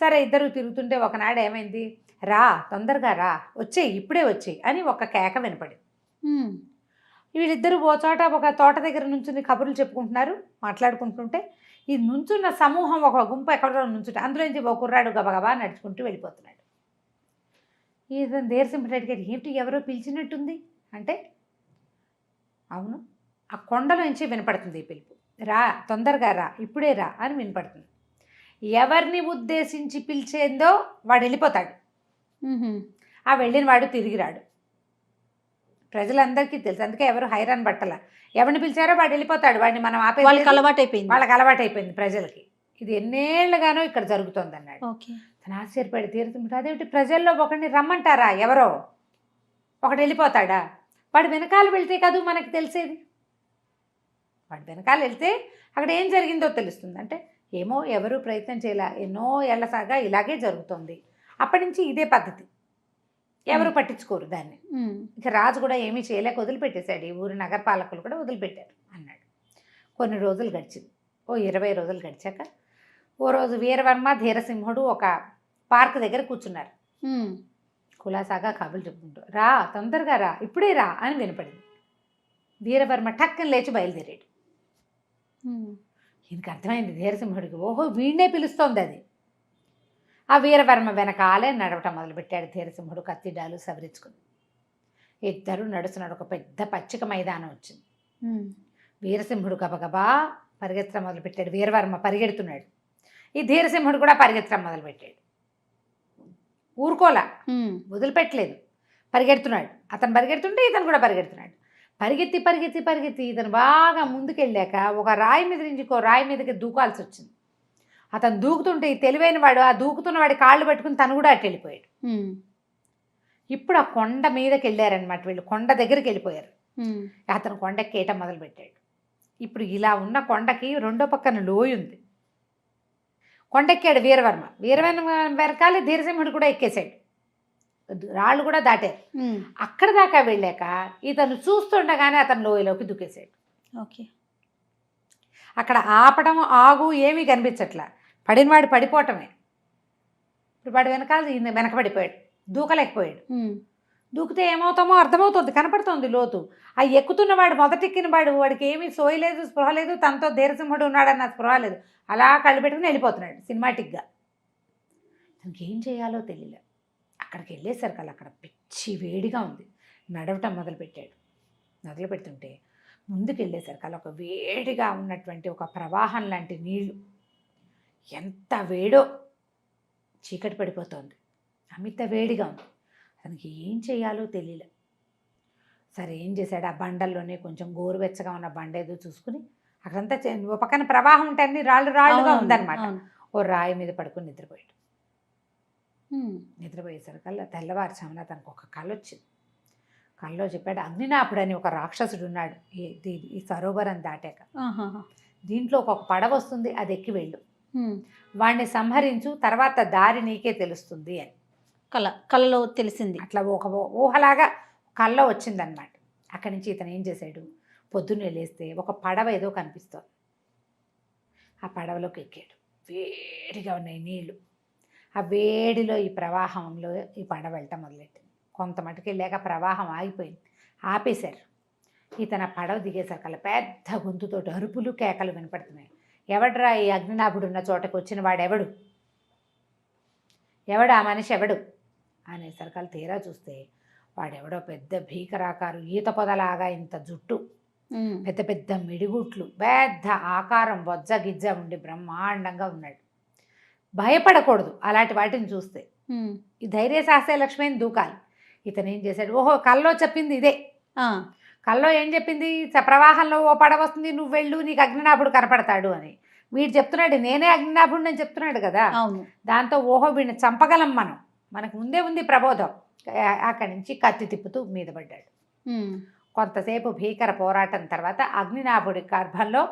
సరే ఇద్దరు తిరుగుతుంటే ఒకనాడు ఏమైంది, రా తొందరగా రా, వచ్చేయి ఇప్పుడే వచ్చేయి అని ఒక కేక వినపడింది. వీళ్ళిద్దరూ ఓ చోట ఒక తోట దగ్గర నుంచుని కబుర్లు చెప్పుకుంటున్నారు, మాట్లాడుకుంటుంటే ఈ నుంచున్న సమూహం ఒక గుంపు ఎక్కడో నుంచుంటే అందులోంచి ఒక కుర్రాడు గబగబా నడుచుకుంటూ వెళ్ళిపోతున్నాడు. ఇతను ధీరసింహుడికి ఏమిటి ఎవరో పిలిచినట్టుంది అంటే, అవును ఆ కొండలోంచి వినపడుతుంది ఈ పిలుపు, రా తొందరగా రా ఇప్పుడే రా అని వినపడుతుంది. ఎవరిని ఉద్దేశించి పిలిచేందో వాడు వెళ్ళిపోతాడు, ఆ వెళ్ళిన వాడు తిరిగి రాడు, ప్రజలందరికీ తెలుసు, అందుకే ఎవరు హైరాన్ పట్టల, ఎవరిని పిలిచారో వాడు వెళ్ళిపోతాడు, వాడిని మనం ఆపే, వాళ్ళకి అలవాటైపోయింది ప్రజలకి. ఇది ఎన్నేళ్లుగానో ఇక్కడ జరుగుతోంది అన్నాడు. తను ఆశ్చర్యపడి తీరుతుంటాడు, అదేమిటి ప్రజల్లో ఒకరిని రమ్మంటారా, ఎవరో ఒకటి వెళ్ళిపోతాడా, వాడు వెనకాల వెళ్తే కాదు మనకి తెలిసేది, వాడు వెనకాల వెళ్తే అక్కడ ఏం జరిగిందో తెలుస్తుంది. అంటే ఏమో ఎవరు ప్రయత్నం చేయాల, ఎన్నో ఏళ్ళసాగా ఇలాగే జరుగుతుంది, అప్పటి నుంచి ఇదే పద్ధతి, ఎవరు పట్టించుకోరు దాన్ని. ఇక రాజు కూడా ఏమీ చేయలేక వదిలిపెట్టేశాడు, ఈ ఊరి నగరపాలకులు కూడా వదిలిపెట్టారు అన్నాడు. కొన్ని రోజులు గడిచింది, ఓ 20 రోజులు గడిచాక ఓ రోజు వీరవర్మ ధీరసింహుడు ఒక పార్క్ దగ్గర కూర్చున్నారు, కులాసాగా కబుర్లు చెప్పుకుంటూ, రా తొందరగా రా ఇప్పుడే రా అని వినపడింది. వీరవర్మ టక్కని లేచి బయలుదేరాడు. ఈయనకి అర్థమైంది ధీరసింహుడికి, ఓహో వీడినే పిలుస్తోంది అది. ఆ వీరవర్మ వెనకాలే నడవటం మొదలుపెట్టాడు ధీరసింహుడు, కత్తిడాలు సవరించుకుని. ఇద్దరు నడుస్తున్నాడు, ఒక పెద్ద పచ్చిక మైదానం వచ్చింది. వీరసింహుడు గబగబా పరిగెత్తడం మొదలుపెట్టాడు, వీరవర్మ పరిగెడుతున్నాడు, ఈ ధీరసింహుడు కూడా పరిగెత్తడం మొదలుపెట్టాడు. ఊరుకోలా, ఉమ్. వదిలిపెట్టలేదు, పరిగెడుతున్నాడు. అతను పరిగెడుతుంటే ఇతను కూడా పరిగెడుతున్నాడు. పరిగెత్తి పరిగెత్తి పరిగెత్తి ఇతను బాగా ముందుకెళ్ళాక ఒక రాయి మీద నుంచి ఇంకో రాయి మీదకి దూకాల్సి వచ్చింది. అతను దూకుతుంటే ఈ తెలివైన వాడు ఆ దూకుతున్న వాడి కాళ్ళు పట్టుకుని తను కూడా అటు వెళ్ళిపోయాడు. ఉమ్. ఇప్పుడు ఆ కొండ మీదకి వెళ్ళారనమాట వీళ్ళు, కొండ దగ్గరికి వెళ్ళిపోయారు. ఉమ్. అతను కొండకి ఏట మొదలుపెట్టాడు. ఇప్పుడు ఇలా ఉన్న కొండకి రెండో పక్కన లోయ ఉంది. కొండెక్కాడు వీరవర్మ. వీరవర్మ వెనకాలే ధీరసింహుడు కూడా ఎక్కేశాడు, రాళ్ళు కూడా దాటారు. ఉమ్. అక్కడ దాకా వెళ్ళాక ఇతను చూస్తుండగానే అతను లోయలోకి దూకేశాడు. ఓకే. అక్కడ ఆపడం ఆగు ఏమీ కనిపించట్లా, పడినవాడు పడిపోవటమే. ఇప్పుడు వాడు వెనకాల ఈయన వెనకబడిపోయాడు, దూకలేకపోయాడు. ఉమ్. దూకితే ఏమవుతామో అర్థమవుతుంది, కనపడుతుంది లోతు. ఆ ఎక్కుతున్నవాడు మొదటెక్కిన వాడికి ఏమీ సోయలేదు, స్పృహ లేదు, తనతో ధీరసింహుడు ఉన్నాడన్న స్పృహ లేదు. అలా కళ్ళు పెట్టుకుని వెళ్ళిపోతున్నాడు సినిమాటిక్గా. తనకి ఏం చేయాలో తెలియలే. అక్కడికి వెళ్ళేసరికి అక్కడ పిచ్చి వేడిగా ఉంది. నడవటం మొదలుపెట్టాడు. మొదలు పెడుతుంటే ముందుకు వెళ్ళేసరికి అలా ఒక వేడిగా ఉన్నటువంటి ఒక ప్రవాహం లాంటి నీళ్లు, ఎంత వేడో, చీకటి పడిపోతుంది, అమిత వేడిగా ఉంది. అతనికి ఏం చేయాలో తెలియలే. సరే ఏం చేశాడు, ఆ బండల్లోనే కొంచెం గోరువెచ్చగా ఉన్న బండ ఏదో చూసుకుని అక్కడంతా ఒక పక్కన ప్రవాహం ఉంటే అన్ని రాళ్ళుగా ఉందన్నమాట. ఓ రాయి మీద పడుకుని నిద్రపోయాడు. నిద్రపోయేసరికల్లా తెల్లవారుజామున తనకు ఒక కళ వచ్చింది. కళ్ళలో చెప్పాడు, అగ్నినాభుడు అని ఒక రాక్షసుడు ఉన్నాడు ఈ సరోవరం దాటాక. దీంట్లో ఒక పడవ వస్తుంది, అది ఎక్కి వెళ్ళు, వాడిని సంహరించు, తర్వాత దారి నీకే తెలుస్తుంది అని కళలో తెలిసింది. అట్లా ఒక ఊహలాగా కళ్ళలో వచ్చిందనమాట. అక్కడి నుంచి ఇతను ఏం చేశాడు, పొద్దున్నే లేస్తే ఒక పడవ ఏదో కనిపిస్తుంది. ఆ పడవలోకి ఎక్కాడు. వేడిగా ఉన్నాయి నీళ్లు. ఆ వేడిలో ఈ ప్రవాహంలో ఈ పడవ వెళ్ళటం మొదలెట్టింది. కొంత మటుకు వెళ్ళాక ప్రవాహం ఆగిపోయింది, ఆపేశారు. ఇతను పడవ దిగేసరికల్లా పెద్ద గొంతుతోటి అరుపులు కేకలు వినపడుతున్నాయి. ఎవడ్రా ఈ అగ్నినాభుడు ఉన్న చోటకు వచ్చిన వాడెవడు, ఎవడు ఆ మనిషి ఎవడు అనేసరికల్లా తీరా చూస్తే వాడెవడో పెద్ద భీకరాకారు, ఈత పొదలాగా ఇంత జుట్టు, పెద్ద పెద్ద మిడిగుట్లు, పెద్ద ఆకారం, బొజ్జ గిజ్జ ఉండి బ్రహ్మాండంగా ఉన్నాడు. భయపడకూడదు అలాంటి వాటిని చూస్తే. ఈ ధైర్య సాహసే లక్ష్మీని దూకాలి. ఇతను ఏం చేశాడు, ఓహో కల్లో చెప్పింది ఇదే. కల్లో ఏం చెప్పింది, ప్రవాహంలో ఓ పడవ వస్తుంది, నువ్వు వెళ్ళు, నీకు అగ్నినాభుడు కనపడతాడు అని. వీడు చెప్తున్నాడు నేనే అగ్నినాభుడిని అని చెప్తున్నాడు కదా. దాంతో ఓహో వీడిని చంపగలం మనకు ముందే ఉంది ప్రబోధం. అక్కడి నుంచి కత్తి తిప్పుతూ మీద పడ్డాడు. కొంతసేపు భీకర పోరాటం తర్వాత అగ్నినాభుడి గర్భంలో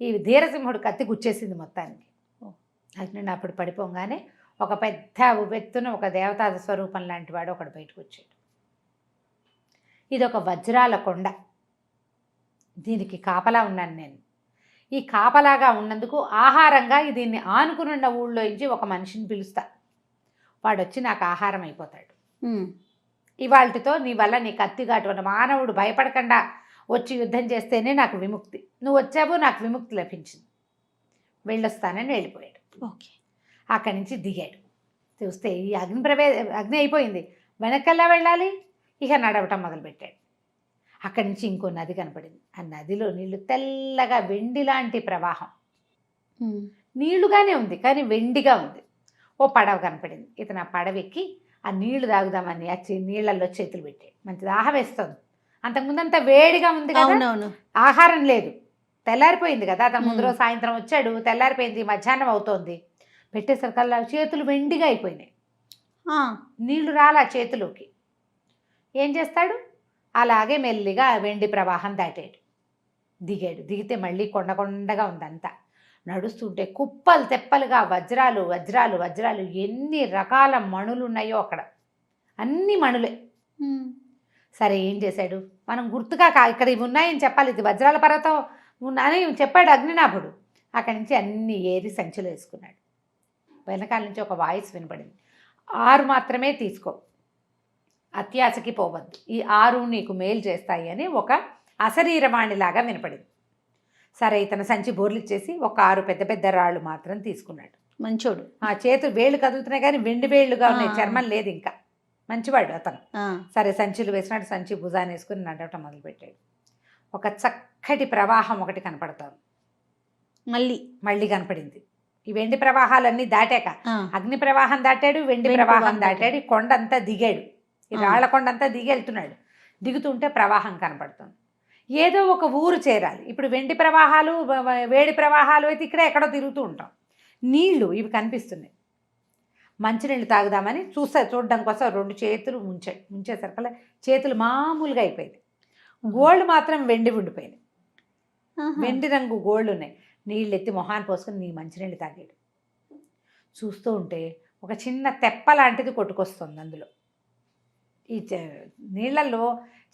ఈ ధీరసింహుడు కత్తి గుచ్చేసింది మొత్తానికి. అగ్నినాభుడు పడిపోగానే ఒక పెద్ద ఉవ్వెత్తున ఒక దేవతా స్వరూపం లాంటి వాడు ఒకడు బయటకు వచ్చాడు. ఇది ఒక వజ్రాల కొండ, దీనికి కాపలా ఉన్నాను నేను. ఈ కాపలాగా ఉన్నందుకు ఆహారంగా దీన్ని ఆనుకునున్న ఊళ్ళో నుంచి ఒక మనిషిని పిలుస్తా, వాడు వచ్చి నాకు ఆహారం అయిపోతాడు. ఇవాళతో నీ వల్ల నీ కత్తిగాటు మానవుడు భయపడకుండా వచ్చి యుద్ధం చేస్తేనే నాకు విముక్తి, నువ్వు వచ్చావు నాకు విముక్తి లభించింది, వెళ్ళొస్తానని వెళ్ళిపోయాడు. ఓకే. అక్కడి నుంచి దిగాడు. చూస్తే ఈ అగ్ని అయిపోయింది, వెనకల్లా వెళ్ళాలి. ఇక నడవటం మొదలుపెట్టాడు. అక్కడి నుంచి ఇంకో నది కనపడింది. ఆ నదిలో నీళ్లు తెల్లగా వెండి లాంటి ప్రవాహం, నీళ్లుగానే ఉంది కానీ వెండిగా ఉంది. ఓ పడవ కనపడింది. ఇతను ఆ పడవ ఎక్కి ఆ నీళ్లు తాగుదామని ఆ నీళ్లలో చేతులు పెట్టాడు. మంచి దాహం వేస్తుంది. అంతకుముందంతా వేడిగా ఉంది కదా, ఆహారం లేదు, తెల్లారిపోయింది కదా. అతను ముందు రోజు సాయంత్రం వచ్చాడు, తెల్లారిపోయింది, మధ్యాహ్నం అవుతోంది. పెట్టేసరికల్లా చేతులు వెండిగా అయిపోయినాయి, నీళ్లు రాలా చేతిలోకి. ఏం చేస్తాడు, అలాగే మెల్లిగా వెండి ప్రవాహం దాటాడు. దిగాడు. దిగితే మళ్ళీ కొండగా ఉందంతా. నడుస్తుంటే కుప్పలు తెప్పలుగా వజ్రాలు వజ్రాలు వజ్రాలు, ఎన్ని రకాల మణులు ఉన్నాయో అక్కడ, అన్ని మణులే. సరే ఏం చేశాడు, మనం గుర్తుగా ఇక్కడ ఇవి ఉన్నాయని చెప్పాలి, ఇది వజ్రాల పర్వతం అని చెప్పాడు అగ్నినాభుడు. అక్కడి నుంచి అన్ని ఏరి సంచిలో వేసుకున్నాడు. వెనకాల నుంచి ఒక వాయిస్ వినపడింది, 6 మాత్రమే తీసుకో, అత్యాశకి పోవద్దు, ఈ 6 నీకు మేలు చేస్తాయి అని ఒక అశరీరవాణిలాగా వినపడింది. సరే ఇతను సంచి బోర్లిచ్చేసి ఒక 6 పెద్ద పెద్ద రాళ్ళు మాత్రం తీసుకున్నాడు. మంచోడు. ఆ చేతులు వేళ్ళు కదులుతున్నాయి కానీ వెండి వేళ్ళుగా ఉన్నాయి, చర్మం లేదు ఇంకా, మంచివాడు అతను. సరే సంచులు వేసినాడు, సంచి భుజాన్ని వేసుకుని నడవటం మొదలుపెట్టాడు. ఒక చక్కటి ప్రవాహం ఒకటి కనపడుతుంది, మళ్ళీ కనపడింది. ఈ వెండి ప్రవాహాలన్నీ దాటాక ఆ, అగ్ని ప్రవాహం దాటాడు, వెండి వెండి ప్రవాహం ప్రవాహం దాటాడు, ఈ కొండ అంతా దిగాడు, ఈ ఆ. రాళ్ల కొండ అంతా దిగి వెళ్తున్నాడు. దిగుతుంటే ప్రవాహం కనపడుతుంది. ఏదో ఒక ఊరు చేరాలి. ఇప్పుడు వెండి ప్రవాహాలు వేడి ప్రవాహాలు అయితే ఇక్కడ ఎక్కడో తిరుగుతూ ఉంటాం. నీళ్లు ఇవి కనిపిస్తున్నాయి. మంచినీళ్ళు తాగుదామని చూడడం కోసం 2 చేతులు ముంచేసరికల్లా చేతులు మామూలుగా అయిపోయింది. గోల్డ్ మాత్రం వెండి ఉండిపోయింది. ఆహా. వెండి రంగు గోల్డ్ ఉన్నాయి. నీళ్ళు ఎత్తి మొహాన్ని పోసుకొని నీ మంచినీళ్ళు తాగాడు. చూస్తూ ఉంటే ఒక చిన్న తెప్ప లాంటిది కొట్టుకొస్తుంది అందులో. ఈ నీళ్ళల్లో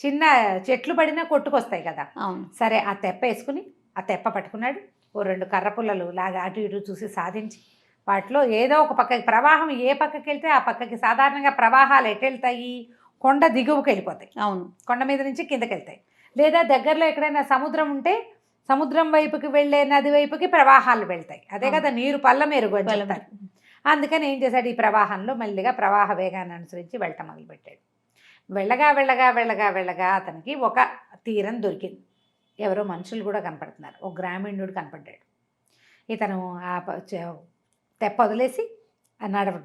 చిన్న చెట్లు పడినా కొట్టుకొస్తాయి కదా. అవును. సరే ఆ తెప్ప వేసుకుని ఆ తెప్ప పట్టుకున్నాడు. ఓ 2 కర్ర పుల్లలు లాగా అటు ఇటు చూసి సాధించి వాటిలో ఏదో ఒక పక్కకి ప్రవాహం ఏ పక్కకి వెళ్తే ఆ పక్కకి, సాధారణంగా ప్రవాహాలు ఎటు వెళ్తాయి, కొండ దిగువకి వెళ్ళిపోతాయి, అవును. కొండ మీద నుంచి కిందకి వెళ్తాయి. లేదా దగ్గరలో ఎక్కడైనా సముద్రం ఉంటే సముద్రం వైపుకి వెళ్ళే నది వైపుకి ప్రవాహాలు వెళ్తాయి. అదే కదా నీరు పల్ల మెరుగు అని చెప్తారు. అందుకని ఏం చేశాడు, ఈ ప్రవాహంలో మెల్లిగా ప్రవాహ వేగాన్ని అనుసరించి వెళ్ళటం మొదలుపెట్టాడు. వెళ్ళగా వెళ్ళగా వెళ్ళగా వెళ్ళగా అతనికి ఒక తీరం దొరికింది. ఎవరో మనుషులు కూడా కనపడుతున్నారు. ఒక గ్రామీణుడు కనపడ్డాడు. ఇతను ఆ తెప్ప వదిలేసి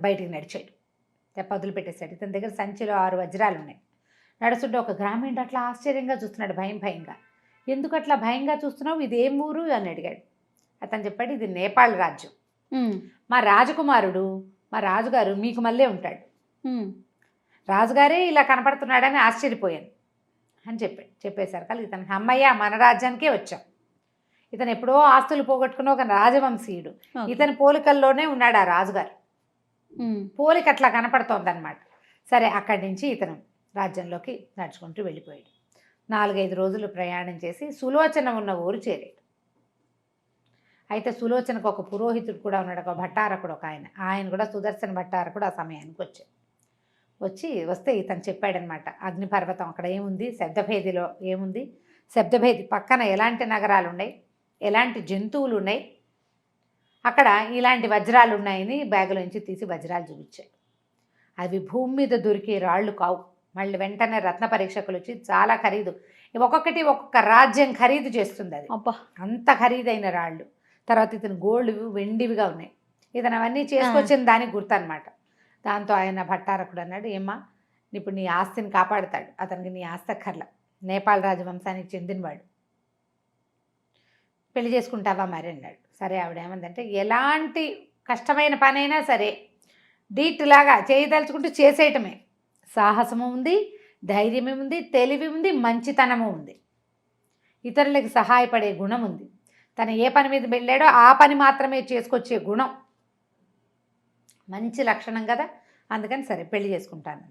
బయటికి నడిచాడు. తెప్ప వదిలిపెట్టేశాడు. ఇతని దగ్గర సంచిలో 6 వజ్రాలు ఉన్నాయి. నడుస్తుంటే ఒక గ్రామీణుడు అట్లా ఆశ్చర్యంగా చూస్తున్నాడు, భయంగా. ఎందుకు అట్లా భయంగా చూస్తున్నావు, ఇది ఏం ఊరు అని అడిగాడు. అతను చెప్పాడు, ఇది నేపాల్ రాజ్యం. మా రాజకుమారుడు, మా రాజుగారు మీకు మళ్ళీ ఉంటాడు. రాజుగారే ఇలా కనపడుతున్నాడని ఆశ్చర్యపోయాను అని చెప్పేసరికి ఇతనికి అమ్మయ్య మన రాజ్యానికే వచ్చాం. ఇతను ఎప్పుడో ఆస్తులు పోగొట్టుకున్న ఒక రాజవంశీయుడు. ఇతని పోలికల్లోనే ఉన్నాడు ఆ రాజుగారు. పోలిక అట్లా కనపడుతోందన్నమాట. సరే అక్కడి నుంచి ఇతను రాజ్యంలోకి నడుచుకుంటూ వెళ్ళిపోయాడు. 4-5 రోజులు ప్రయాణం చేసి సులోచన ఉన్న ఊరు చేరాడు. అయితే సులోచనకు ఒక పురోహితుడు కూడా ఉన్నాడు, ఒక భట్టారకుడు, ఒక ఆయన కూడా సుదర్శన భట్టారకుడు ఆ సమయానికి వస్తే ఇతను చెప్పాడనమాట, అగ్నిపర్వతం అక్కడ ఏముంది, శబ్దభేదిలో ఏముంది, శబ్దభేది పక్కన ఎలాంటి నగరాలు ఉన్నాయి, ఎలాంటి జంతువులు ఉన్నాయి, అక్కడ ఇలాంటి వజ్రాలు ఉన్నాయని బ్యాగులోంచి తీసి వజ్రాలు చూపించాడు. అవి భూమి మీద దొరికే రాళ్ళు కావు. మళ్ళీ వెంటనే రత్న పరీక్షకులు వచ్చి చాలా ఖరీదు, ఒక్కొక్కటి ఒక్కొక్క రాజ్యం ఖరీదు చేస్తుంది. అది అంత ఖరీదైన రాళ్ళు. తర్వాత ఇతను గోల్డ్ వెండివిగా ఉన్నాయి. ఇతను అవన్నీ చేసుకొచ్చిన దానికి గుర్తు అనమాట. దాంతో ఆయన భట్టారకుడు అన్నాడు, ఏమ్మా ఇప్పుడు నీ ఆస్తిని కాపాడుతాడు, అతనికి నీ ఆస్తి అక్కర్ల, నేపాల్ రాజవంశానికి చెందినవాడు, పెళ్లి చేసుకుంటావా మరి అన్నాడు. సరే ఆవిడ ఏమందంటే, ఎలాంటి కష్టమైన పనైనా సరే డీట్లాగా చేయదలుచుకుంటూ చేసేయటమే. సాహసము ఉంది, ధైర్యమే ఉంది, తెలివి ఉంది, మంచితనము ఉంది, ఇతరులకు సహాయపడే గుణం ఉంది. తను ఏ పని మీద వెళ్ళాడో ఆ పని మాత్రమే చేసుకొచ్చే గుణం మంచి లక్షణం కదా. అందుకని సరే పెళ్లి చేసుకుంటాను.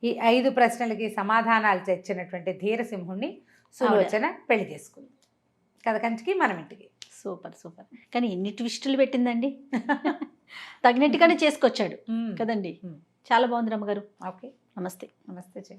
ఈ 5 ప్రశ్నలకి సమాధానాలు తెచ్చినటువంటి ధీరసింహుణ్ణి సులోచన పెళ్లి చేసుకుంది. కథ కంచికి మనం ఇంటికి. సూపర్. కానీ ఎన్ని ట్విస్టులు పెట్టిందండి. తగినట్టుగానే చేసుకొచ్చాడు కదండి. చాలా బాగుంది రమ్మగారు. ఓకే, నమస్తే. నమస్తే.